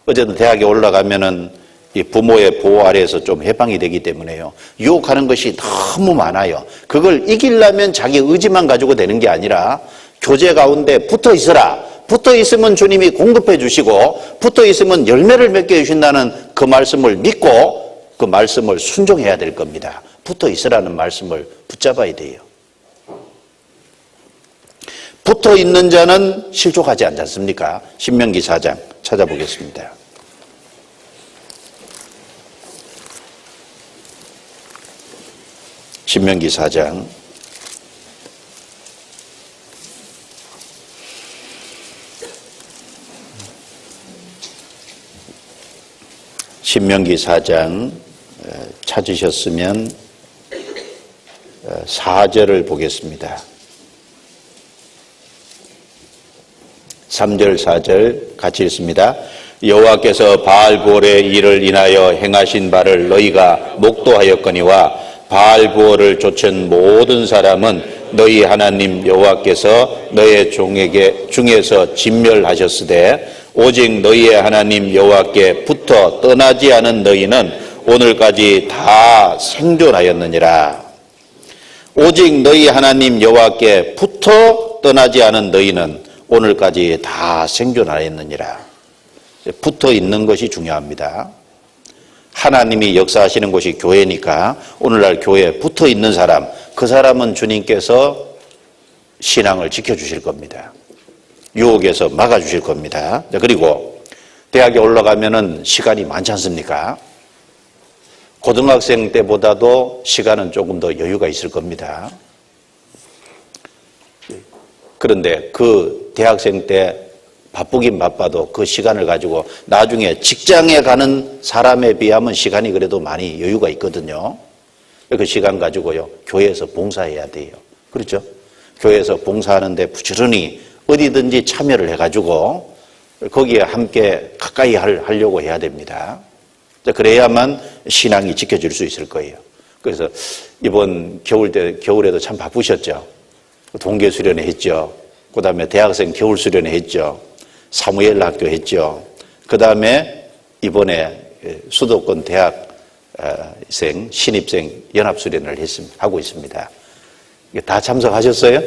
어쨌든 대학에 올라가면은 이 부모의 보호 아래에서 좀 해방이 되기 때문에요. 유혹하는 것이 너무 많아요. 그걸 이기려면 자기 의지만 가지고 되는 게 아니라 교제 가운데 붙어 있으라. 붙어 있으면 주님이 공급해 주시고 붙어 있으면 열매를 맺게 해주신다는 그 말씀을 믿고 그 말씀을 순종해야 될 겁니다. 붙어 있으라는 말씀을 붙잡아야 돼요. 붙어 있는 자는 실족하지 않지 않습니까? 신명기 4장 찾아보겠습니다. 신명기 4장 신명기 4장 찾으셨으면 4절을 보겠습니다. 3절 4절 같이 읽습니다. 여호와께서 바알보올의 일을 인하여 행하신 바를 너희가 목도하였거니와 바알보올을 좇은 모든 사람은 너희 하나님 여호와께서 너희 종에게 중에서 진멸하셨으되 오직 너희의 하나님 여호와께 붙어 떠나지 않은 너희는 오늘까지 다 생존하였느니라. 오직 너희 하나님 여호와께 붙어 떠나지 않은 너희는 오늘까지 다 생존하였느니라. 붙어 있는 것이 중요합니다. 하나님이 역사하시는 곳이 교회니까 오늘날 교회에 붙어 있는 사람, 그 사람은 주님께서 신앙을 지켜주실 겁니다. 유혹에서 막아주실 겁니다. 그리고 대학에 올라가면은 시간이 많지 않습니까? 고등학생 때보다도 시간은 조금 더 여유가 있을 겁니다. 그런데 그 대학생 때 바쁘긴 바빠도 그 시간을 가지고 나중에 직장에 가는 사람에 비하면 시간이 그래도 많이 여유가 있거든요. 그 시간 가지고요, 교회에서 봉사해야 돼요. 그렇죠? 교회에서 봉사하는데 부지런히 어디든지 참여를 해가지고 거기에 함께 가까이 하려고 해야 됩니다. 그래야만 신앙이 지켜질 수 있을 거예요. 그래서 이번 겨울에도 참 바쁘셨죠. 동계 수련회 했죠. 그 다음에 대학생 겨울 수련회 했죠. 사무엘 학교 했죠. 그 다음에 이번에 수도권 대학생, 신입생 연합수련을 하고 있습니다. 다 참석하셨어요?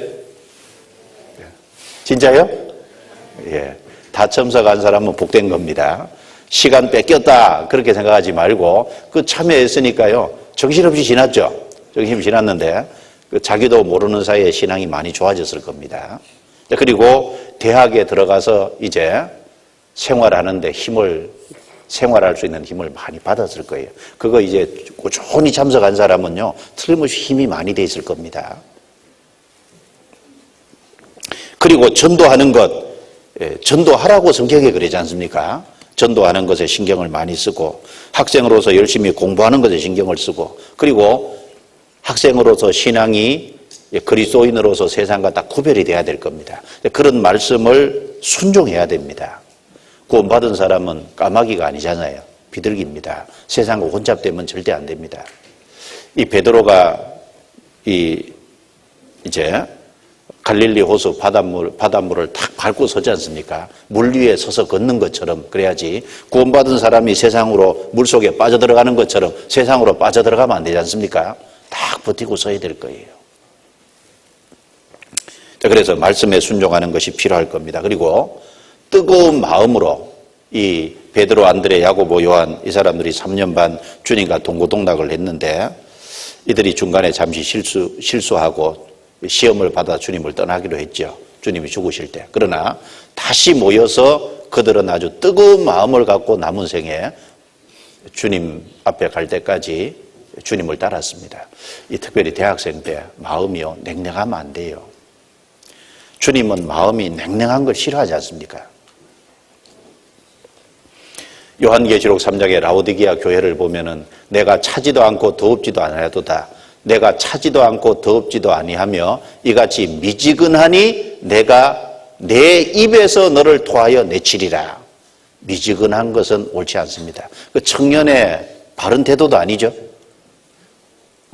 진짜요? 예. 다 참석한 사람은 복된 겁니다. 시간 뺏겼다 그렇게 생각하지 말고 그 참여했으니까요, 정신없이 지났죠. 정신없이 지났는데 자기도 모르는 사이에 신앙이 많이 좋아졌을 겁니다. 그리고 대학에 들어가서 이제 생활하는데 생활할 수 있는 힘을 많이 받았을 거예요. 그거 이제 꾸준히 참석한 사람은요, 틀림없이 힘이 많이 돼 있을 겁니다. 그리고 전도하는 것, 전도하라고 성경에 그러지 않습니까? 전도하는 것에 신경을 많이 쓰고 학생으로서 열심히 공부하는 것에 신경을 쓰고 그리고 학생으로서 신앙이 그리스도인으로서 세상과 딱 구별이 돼야 될 겁니다. 그런 말씀을 순종해야 됩니다. 구원받은 사람은 까마귀가 아니잖아요. 비둘기입니다. 세상과 혼잡되면 절대 안 됩니다. 이 베드로가 이제 갈릴리 호수 바닷물을 탁 밟고 서지 않습니까? 물 위에 서서 걷는 것처럼 그래야지 구원받은 사람이 세상으로 물속에 빠져들어가는 것처럼 세상으로 빠져들어가면 안 되지 않습니까? 딱 버티고 서야 될 거예요. 그래서 말씀에 순종하는 것이 필요할 겁니다. 그리고 뜨거운 마음으로 이 베드로, 안드레, 야고보, 요한 이 사람들이 3년 반 주님과 동고동락을 했는데 이들이 중간에 잠시 실수하고 시험을 받아 주님을 떠나기로 했죠. 주님이 죽으실 때. 그러나 다시 모여서 그들은 아주 뜨거운 마음을 갖고 남은 생에 주님 앞에 갈 때까지 주님을 따랐습니다. 이 특별히 대학생 때 마음이요 냉랭하면 안 돼요. 주님은 마음이 냉랭한 걸 싫어하지 않습니까? 요한계시록 3장의 라오디게아 교회를 보면은 내가 차지도 않고 더웁지도 않아도다. 내가 차지도 않고 더웁지도 아니하며 이같이 미지근하니 내가 내 입에서 너를 토하여 내치리라. 미지근한 것은 옳지 않습니다. 그 청년의 바른 태도도 아니죠.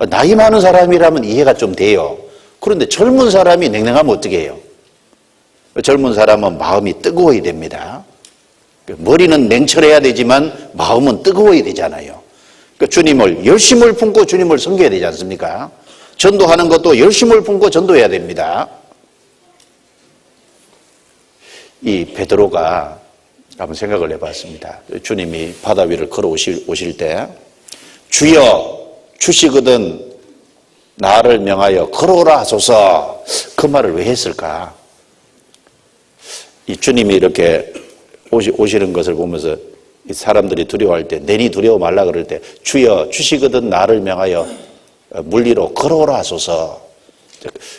나이 많은 사람이라면 이해가 좀 돼요. 그런데 젊은 사람이 냉랭하면 어떻게 해요? 젊은 사람은 마음이 뜨거워야 됩니다. 머리는 냉철해야 되지만 마음은 뜨거워야 되잖아요. 주님을 열심을 품고 주님을 섬겨야 되지 않습니까? 전도하는 것도 열심을 품고 전도해야 됩니다. 이 베드로가 한번 생각을 해봤습니다. 주님이 바다 위를 걸어오실 때 주여 주시거든 나를 명하여 걸어오라 하소서. 그 말을 왜 했을까? 이 주님이 이렇게 오시는 것을 보면서 사람들이 두려워할 때, 내니 두려워 말라 그럴 때 주여 주시거든 나를 명하여 물 위로 걸어오라 하소서.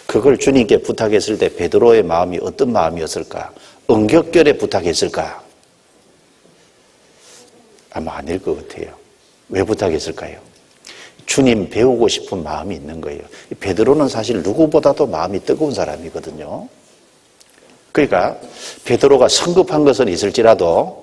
그걸 주님께 부탁했을 때 베드로의 마음이 어떤 마음이었을까? 응격결에 부탁했을까? 아마 아닐 것 같아요. 왜 부탁했을까요? 주님 배우고 싶은 마음이 있는 거예요. 베드로는 사실 누구보다도 마음이 뜨거운 사람이거든요. 그러니까 베드로가 성급한 것은 있을지라도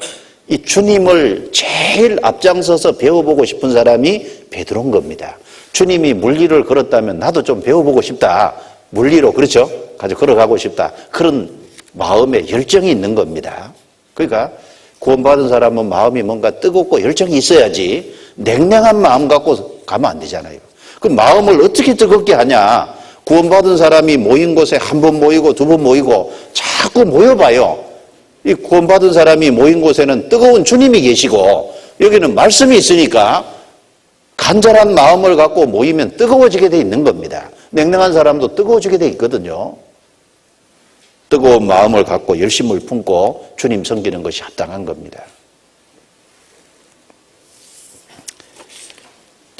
이 주님을 제일 앞장서서 배워보고 싶은 사람이 베드로인 겁니다. 주님이 물 위를 걸었다면 나도 좀 배워보고 싶다. 물 위로 그렇죠? 가지고 걸어가고 싶다. 그런 마음에 열정이 있는 겁니다. 그러니까 구원받은 사람은 마음이 뭔가 뜨겁고 열정이 있어야지 냉랭한 마음 갖고 가면 안 되잖아요. 그 마음을 어떻게 뜨겁게 하냐? 구원받은 사람이 모인 곳에 한 번 모이고 두 번 모이고 자꾸 모여봐요. 이 구원받은 사람이 모인 곳에는 뜨거운 주님이 계시고 여기는 말씀이 있으니까 간절한 마음을 갖고 모이면 뜨거워지게 돼 있는 겁니다. 냉랭한 사람도 뜨거워지게 돼 있거든요. 뜨거운 마음을 갖고 열심을 품고 주님 섬기는 것이 합당한 겁니다.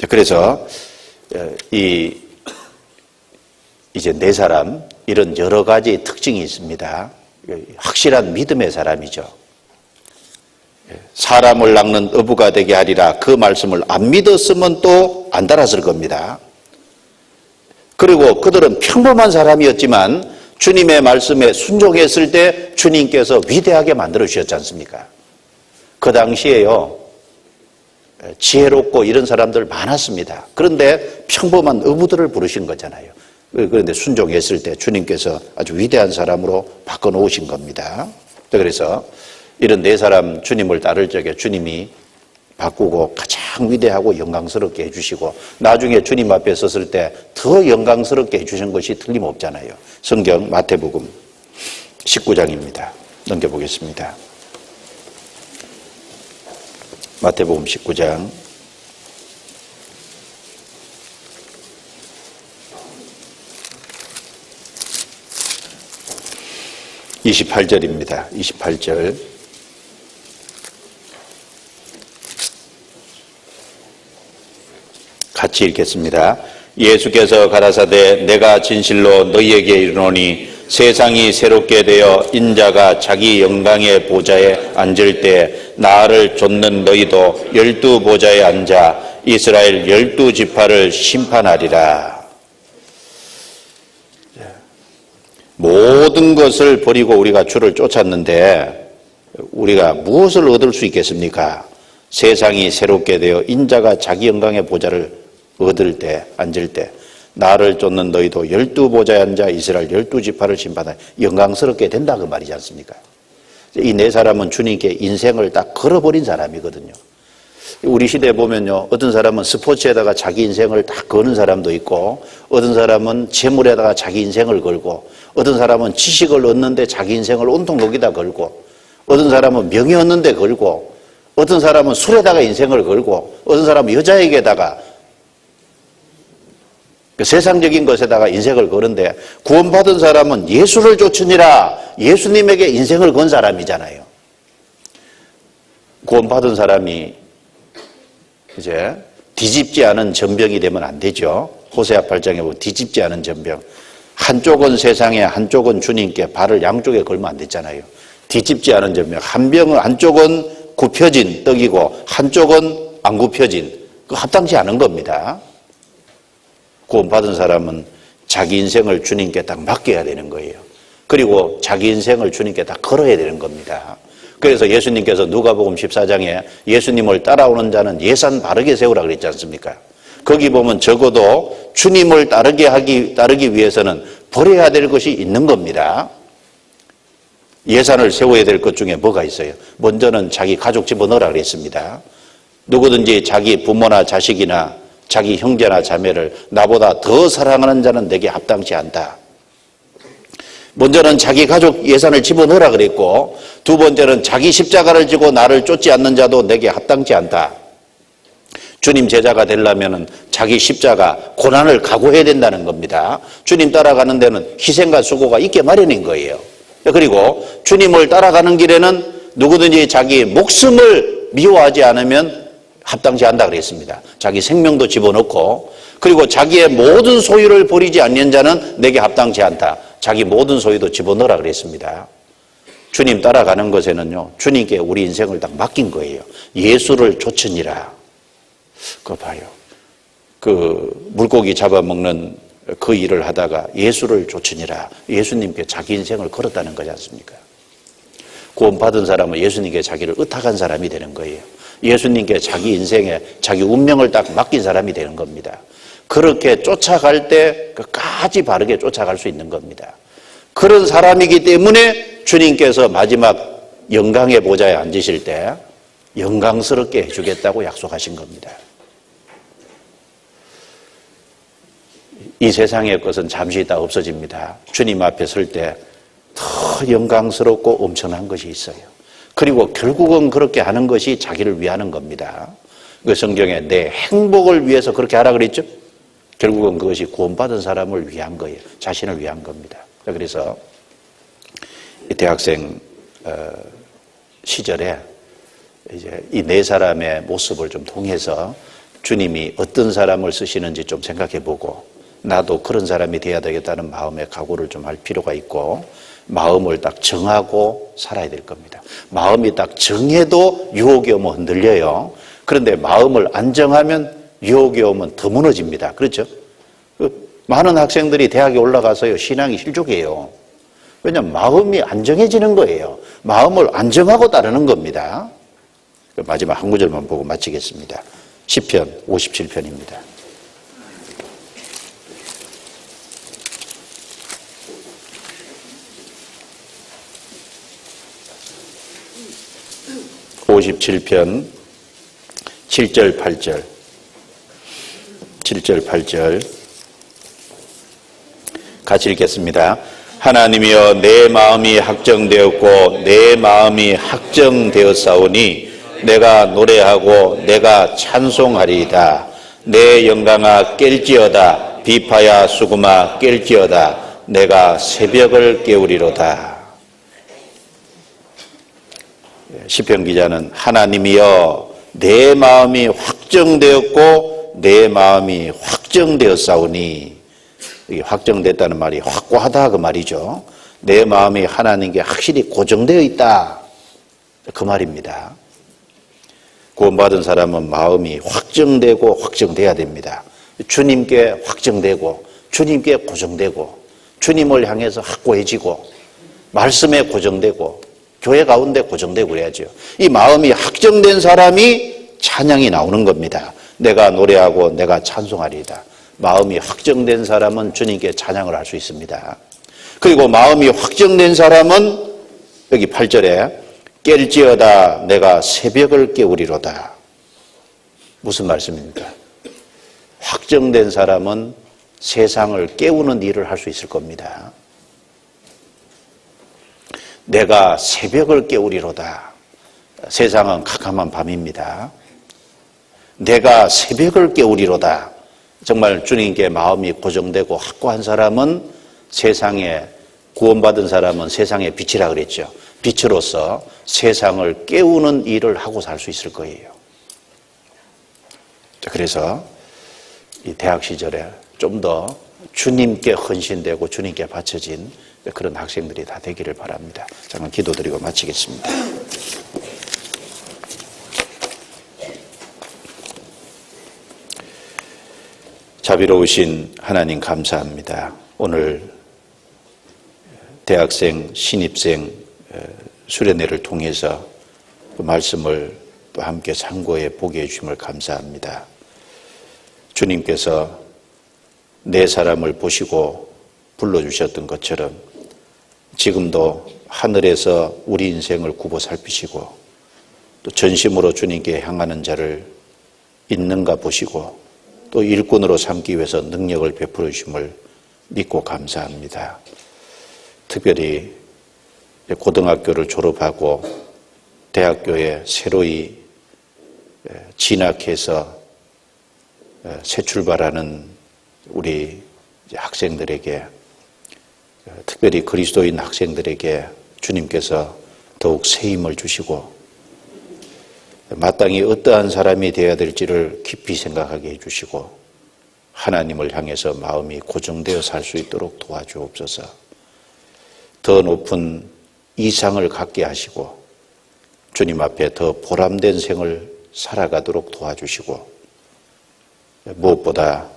그래서 이제 네 사람 이런 여러 가지 특징이 있습니다. 확실한 믿음의 사람이죠. 사람을 낚는 어부가 되게 하리라. 그 말씀을 안 믿었으면 또 안 달았을 겁니다. 그리고 그들은 평범한 사람이었지만 주님의 말씀에 순종했을 때 주님께서 위대하게 만들어 주셨지 않습니까? 그 당시에요 지혜롭고 이런 사람들 많았습니다. 그런데 평범한 어부들을 부르신 거잖아요. 그런데 순종했을 때 주님께서 아주 위대한 사람으로 바꿔놓으신 겁니다. 그래서 이런 네 사람 주님을 따를 적에 주님이 바꾸고 가장 위대하고 영광스럽게 해주시고 나중에 주님 앞에 섰을 때 더 영광스럽게 해주신 것이 틀림없잖아요. 성경 마태복음 19장입니다. 넘겨보겠습니다. 마태복음 19장 28절입니다. 28절. 같이 읽겠습니다. 예수께서 가라사대 내가 진실로 너희에게 이르노니 세상이 새롭게 되어 인자가 자기 영광의 보좌에 앉을 때 나를 좇는 너희도 12 보좌에 앉아 이스라엘 12 지파를 심판하리라. 모든 것을 버리고 우리가 주를 쫓았는데 우리가 무엇을 얻을 수 있겠습니까? 세상이 새롭게 되어 인자가 자기 영광의 보좌를 얻을 때, 앉을 때 나를 쫓는 너희도 12보좌에 앉아 이스라엘 12지파를 심판하여 영광스럽게 된다 그 말이지 않습니까? 이 네 사람은 주님께 인생을 딱 걸어버린 사람이거든요. 우리 시대에 보면요, 어떤 사람은 스포츠에다가 자기 인생을 딱 거는 사람도 있고, 어떤 사람은 재물에다가 자기 인생을 걸고, 어떤 사람은 지식을 얻는데 자기 인생을 온통 거기다 걸고, 어떤 사람은 명예 얻는데 걸고, 어떤 사람은 술에다가 인생을 걸고, 어떤 사람은 여자에게다가 세상적인 것에다가 인생을 거는데, 구원받은 사람은 예수를 쫓으니라 예수님에게 인생을 건 사람이잖아요. 구원받은 사람이 이제 뒤집지 않은 전병이 되면 안 되죠. 호세아 8장에 보면 뒤집지 않은 전병. 한쪽은 세상에 한쪽은 주님께 발을 양쪽에 걸면 안 됐잖아요. 뒤집지 않은 전병. 한쪽은 굽혀진 떡이고 한쪽은 안 굽혀진, 그 합당치 않은 겁니다. 구원받은 사람은 자기 인생을 주님께 딱 맡겨야 되는 거예요. 그리고 자기 인생을 주님께 딱 걸어야 되는 겁니다. 그래서 예수님께서 누가복음 14장에 예수님을 따라오는 자는 예산 바르게 세우라 그랬지 않습니까? 거기 보면 적어도 주님을 따르기 위해서는 버려야 될 것이 있는 겁니다. 예산을 세워야 될 것 중에 뭐가 있어요? 먼저는 자기 가족 집어넣으라 그랬습니다. 누구든지 자기 부모나 자식이나 자기 형제나 자매를 나보다 더 사랑하는 자는 내게 합당치 않다. 먼저는 자기 가족 예산을 집어넣으라 그랬고, 두 번째는 자기 십자가를 지고 나를 쫓지 않는 자도 내게 합당치 않다. 주님 제자가 되려면 자기 십자가 고난을 각오해야 된다는 겁니다. 주님 따라가는 데는 희생과 수고가 있게 마련인 거예요. 그리고 주님을 따라가는 길에는 누구든지 자기 목숨을 미워하지 않으면 합당치 않다 그랬습니다. 자기 생명도 집어넣고, 그리고 자기의 모든 소유를 버리지 않는 자는 내게 합당치 않다. 자기 모든 소유도 집어넣으라 그랬습니다. 주님 따라가는 것에는요, 주님께 우리 인생을 딱 맡긴 거예요. 예수를 쫓으니라. 그거 봐요. 그 물고기 잡아먹는 그 일을 하다가 예수를 쫓으니라. 예수님께 자기 인생을 걸었다는 거지 않습니까? 구원받은 사람은 예수님께 자기를 의탁한 사람이 되는 거예요. 예수님께 자기 인생에 자기 운명을 딱 맡긴 사람이 되는 겁니다. 그렇게 쫓아갈 때 끝까지 바르게 쫓아갈 수 있는 겁니다. 그런 사람이기 때문에 주님께서 마지막 영광의 보좌에 앉으실 때 영광스럽게 해주겠다고 약속하신 겁니다. 이 세상의 것은 잠시 있다 없어집니다. 주님 앞에 설 때 더 영광스럽고 엄청난 것이 있어요. 그리고 결국은 그렇게 하는 것이 자기를 위하는 겁니다. 그 성경에 내 행복을 위해서 그렇게 하라 그랬죠? 결국은 그것이 구원받은 사람을 위한 거예요. 자신을 위한 겁니다. 그래서 대학생 시절에 이제 이 네 사람의 모습을 좀 통해서 주님이 어떤 사람을 쓰시는지 좀 생각해 보고, 나도 그런 사람이 되어야 되겠다는 마음의 각오를 좀 할 필요가 있고, 마음을 딱 정하고 살아야 될 겁니다. 마음이 딱 정해도 유혹이 오면 흔들려요. 그런데 마음을 안 정하면 유혹이 오면 더 무너집니다. 그렇죠? 많은 학생들이 대학에 올라가서요, 신앙이 실족해요. 왜냐하면 마음이 안 정해지는 거예요. 마음을 안 정하고 따르는 겁니다. 마지막 한 구절만 보고 마치겠습니다. 시편 57편입니다. (57편) 7절 8절 7절 8절 같이 읽겠습니다. 하나님이여, 내 마음이 확정되었고 내 마음이 확정되었사오니 내가 노래하고 내가 찬송하리이다. 내 영광아 깰지어다. 비파야 수금아 깰지어다. 내가 새벽을 깨우리로다. 시편 기자는 하나님이여, 내 마음이 확정되었고 내 마음이 확정되었사오니, 이게 확정됐다는 말이 확고하다 그 말이죠. 내 마음이 하나님께 확실히 고정되어 있다 그 말입니다. 구원받은 사람은 마음이 확정되고 확정돼야 됩니다. 주님께 확정되고 주님께 고정되고 주님을 향해서 확고해지고 말씀에 고정되고 교회 가운데 고정되고 그래야죠. 이 마음이 확정된 사람이 찬양이 나오는 겁니다. 내가 노래하고 내가 찬송하리이다. 마음이 확정된 사람은 주님께 찬양을 할 수 있습니다. 그리고 마음이 확정된 사람은 여기 8절에 깰지어다 내가 새벽을 깨우리로다. 무슨 말씀입니까? 확정된 사람은 세상을 깨우는 일을 할 수 있을 겁니다. 내가 새벽을 깨우리로다. 세상은 캄캄한 밤입니다. 내가 새벽을 깨우리로다. 정말 주님께 마음이 고정되고 확고한 사람은 세상에 구원받은 사람은 세상의 빛이라 그랬죠. 빛으로서 세상을 깨우는 일을 하고 살 수 있을 거예요. 그래서 이 대학 시절에 좀 더 주님께 헌신되고 주님께 바쳐진 그런 학생들이 다 되기를 바랍니다. 잠깐 기도드리고 마치겠습니다. 자비로우신 하나님 감사합니다. 오늘 대학생, 신입생 수련회를 통해서 그 말씀을 또 함께 참고해 보게 해주심을 감사합니다. 주님께서 내 사람을 보시고 불러주셨던 것처럼 지금도 하늘에서 우리 인생을 굽어 살피시고 또 전심으로 주님께 향하는 자를 있는가 보시고 또 일꾼으로 삼기 위해서 능력을 베풀어 주심을 믿고 감사합니다. 특별히 고등학교를 졸업하고 대학교에 새로이 진학해서 새 출발하는 우리 학생들에게, 특별히 그리스도인 학생들에게 주님께서 더욱 새 힘을 주시고 마땅히 어떠한 사람이 되어야 될지를 깊이 생각하게 해주시고 하나님을 향해서 마음이 고정되어 살 수 있도록 도와주옵소서. 더 높은 이상을 갖게 하시고 주님 앞에 더 보람된 생을 살아가도록 도와주시고 무엇보다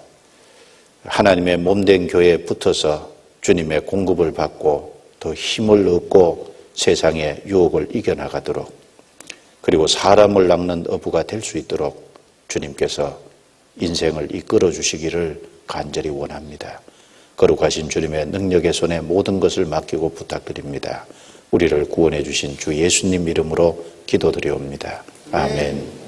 하나님의 몸된 교회에 붙어서 주님의 공급을 받고 더 힘을 얻고 세상의 유혹을 이겨나가도록, 그리고 사람을 낚는 어부가 될 수 있도록 주님께서 인생을 이끌어 주시기를 간절히 원합니다. 거룩하신 주님의 능력의 손에 모든 것을 맡기고 부탁드립니다. 우리를 구원해 주신 주 예수님 이름으로 기도드리옵니다. 아멘.